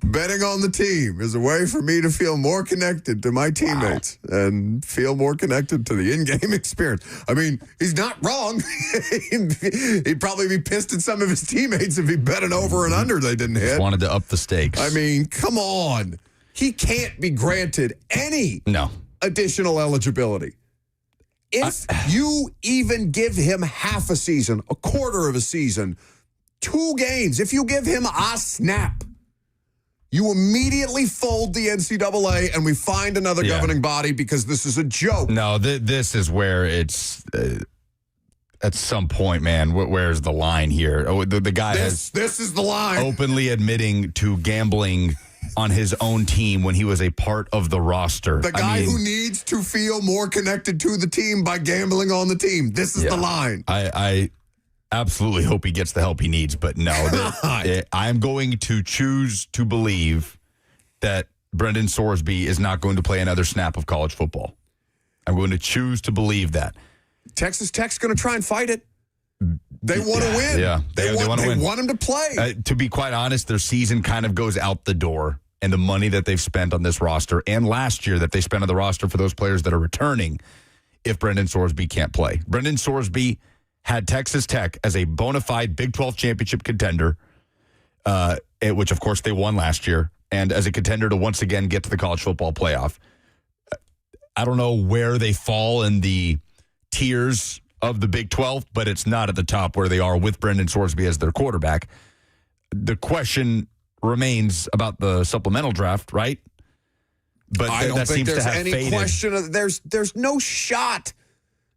betting on the team is a way for me to feel more connected to my teammates and feel more connected to the in-game experience. I mean, he's not wrong. He'd probably be pissed at some of his teammates if he bet an over and under they didn't hit. Just wanted to up the stakes. I mean, come on. He can't be granted any additional eligibility. If you even give him half a season, a quarter of a season, 2 games, if you give him a snap, you immediately fold the NCAA and we find another governing body, because this is a joke. No, this is where it's at some point, man. Where's the line here? Oh, the guy this is the line. Openly admitting to gambling on his own team when he was a part of the roster. The guy who needs to feel more connected to the team by gambling on the team. This is the line. I absolutely hope he gets the help he needs, but no. I'm going to choose to believe that Brendan Sorsby is not going to play another snap of college football. I'm going to choose to believe that. Texas Tech's going to try and fight it. They want to win. Yeah, they want to win. They want him to play. To be quite honest, their season kind of goes out the door, and the money that they've spent on this roster and last year that they spent on the roster for those players that are returning, if Brendan Sorsby can't play. Brendan Sorsby had Texas Tech as a bona fide Big 12 championship contender, which, of course, they won last year, and as a contender to once again get to the college football playoff. I don't know where they fall in the tiers of the Big 12, but it's not at the top where they are with Brendan Sorsby as their quarterback. The question remains about the supplemental draft, right? But I don't that think seems there's to have any faded. question. There's no shot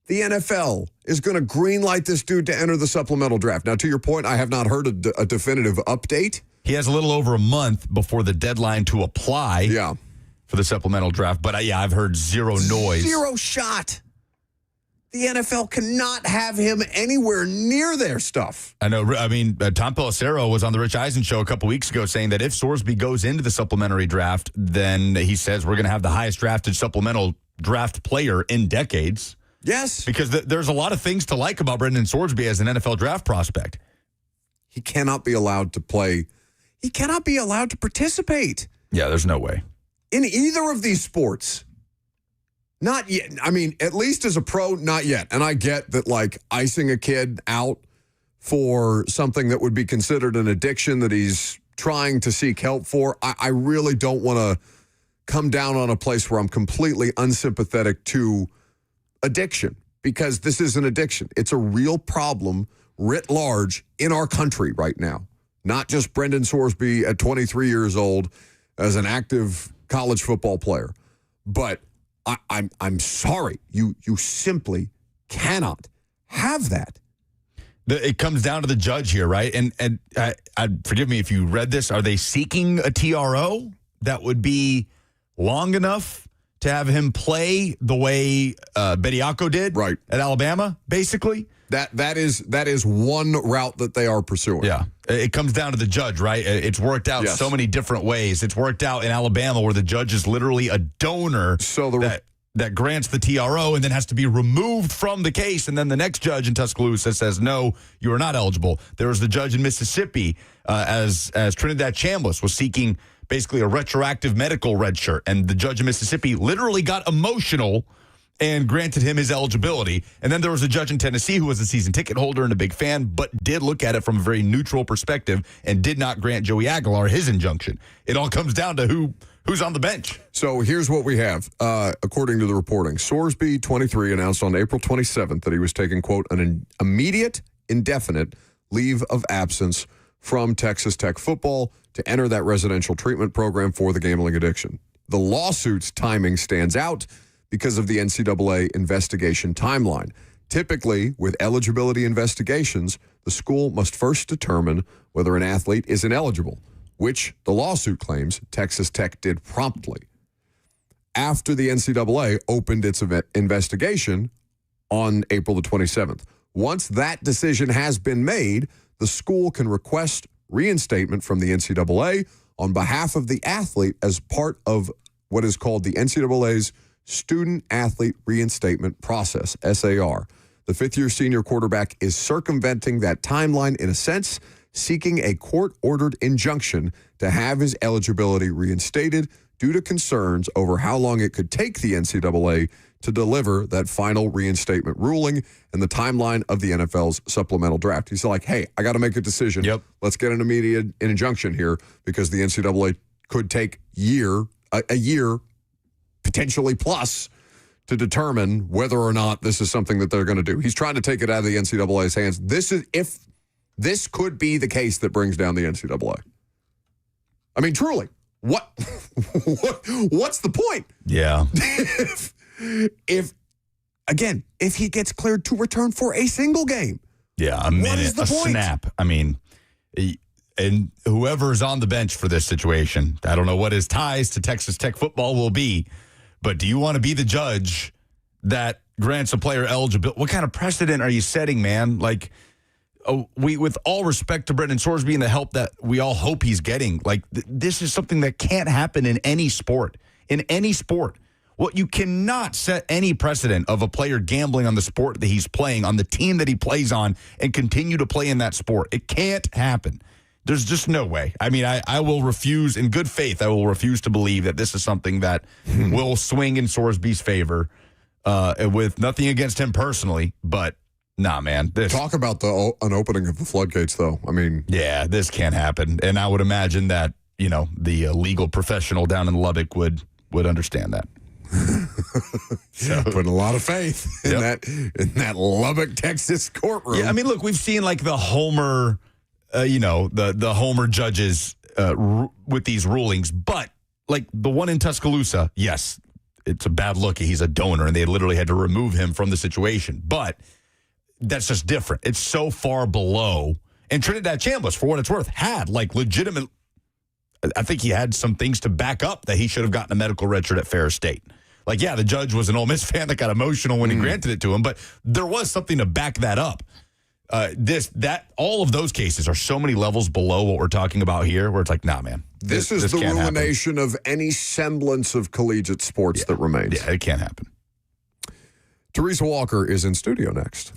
the NFL is going to greenlight this dude to enter the supplemental draft. Now, to your point, I have not heard a definitive update. He has a little over a month before the deadline to apply for the supplemental draft. But, I've heard zero noise. Zero shot. The NFL cannot have him anywhere near their stuff. I know. I mean, Tom Pelissero was on the Rich Eisen show a couple weeks ago saying that if Sorsby goes into the supplementary draft, then he says we're going to have the highest drafted supplemental draft player in decades. Yes. Because there's a lot of things to like about Brendan Sorsby as an NFL draft prospect. He cannot be allowed to play. He cannot be allowed to participate. Yeah, there's no way. In either of these sports. Not yet. I mean, at least as a pro, not yet. And I get that, like, icing a kid out for something that would be considered an addiction that he's trying to seek help for, I really don't want to come down on a place where I'm completely unsympathetic to addiction, because this is an addiction. It's a real problem writ large in our country right now. Not just Brendan Sorsby at 23 years old as an active college football player, but I'm sorry. You simply cannot have that. It comes down to the judge here, right? And forgive me if you read this. Are they seeking a TRO that would be long enough to have him play the way Bediako did at Alabama, basically? That is one route that they are pursuing. Yeah. It comes down to the judge, right? It's worked out so many different ways. It's worked out in Alabama where the judge is literally a donor that grants the TRO and then has to be removed from the case. And then the next judge in Tuscaloosa says, no, you are not eligible. There was the judge in Mississippi as Trinidad Chambliss was seeking basically a retroactive medical red shirt. And the judge in Mississippi literally got emotional and granted him his eligibility. And then there was a judge in Tennessee who was a season ticket holder and a big fan, but did look at it from a very neutral perspective and did not grant Joey Aguilar his injunction. It all comes down to who's on the bench. So here's what we have. According to the reporting, Sorsby, 23, announced on April 27th that he was taking, quote, an immediate, indefinite leave of absence from Texas Tech football to enter that residential treatment program for the gambling addiction. The lawsuit's timing stands out because of the NCAA investigation timeline. Typically, with eligibility investigations, the school must first determine whether an athlete is ineligible, which the lawsuit claims Texas Tech did promptly. After the NCAA opened its investigation on April the 27th. Once that decision has been made, the school can request reinstatement from the NCAA on behalf of the athlete as part of what is called the NCAA's Student Athlete Reinstatement Process, SAR. The fifth-year senior quarterback is circumventing that timeline in a sense, seeking a court-ordered injunction to have his eligibility reinstated due to concerns over how long it could take the NCAA to deliver that final reinstatement ruling and the timeline of the NFL's supplemental draft. He's like, hey, I got to make a decision. Let's get an immediate injunction here because the NCAA could take a year, potentially plus, to determine whether or not this is something that they're going to do. He's trying to take it out of the NCAA's hands. This could be the case that brings down the NCAA. I mean, truly, what's the point? Yeah. If he gets cleared to return for a single game. Yeah, a minute, what is the point? Snap. I mean, and whoever's on the bench for this situation, I don't know what his ties to Texas Tech football will be, but do you want to be the judge that grants a player eligibility? What kind of precedent are you setting, man? Like, with all respect to Brendan Sorsby and the help that we all hope he's getting, like, this is something that can't happen in any sport. In any sport. Well, you cannot set any precedent of a player gambling on the sport that he's playing, on the team that he plays on, and continue to play in that sport. It can't happen. There's just no way. I mean, I will refuse, in good faith, I will refuse to believe that this is something that will swing in Sorsby's favor, with nothing against him personally, but Nah, man. Talk about an opening of the floodgates, though. I mean, yeah, this can't happen. And I would imagine that, the legal professional down in Lubbock would understand that. So, putting a lot of faith in that Lubbock, Texas courtroom. Yeah, I mean, look, we've seen like the Homer, the Homer judges with these rulings, but like the one in Tuscaloosa, yes, it's a bad look. He's a donor, and they literally had to remove him from the situation. But that's just different. It's so far below. And Trinidad Chambliss, for what it's worth, had like legitimate. I think he had some things to back up that he should have gotten a medical redshirt at Ferris State. Like, yeah, the judge was an Ole Miss fan that got emotional when he granted it to him, but there was something to back that up. All of those cases are so many levels below what we're talking about here, where it's like, nah, man. This is the ruination of any semblance of collegiate sports that remains. Yeah, it can't happen. Teresa Walker is in studio next.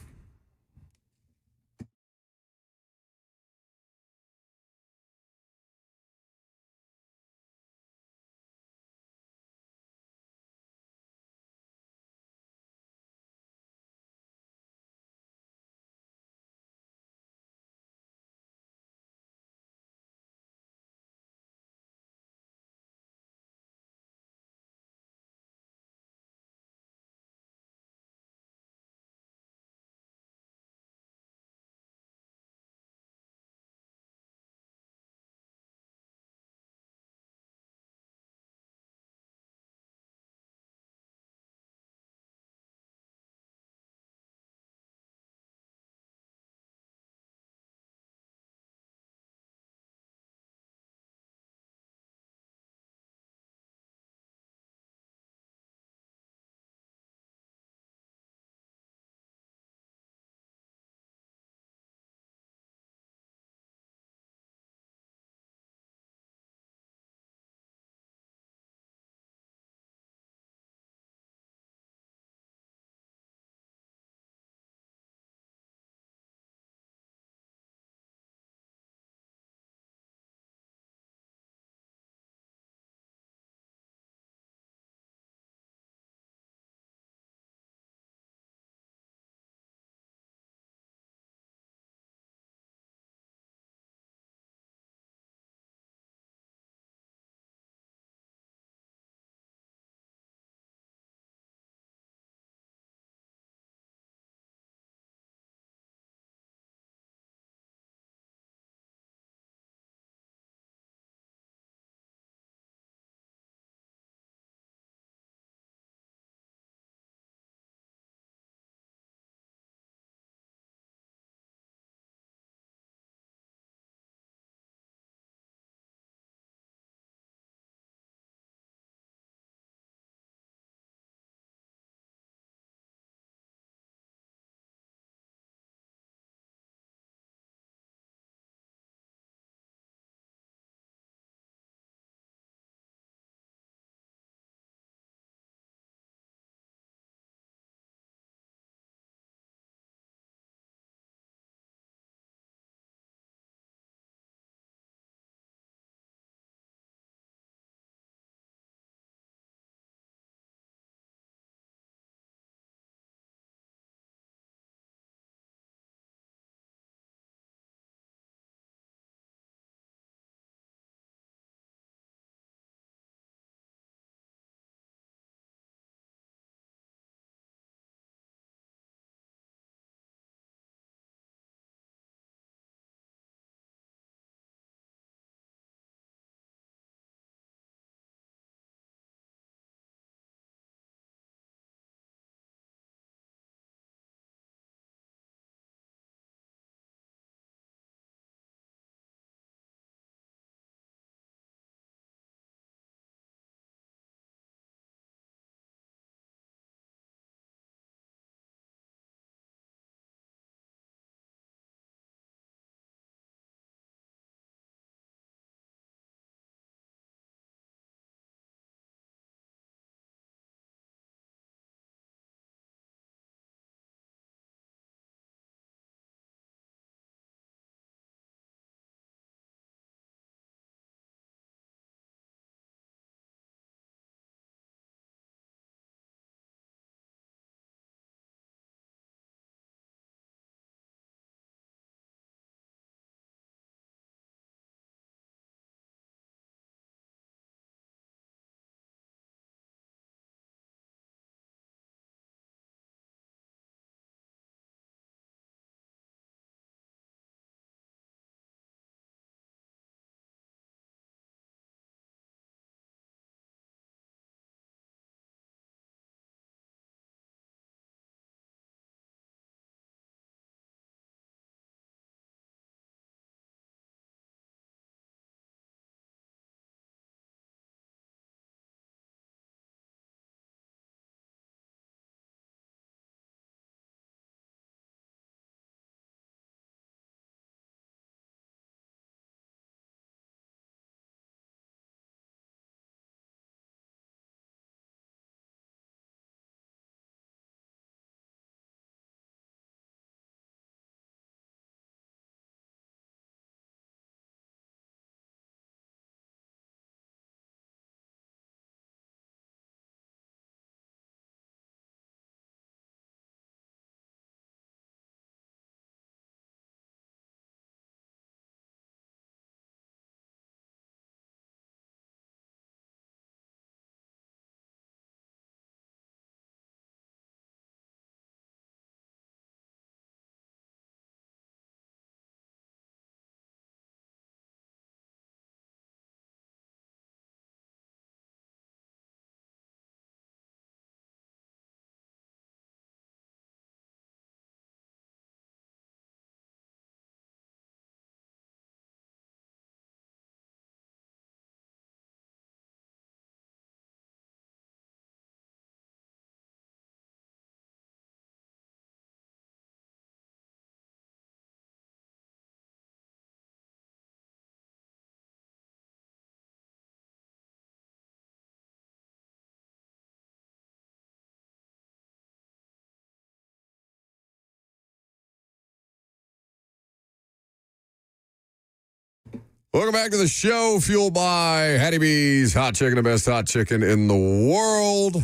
Welcome back to the show, fueled by Hattie B's Hot Chicken, the best hot chicken in the world.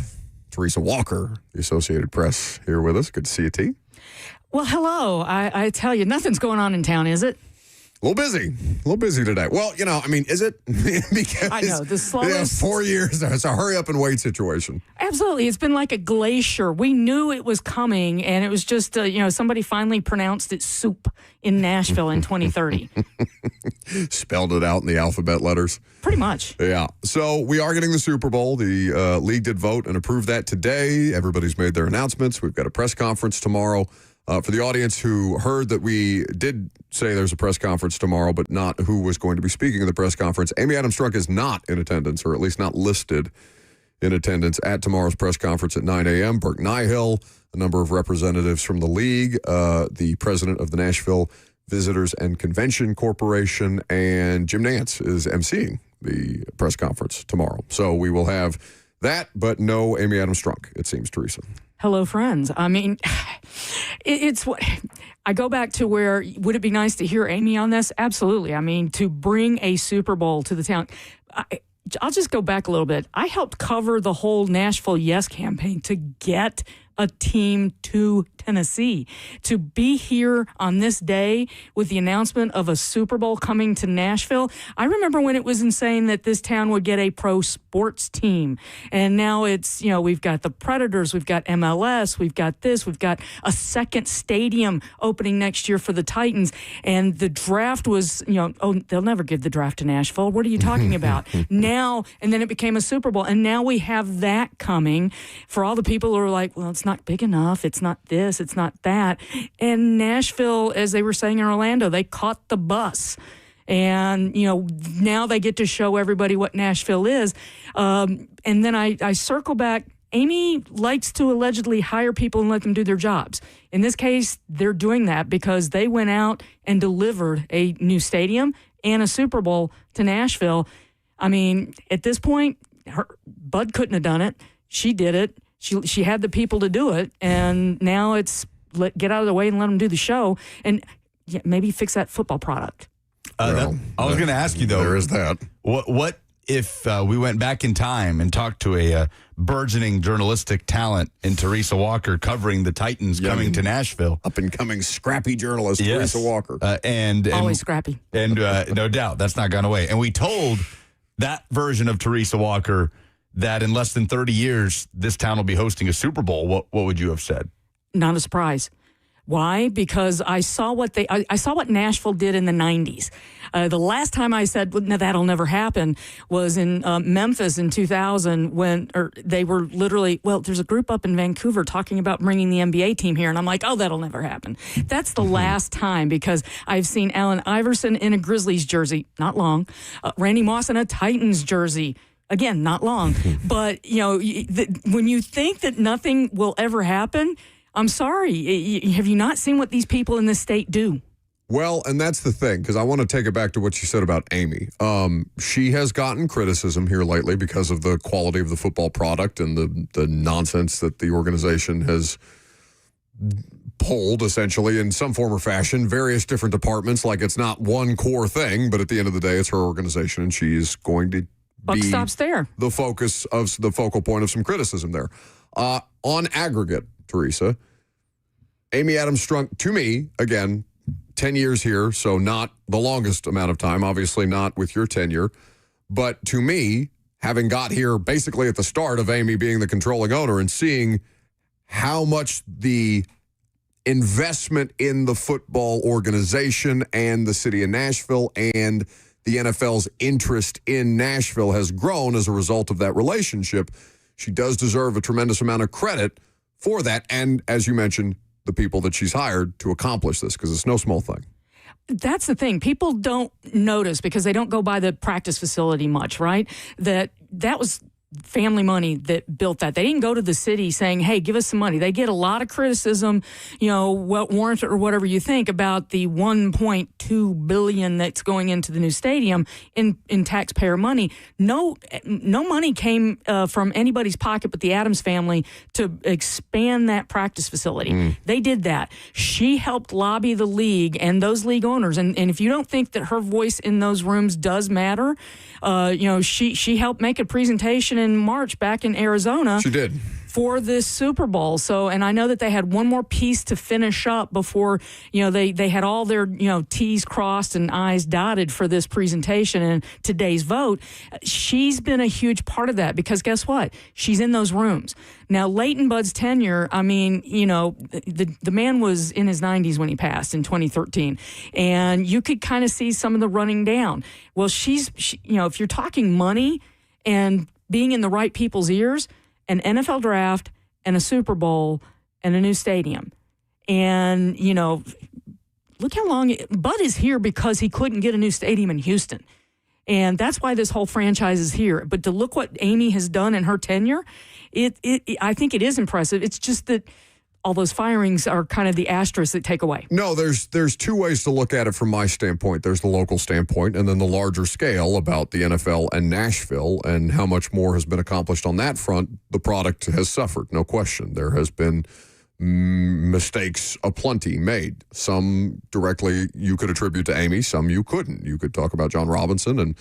Teresa Walker, the Associated Press, here with us. Good to see you, T. Well, hello. I tell you, nothing's going on in town, is it? A little busy today. Well, is it? Because I know, the slowest. 4 years, it's a hurry up and wait situation. Absolutely. It's been like a glacier. We knew it was coming, and it was just, somebody finally pronounced it soup in Nashville in 2030. Spelled it out in the alphabet letters. Pretty much. Yeah. So we are getting the Super Bowl. The league did vote and approve that today. Everybody's made their announcements. We've got a press conference tomorrow. For the audience who heard that we did say there's a press conference tomorrow, but not who was going to be speaking at the press conference, Amy Adams Strunk is not in attendance, or at least not listed in attendance at tomorrow's press conference at 9 a.m. Burke Nihill, a number of representatives from the league, the president of the Nashville Visitors and Convention Corporation, and Jim Nance is emceeing the press conference tomorrow. So we will have that, but no Amy Adams Strunk, it seems, Teresa. Hello, friends. I mean, it's what I go back to where would it be nice to hear Amy on this? Absolutely. I mean, to bring a Super Bowl to the town. I'll just go back a little bit. I helped cover the whole Nashville Yes campaign to get a team to Tennessee. To be here on this day with the announcement of a Super Bowl coming to Nashville, I remember when it was insane that this town would get a pro sports team. And now it's, we've got the Predators, we've got MLS, we've got this, we've got a second stadium opening next year for the Titans. And the draft was, they'll never give the draft to Nashville. What are you talking about? Now, and then it became a Super Bowl. And now we have that coming for all the people who are like, well, it's not big enough. It's not this. It's not that. And Nashville, as they were saying in Orlando, they caught the bus. And, now they get to show everybody what Nashville is. And then I circle back. Amy likes to allegedly hire people and let them do their jobs. In this case, they're doing that because they went out and delivered a new stadium and a Super Bowl to Nashville. I mean, at this point, Bud couldn't have done it. She did it. She had the people to do it, and now it's get out of the way and let them do the show, and maybe fix that football product. I was going to ask you, though. There is that. What if we went back in time and talked to a burgeoning journalistic talent in Teresa Walker covering the Titans coming to Nashville? Up-and-coming scrappy journalist, yes. Teresa Walker. And always scrappy. And no doubt, that's not gone away. And we told that version of Teresa Walker that in less than 30 years, this town will be hosting a Super Bowl. What would you have said? Not a surprise. Why? Because I saw what I saw what Nashville did in the 90s. The last time I said, well, no, that'll never happen, was in Memphis in 2000 when they were literally, there's a group up in Vancouver talking about bringing the NBA team here. And I'm like, oh, that'll never happen. That's the last time, because I've seen Allen Iverson in a Grizzlies jersey, not long. Randy Moss in a Titans jersey. Again, not long. But, when you think that nothing will ever happen, I'm sorry. Have you not seen what these people in this state do? Well, and that's the thing, because I want to take it back to what you said about Amy. She has gotten criticism here lately because of the quality of the football product and the nonsense that the organization has pulled, essentially, in some form or fashion, various different departments. Like, it's not one core thing, but at the end of the day, it's her organization, and she's going to Buck stops there. The focal point of some criticism there. On aggregate, Teresa, Amy Adams Strunk, to me, again, 10 years here, so not the longest amount of time, obviously not with your tenure, but to me, having got here basically at the start of Amy being the controlling owner and seeing how much the investment in the football organization and the city of Nashville and the NFL's interest in Nashville has grown as a result of that relationship, she does deserve a tremendous amount of credit for that. And as you mentioned, the people that she's hired to accomplish this, because it's no small thing. That's the thing. People don't notice because they don't go by the practice facility much, right? That was family money that built that. They didn't go to the city saying, hey, give us some money. They get a lot of criticism, what warranted or whatever you think about the $1.2 billion that's going into the new stadium in taxpayer money. No money came from anybody's pocket but the Adams family to expand that practice facility. They did that. She helped lobby the league and those league owners. And if you don't think that her voice in those rooms does matter, she helped make a presentation in March back in Arizona. She did. For this Super Bowl. So, and I know that they had one more piece to finish up before, they had all their, T's crossed and I's dotted for this presentation and today's vote. She's been a huge part of that because guess what? She's in those rooms. Now, Leighton Budd's tenure, the man was in his 90s when he passed in 2013, and you could kind of see some of the running down. Well, if you're talking money and being in the right people's ears, an NFL draft and a Super Bowl and a new stadium. And, look how long Bud is here because he couldn't get a new stadium in Houston. And that's why this whole franchise is here. But to look what Amy has done in her tenure, I think it is impressive. It's just that all those firings are kind of the asterisks that take away. No, there's two ways to look at it from my standpoint. There's the local standpoint and then the larger scale about the NFL and Nashville and how much more has been accomplished on that front. The product has suffered, no question. There has been mistakes aplenty made. Some directly you could attribute to Amy, some you couldn't. You could talk about John Robinson and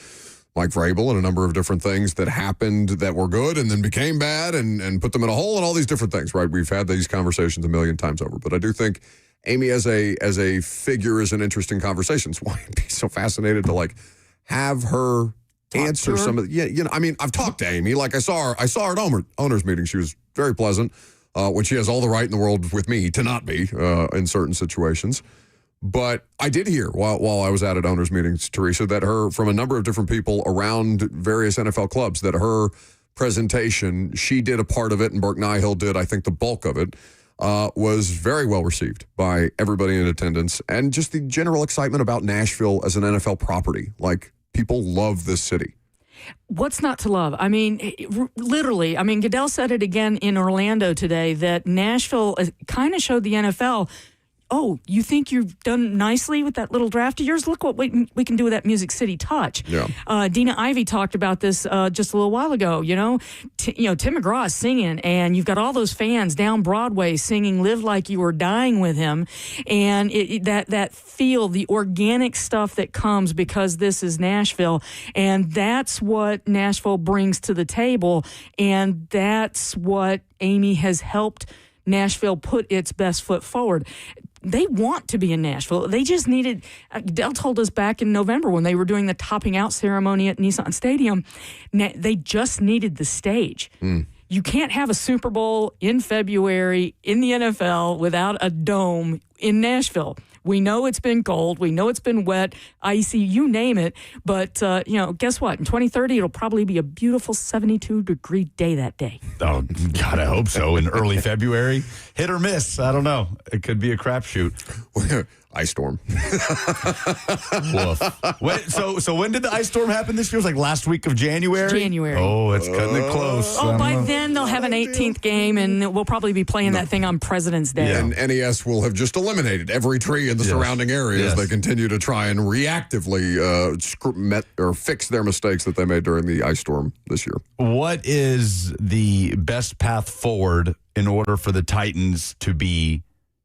Mike Vrabel and a number of different things that happened that were good and then became bad and put them in a hole and all these different things, right? We've had these conversations a million times over. But I do think Amy as a figure is an interesting conversation. It's why I'd be so fascinated to have her answer some of I've talked to Amy. I saw her at owners meeting. She was very pleasant, which she has all the right in the world with me to not be in certain situations. But I did hear while I was at owners meetings, Teresa, that from a number of different people around various NFL clubs, that her presentation, she did a part of it, and Burke Nihill did, I think, the bulk of it, was very well received by everybody in attendance, and just the general excitement about Nashville as an NFL property. People love this city. What's not to love? I mean, literally, Goodell said it again in Orlando today that Nashville kind of showed the NFL, oh, you think you've done nicely with that little draft of yours? Look what we can do with that Music City touch. Yeah. Dina Ivey talked about this just a little while ago. Tim McGraw is singing, and you've got all those fans down Broadway singing "Live Like You Were Dying" with him, and that feel, the organic stuff that comes because this is Nashville, and that's what Nashville brings to the table, and that's what Amy has helped Nashville put its best foot forward. They want to be in Nashville. They just needed, Dell told us back in November when they were doing the topping out ceremony at Nissan Stadium, they just needed the stage. You can't have a Super Bowl in February in the NFL without a dome in Nashville. We know it's been cold. We know it's been wet, icy, you name it. But, guess what? In 2030, it'll probably be a beautiful 72-degree day that day. Oh, God, I hope so. In early February, hit or miss. I don't know. It could be a crapshoot. Ice storm. Woof. So when did the ice storm happen this year? It was last week of January? January. Oh, it's cutting it close. By then they'll have an 18th game, and we'll probably be playing that thing on President's Day. Yeah. And NES will have just eliminated every tree in the surrounding areas. They continue to try and reactively fix their mistakes that they made during the ice storm this year. What is the best path forward in order for the Titans to be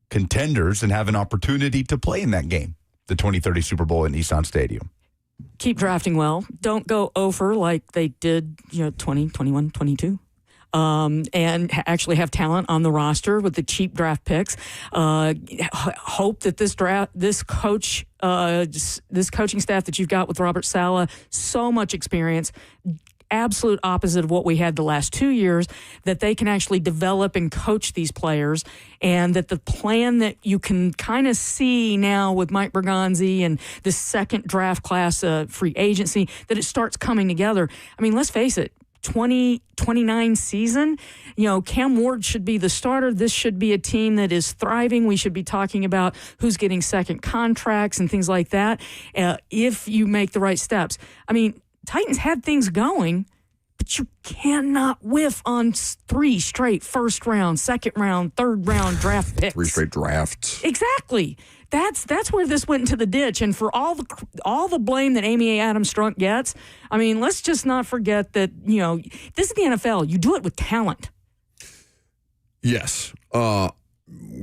contenders and have an opportunity to play in that game, the 2030 Super Bowl at Nissan Stadium? Keep drafting well. Don't go over like they did, 20, 21, 22. And actually have talent on the roster with the cheap draft picks. Hope that this coaching staff that you've got with Robert Saleh, so much experience, absolute opposite of what we had the last 2 years, that they can actually develop and coach these players, and that the plan that you can kind of see now with Mike Bergonzi and the second draft class free agency, that it starts coming together. Let's face it, 2029 season, Cam Ward should be the starter. This should be a team that is thriving. We should be talking about who's getting second contracts and things like that if you make the right steps. Titans had things going, but but you cannot whiff on 3 straight first round, second round, third round draft picks. 3 straight drafts. Exactly. That's where this went into the ditch. And for all the blame that Amy Adams Strunk gets, I mean, let's just not forget that, this is the NFL. You do it with talent. Yes.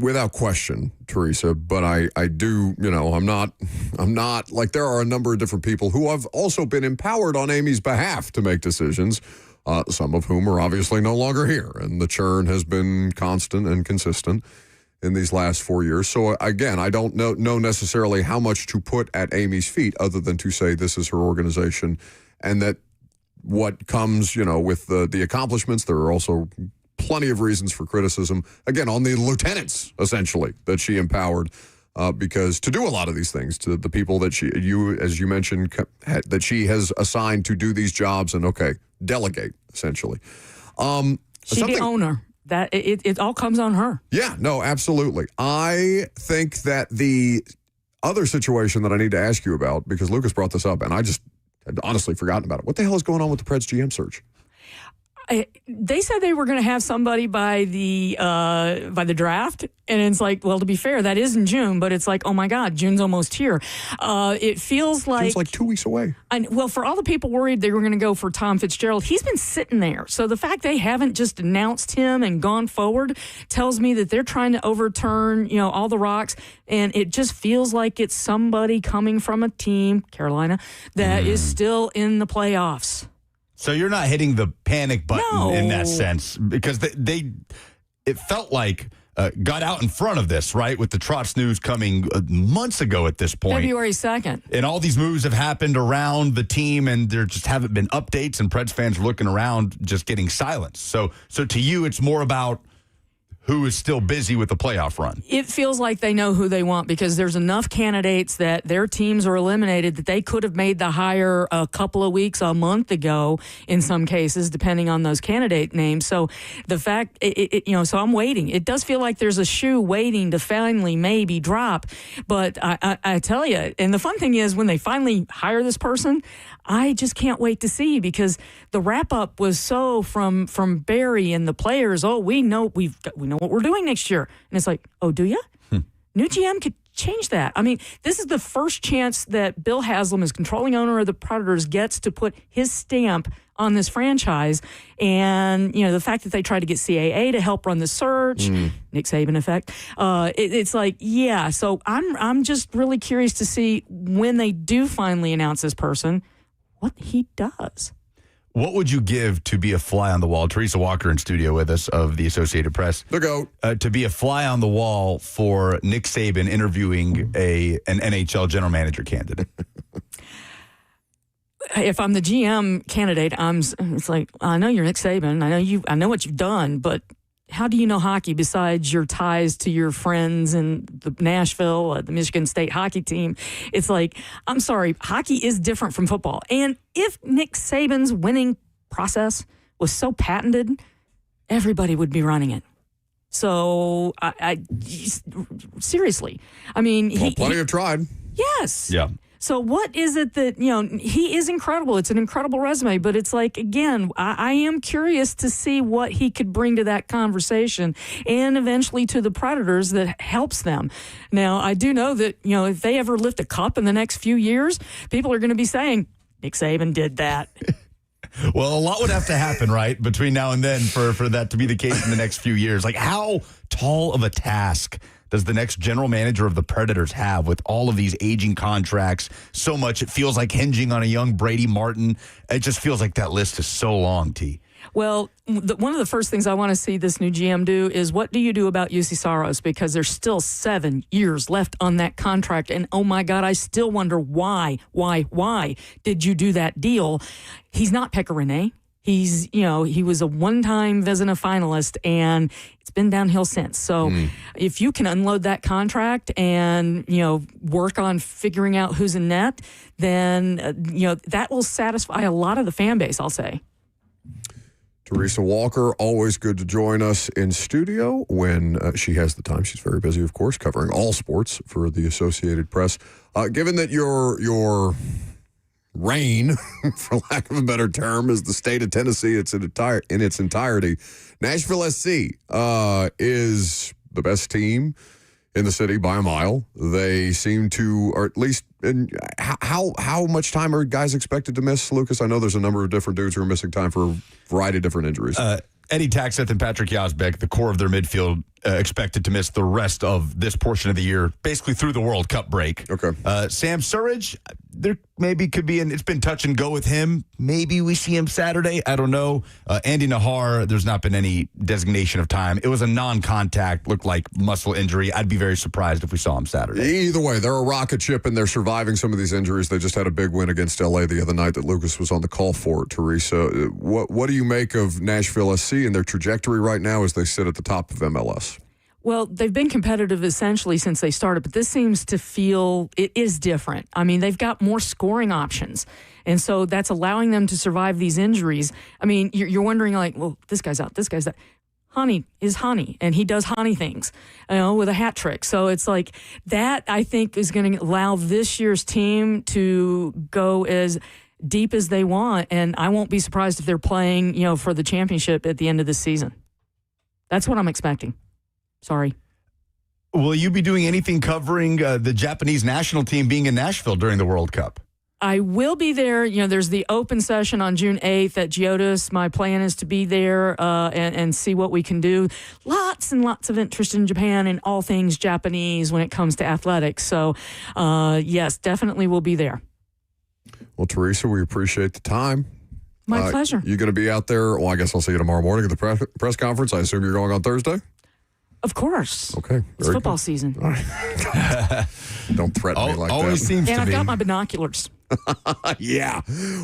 Without question, Teresa, but I do, I'm not like there are a number of different people who have also been empowered on Amy's behalf to make decisions, some of whom are obviously no longer here. And the churn has been constant and consistent in these last 4 years. So again, I don't know necessarily how much to put at Amy's feet other than to say this is her organization and that what comes, with the accomplishments, there are also plenty of reasons for criticism, again, on the lieutenants, essentially, that she empowered, because to do a lot of these things, to the people that as you mentioned, that she has assigned to do these jobs and, delegate, essentially. She's the owner. That it all comes on her. Yeah, no, absolutely. I think that the other situation that I need to ask you about, because Lucas brought this up, and I just had honestly forgotten about it. What the hell is going on with the Preds GM search? They said they were going to have somebody by the draft, and it's like, well, to be fair, that is in June, but it's like, oh my God, June's almost here. It feels like June's like 2 weeks away. Well, for all the people worried they were going to go for Tom Fitzgerald, he's been sitting there. So the fact they haven't just announced him and gone forward tells me that they're trying to overturn, all the rocks, and it just feels like it's somebody coming from a team, Carolina, that is still in the playoffs. So you're not hitting the panic button in that sense, because it felt like got out in front of this, right, with the Trotz news coming months ago at this point. February 2nd. And all these moves have happened around the team, and there just haven't been updates, and Preds fans are looking around just getting silence. So to you, it's more about who is still busy with the playoff run. It feels like they know who they want, because there's enough candidates that their teams are eliminated that they could have made the hire a couple of weeks, a month ago in some cases, depending on those candidate names. So the fact, so I'm waiting. It does feel like there's a shoe waiting to finally maybe drop. But I tell you, and the fun thing is when they finally hire this person, I just can't wait to see, because the wrap up was so from Barry and the players. Oh, we know what we're doing next year, and it's like, oh, do you? New GM could change that. I mean, this is the first chance that Bill Haslam, as controlling owner of the Predators, gets to put his stamp on this franchise. And the fact that they tried to get CAA to help run the search, Nick Saban effect. It's like, yeah. So I'm just really curious to see when they do finally announce this person, what he does. What would you give to be a fly on the wall? Teresa Walker in studio with us of the Associated Press. The GOAT. To be a fly on the wall for Nick Saban interviewing an NHL general manager candidate. If I'm the GM candidate, it's like, I know you're Nick Saban. I know what you've done, but how do you know hockey besides your ties to your friends in the Nashville, the Michigan State hockey team? It's like, I'm sorry, hockey is different from football. And if Nick Saban's winning process was so patented, everybody would be running it. So, I seriously, I mean, plenty have tried. Yes. Yeah. So what is it that, he is incredible. It's an incredible resume, but it's like, again, I am curious to see what he could bring to that conversation and eventually to the Predators that helps them. Now, I do know that, if they ever lift a cup in the next few years, people are going to be saying, Nick Saban did that. Well, a lot would have to happen, right, between now and then for that to be the case in the next few years. Like, how tall of a task does the next general manager of the Predators have with all of these aging contracts? So much, it feels like hinging on a young Brady Martin. It just feels like that list is so long, T. Well, one of the first things I want to see this new GM do is, what do you do about UC Saros? Because there's still 7 years left on that contract. And oh my God, I still wonder why did you do that deal? He's not Pekka Rinne. He's, he was a one-time Vezina finalist, and it's been downhill since. So if you can unload that contract and, work on figuring out who's in net, then, that will satisfy a lot of the fan base, I'll say. Teresa Walker, always good to join us in studio when she has the time. She's very busy, of course, covering all sports for the Associated Press. Given that your reign, for lack of a better term, is the state of Tennessee in its entirety. Nashville SC is the best team in the city by a mile. They seem to, or at least, how much time are guys expected to miss, Lucas? I know there's a number of different dudes who are missing time for a variety of different injuries. Eddie Taxeth and Patrick Yazbek, the core of their midfield, expected to miss the rest of this portion of the year, basically through the World Cup break. Okay. Sam Surridge, there maybe could be, it's been touch and go with him. Maybe we see him Saturday. I don't know. Andy Nahar, there's not been any designation of time. It was a non-contact, looked like muscle injury. I'd be very surprised if we saw him Saturday. Either way, they're a rocket ship and they're surviving some of these injuries. They just had a big win against LA the other night that Lucas was on the call for, Teresa. What do you make of Nashville SC and their trajectory right now as they sit at the top of MLS? Well, they've been competitive essentially since they started, but this seems to feel it is different. I mean, they've got more scoring options, and so that's allowing them to survive these injuries. I mean, you're wondering, like, well, this guy's out, this guy's out. Honey is Honey, and he does Honey things, with a hat trick. So it's like that, I think, is going to allow this year's team to go as deep as they want, and I won't be surprised if they're playing, for the championship at the end of this season. That's what I'm expecting. Sorry. Will you be doing anything covering the Japanese national team being in Nashville during the World Cup? I will be there. There's the open session on June 8th at Geodis. My plan is to be there and see what we can do. Lots and lots of interest in Japan and all things Japanese when it comes to athletics. So, yes, definitely will be there. Well, Teresa, we appreciate the time. My pleasure. You're going to be out there. Well, I guess I'll see you tomorrow morning at the press conference. I assume you're going on Thursday? Of course. Okay. It's football season. All right. Don't threaten me like always that. Seems and to I've be. got my binoculars. Yeah.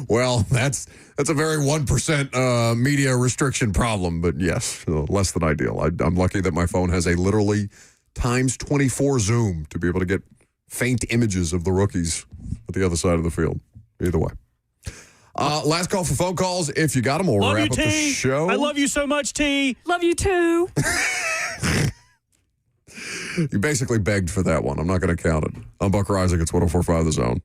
Well, that's a very 1% media restriction problem, but yes, less than ideal. I'm lucky that my phone has a literally times 24 zoom to be able to get faint images of the rookies at the other side of the field. Either way. Last call for phone calls. If you got them, we'll Love wrap you, up the T. show. I love you so much, T. Love you too. You basically begged for that one. I'm not going to count it. I'm Bucker Isaac. It's 104.5 The Zone.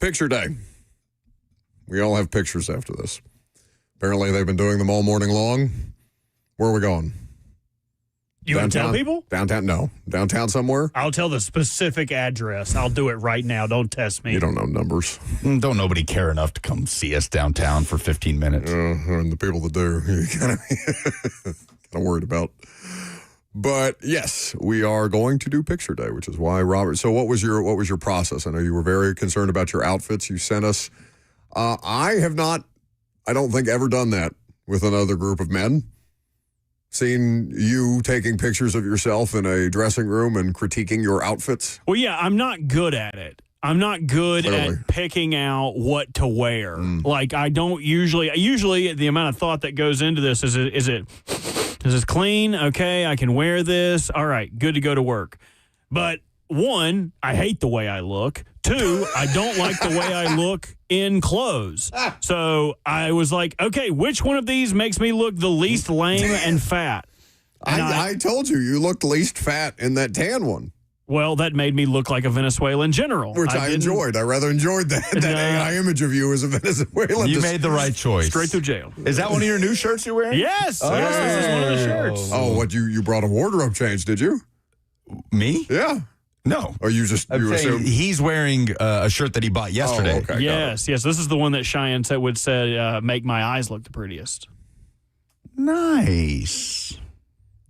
picture day. We all have pictures after this. Apparently, they've been doing them all morning long. Where are we going? You want to tell people? Downtown? No. Downtown somewhere? I'll tell the specific address. I'll do it right now. Don't test me. You don't know numbers. Don't nobody care enough to come see us downtown for 15 minutes. And the people that do, you kind of worried about. But yes, we are going to do picture day, which is why Robert. So what was your process? I know you were very concerned about your outfits you sent us. I have not, I don't think, ever done that with another group of men. Seen you taking pictures of yourself in a dressing room and critiquing your outfits? Well, yeah, I'm not good at it. I'm not good at picking out what to wear. Like, I don't usually the amount of thought that goes into this is this clean? Okay, I can wear this. All right, good to go to work. But one, I hate the way I look. Two, I don't like the way I look in clothes. So I was like, okay, which one of these makes me look the least lame and fat? And I told you looked least fat in that tan one. Well, that made me look like a Venezuelan general. Which I enjoyed. I rather enjoyed that AI image of you as a Venezuelan. You made the right choice. Straight through jail. Is that one of your new shirts you're wearing? Yes. Yes, this is one of the shirts. Oh, what, you brought a wardrobe change, did you? Me? Yeah. No. Or you just... he's wearing a shirt that he bought yesterday. Oh, okay. Yes. This is the one that Cheyenne would say make my eyes look the prettiest. Nice.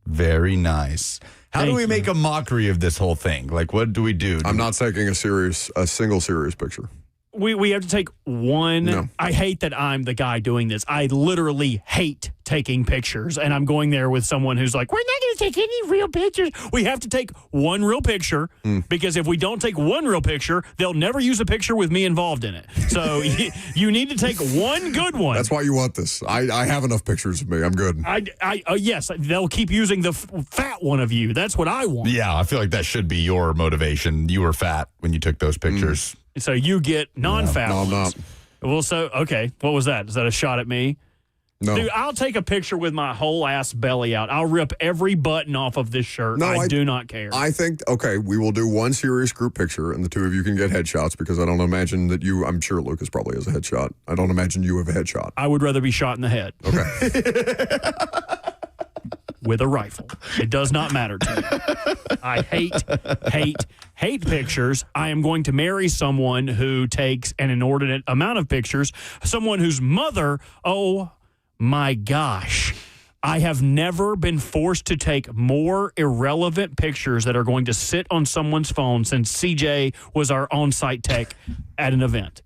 Very nice. How do we make a mockery of this whole thing? Like, what do we do? I'm not taking a single serious picture. We have to take one. No. I hate that I'm the guy doing this. I literally hate taking pictures, and I'm going there with someone who's like, we're not going to take any real pictures. We have to take one real picture, because if we don't take one real picture, they'll never use a picture with me involved in it. So you need to take one good one. That's why you want this. I have enough pictures of me. I'm good. Yes, they'll keep using the fat one of you. That's what I want. Yeah, I feel like that should be your motivation. You were fat when you took those pictures. So you get non-fat ones. No, I'm not. Well, so, okay. What was that? Is that a shot at me? No. Dude, I'll take a picture with my whole ass belly out. I'll rip every button off of this shirt. No, I do not care. I think, okay, we will do one serious group picture, and the two of you can get headshots, because I don't imagine that I'm sure Lucas probably has a headshot. I don't imagine you have a headshot. I would rather be shot in the head. Okay. With a rifle. It does not matter to me. I hate pictures. I am going to marry someone who takes an inordinate amount of pictures, someone whose mother, oh my gosh, I have never been forced to take more irrelevant pictures that are going to sit on someone's phone since CJ was our on-site tech at an event.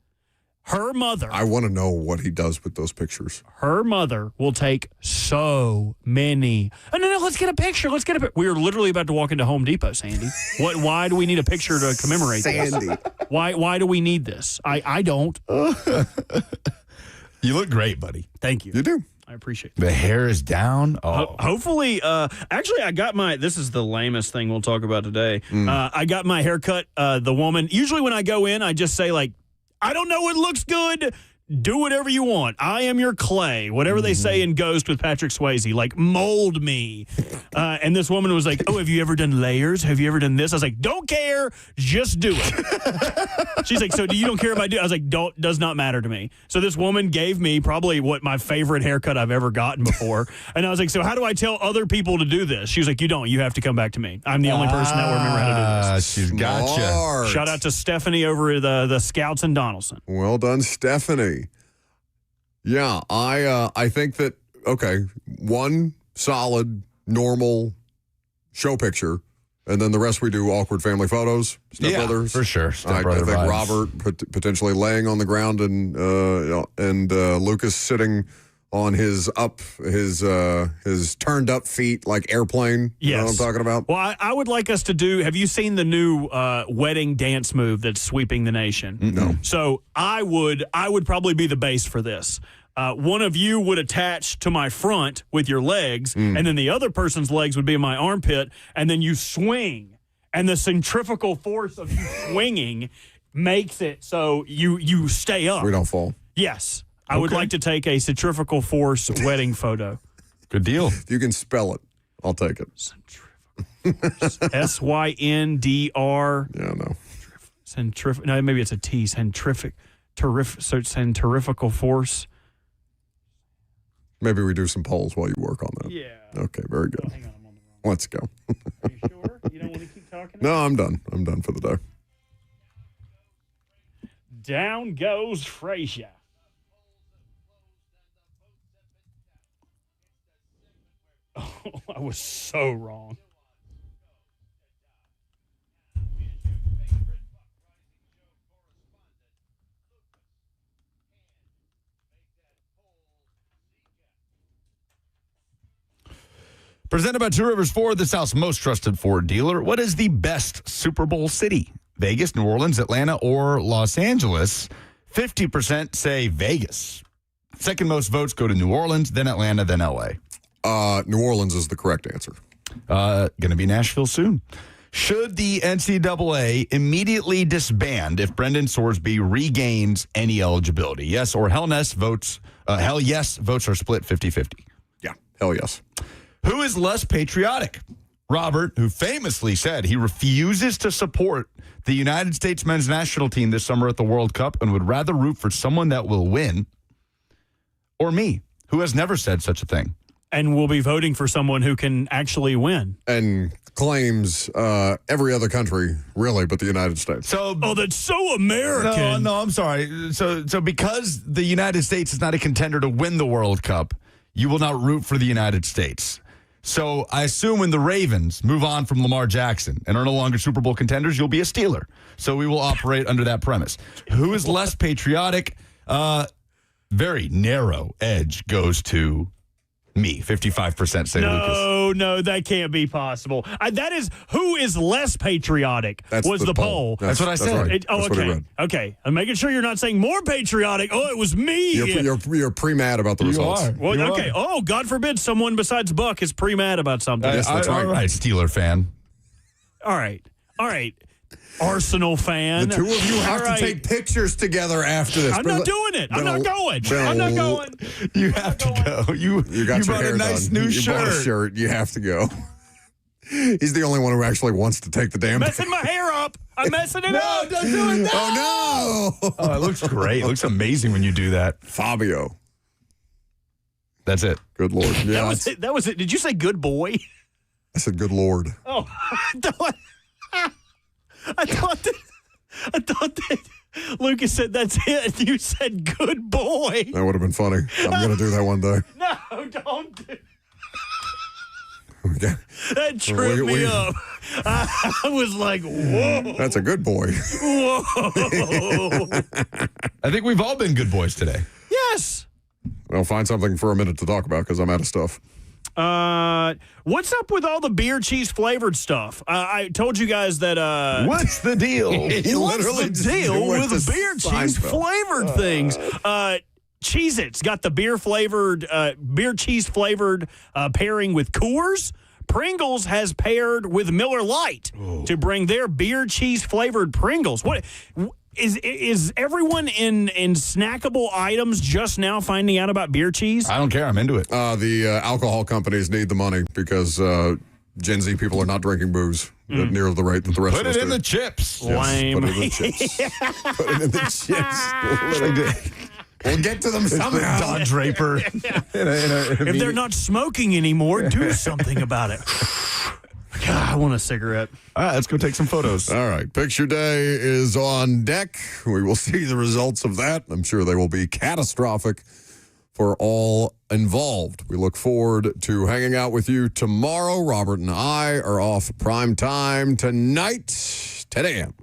Her mother. I want to know what he does with those pictures. Her mother will take so many. Oh, no, let's get a picture. We are literally about to walk into Home Depot, Sandy. Why do we need a picture to commemorate Sandy. this? Why do we need this? I don't. You look great, buddy. Thank you. You do. I appreciate it. The hair is down. Oh. Hopefully, actually, I got this is the lamest thing we'll talk about today. I got my haircut. The woman, usually when I go in, I just say, like, I don't know what looks good. Do whatever you want. I am your clay. Whatever they say in Ghost with Patrick Swayze, like, mold me. And this woman was like, oh, have you ever done layers? Have you ever done this? I was like, don't care. Just do it. She's like, so you don't care if I do? I was like, does not matter to me. So this woman gave me probably my favorite haircut I've ever gotten before. And I was like, so how do I tell other people to do this? She was like, you don't. You have to come back to me. I'm the only person that will remember how to do this. She's gotcha. Shout out to Stephanie over at the Scouts in Donaldson. Well done, Stephanie. Yeah, I think that, okay, one solid, normal show picture, and then the rest we do awkward family photos, stepbrothers. For sure. I think vibes. Robert potentially laying on the ground and Lucas sitting on his turned up feet like airplane. Yes. You know what I'm talking about? Well, I would like us to do, have you seen the new wedding dance move that's sweeping the nation? No. So I would probably be the base for this. One of you would attach to my front with your legs, and then the other person's legs would be in my armpit, and then you swing. And the centrifugal force of you swinging makes it so you stay up. We don't fall. Yes. I would like to take a centrifugal force wedding photo. Good deal. If you can spell it, I'll take it. Centrifugal force. SYNDR. Yeah, no. No, maybe it's a T. Centrifugal force. Maybe we do some polls while you work on that. Yeah. Okay, very good. Oh, hang on, I'm on the wrong. Let's go. Are you sure? You don't want to keep talking? No, I'm done. I'm done for the day. Down goes Frazier. Oh, I was so wrong. Presented by Two Rivers Ford, the South's most trusted Ford dealer. What is the best Super Bowl city? Vegas, New Orleans, Atlanta, or Los Angeles? 50% say Vegas. Second most votes go to New Orleans, then Atlanta, then L.A. New Orleans is the correct answer. Going to be Nashville soon. Should the NCAA immediately disband if Brendan Sorsby regains any eligibility? Yes or hell yes votes. Hell yes votes are split 50-50. Yeah, hell yes. Who is less patriotic? Robert, who famously said he refuses to support the United States men's national team this summer at the World Cup and would rather root for someone that will win. Or me, who has never said such a thing. And we'll be voting for someone who can actually win. And claims every other country, really, but the United States. Oh, that's so American. No, I'm sorry. So because the United States is not a contender to win the World Cup, you will not root for the United States. So I assume when the Ravens move on from Lamar Jackson and are no longer Super Bowl contenders, you'll be a Steeler. So we will operate under that premise. Who is less patriotic? Very narrow edge goes to me. 55% say Lucas. No, that can't be possible. That is who is less patriotic. Was the poll. That's what I said. Right. Okay. Okay. I'm making sure you're not saying more patriotic. Oh, it was me. You're pre-mad about the results. Are. Well, you okay. Are. Oh, God forbid someone besides Buck is pre-mad about something. Yes, that's right. All right, Steeler fan. All right. Arsenal fan. The two of you have to take pictures together after this. I'm not doing it. I'm not going. I'm not going. You have to go. You got your brought hair a nice done. new you shirt. bought a shirt. You have to go. He's the only one who actually wants to take the damn Messing my hair up. I'm messing it up. Don't do it. No. Oh, no. Oh, it looks great. It looks amazing when you do that. Fabio. That's it. Good Lord. Yeah, That was it. Did you say good boy? I said good Lord. Oh, I thought that Lucas said that's it. You said good boy. That would have been funny. I'm going to do that one day. No, don't do Okay. that. Tripped me up. I was like, whoa. That's a good boy. Whoa. I think we've all been good boys today. Yes. I'll find something for a minute to talk about because I'm out of stuff. What's up with all the beer cheese flavored stuff? I told you guys that. What's the deal? What's the deal with beer cheese flavored things? Cheez-Its got the beer cheese flavored pairing with Coors. Pringles has paired with Miller Lite to bring their beer cheese flavored Pringles. What is everyone in snackable items just now finding out about beer cheese? I don't care. I'm into it. The alcohol companies need the money because Gen Z people are not drinking booze at near the rate that the rest Put of us it in do. the chips. Lame. Put it in the chips. Put it in the chips. We'll get to them somehow. Don Draper. If they're not smoking anymore, do something about it. God, I want a cigarette. All right, let's go take some photos. All right, picture day is on deck. We will see the results of that. I'm sure they will be catastrophic for all involved. We look forward to hanging out with you tomorrow. Robert and I are off prime time tonight, 10 a.m.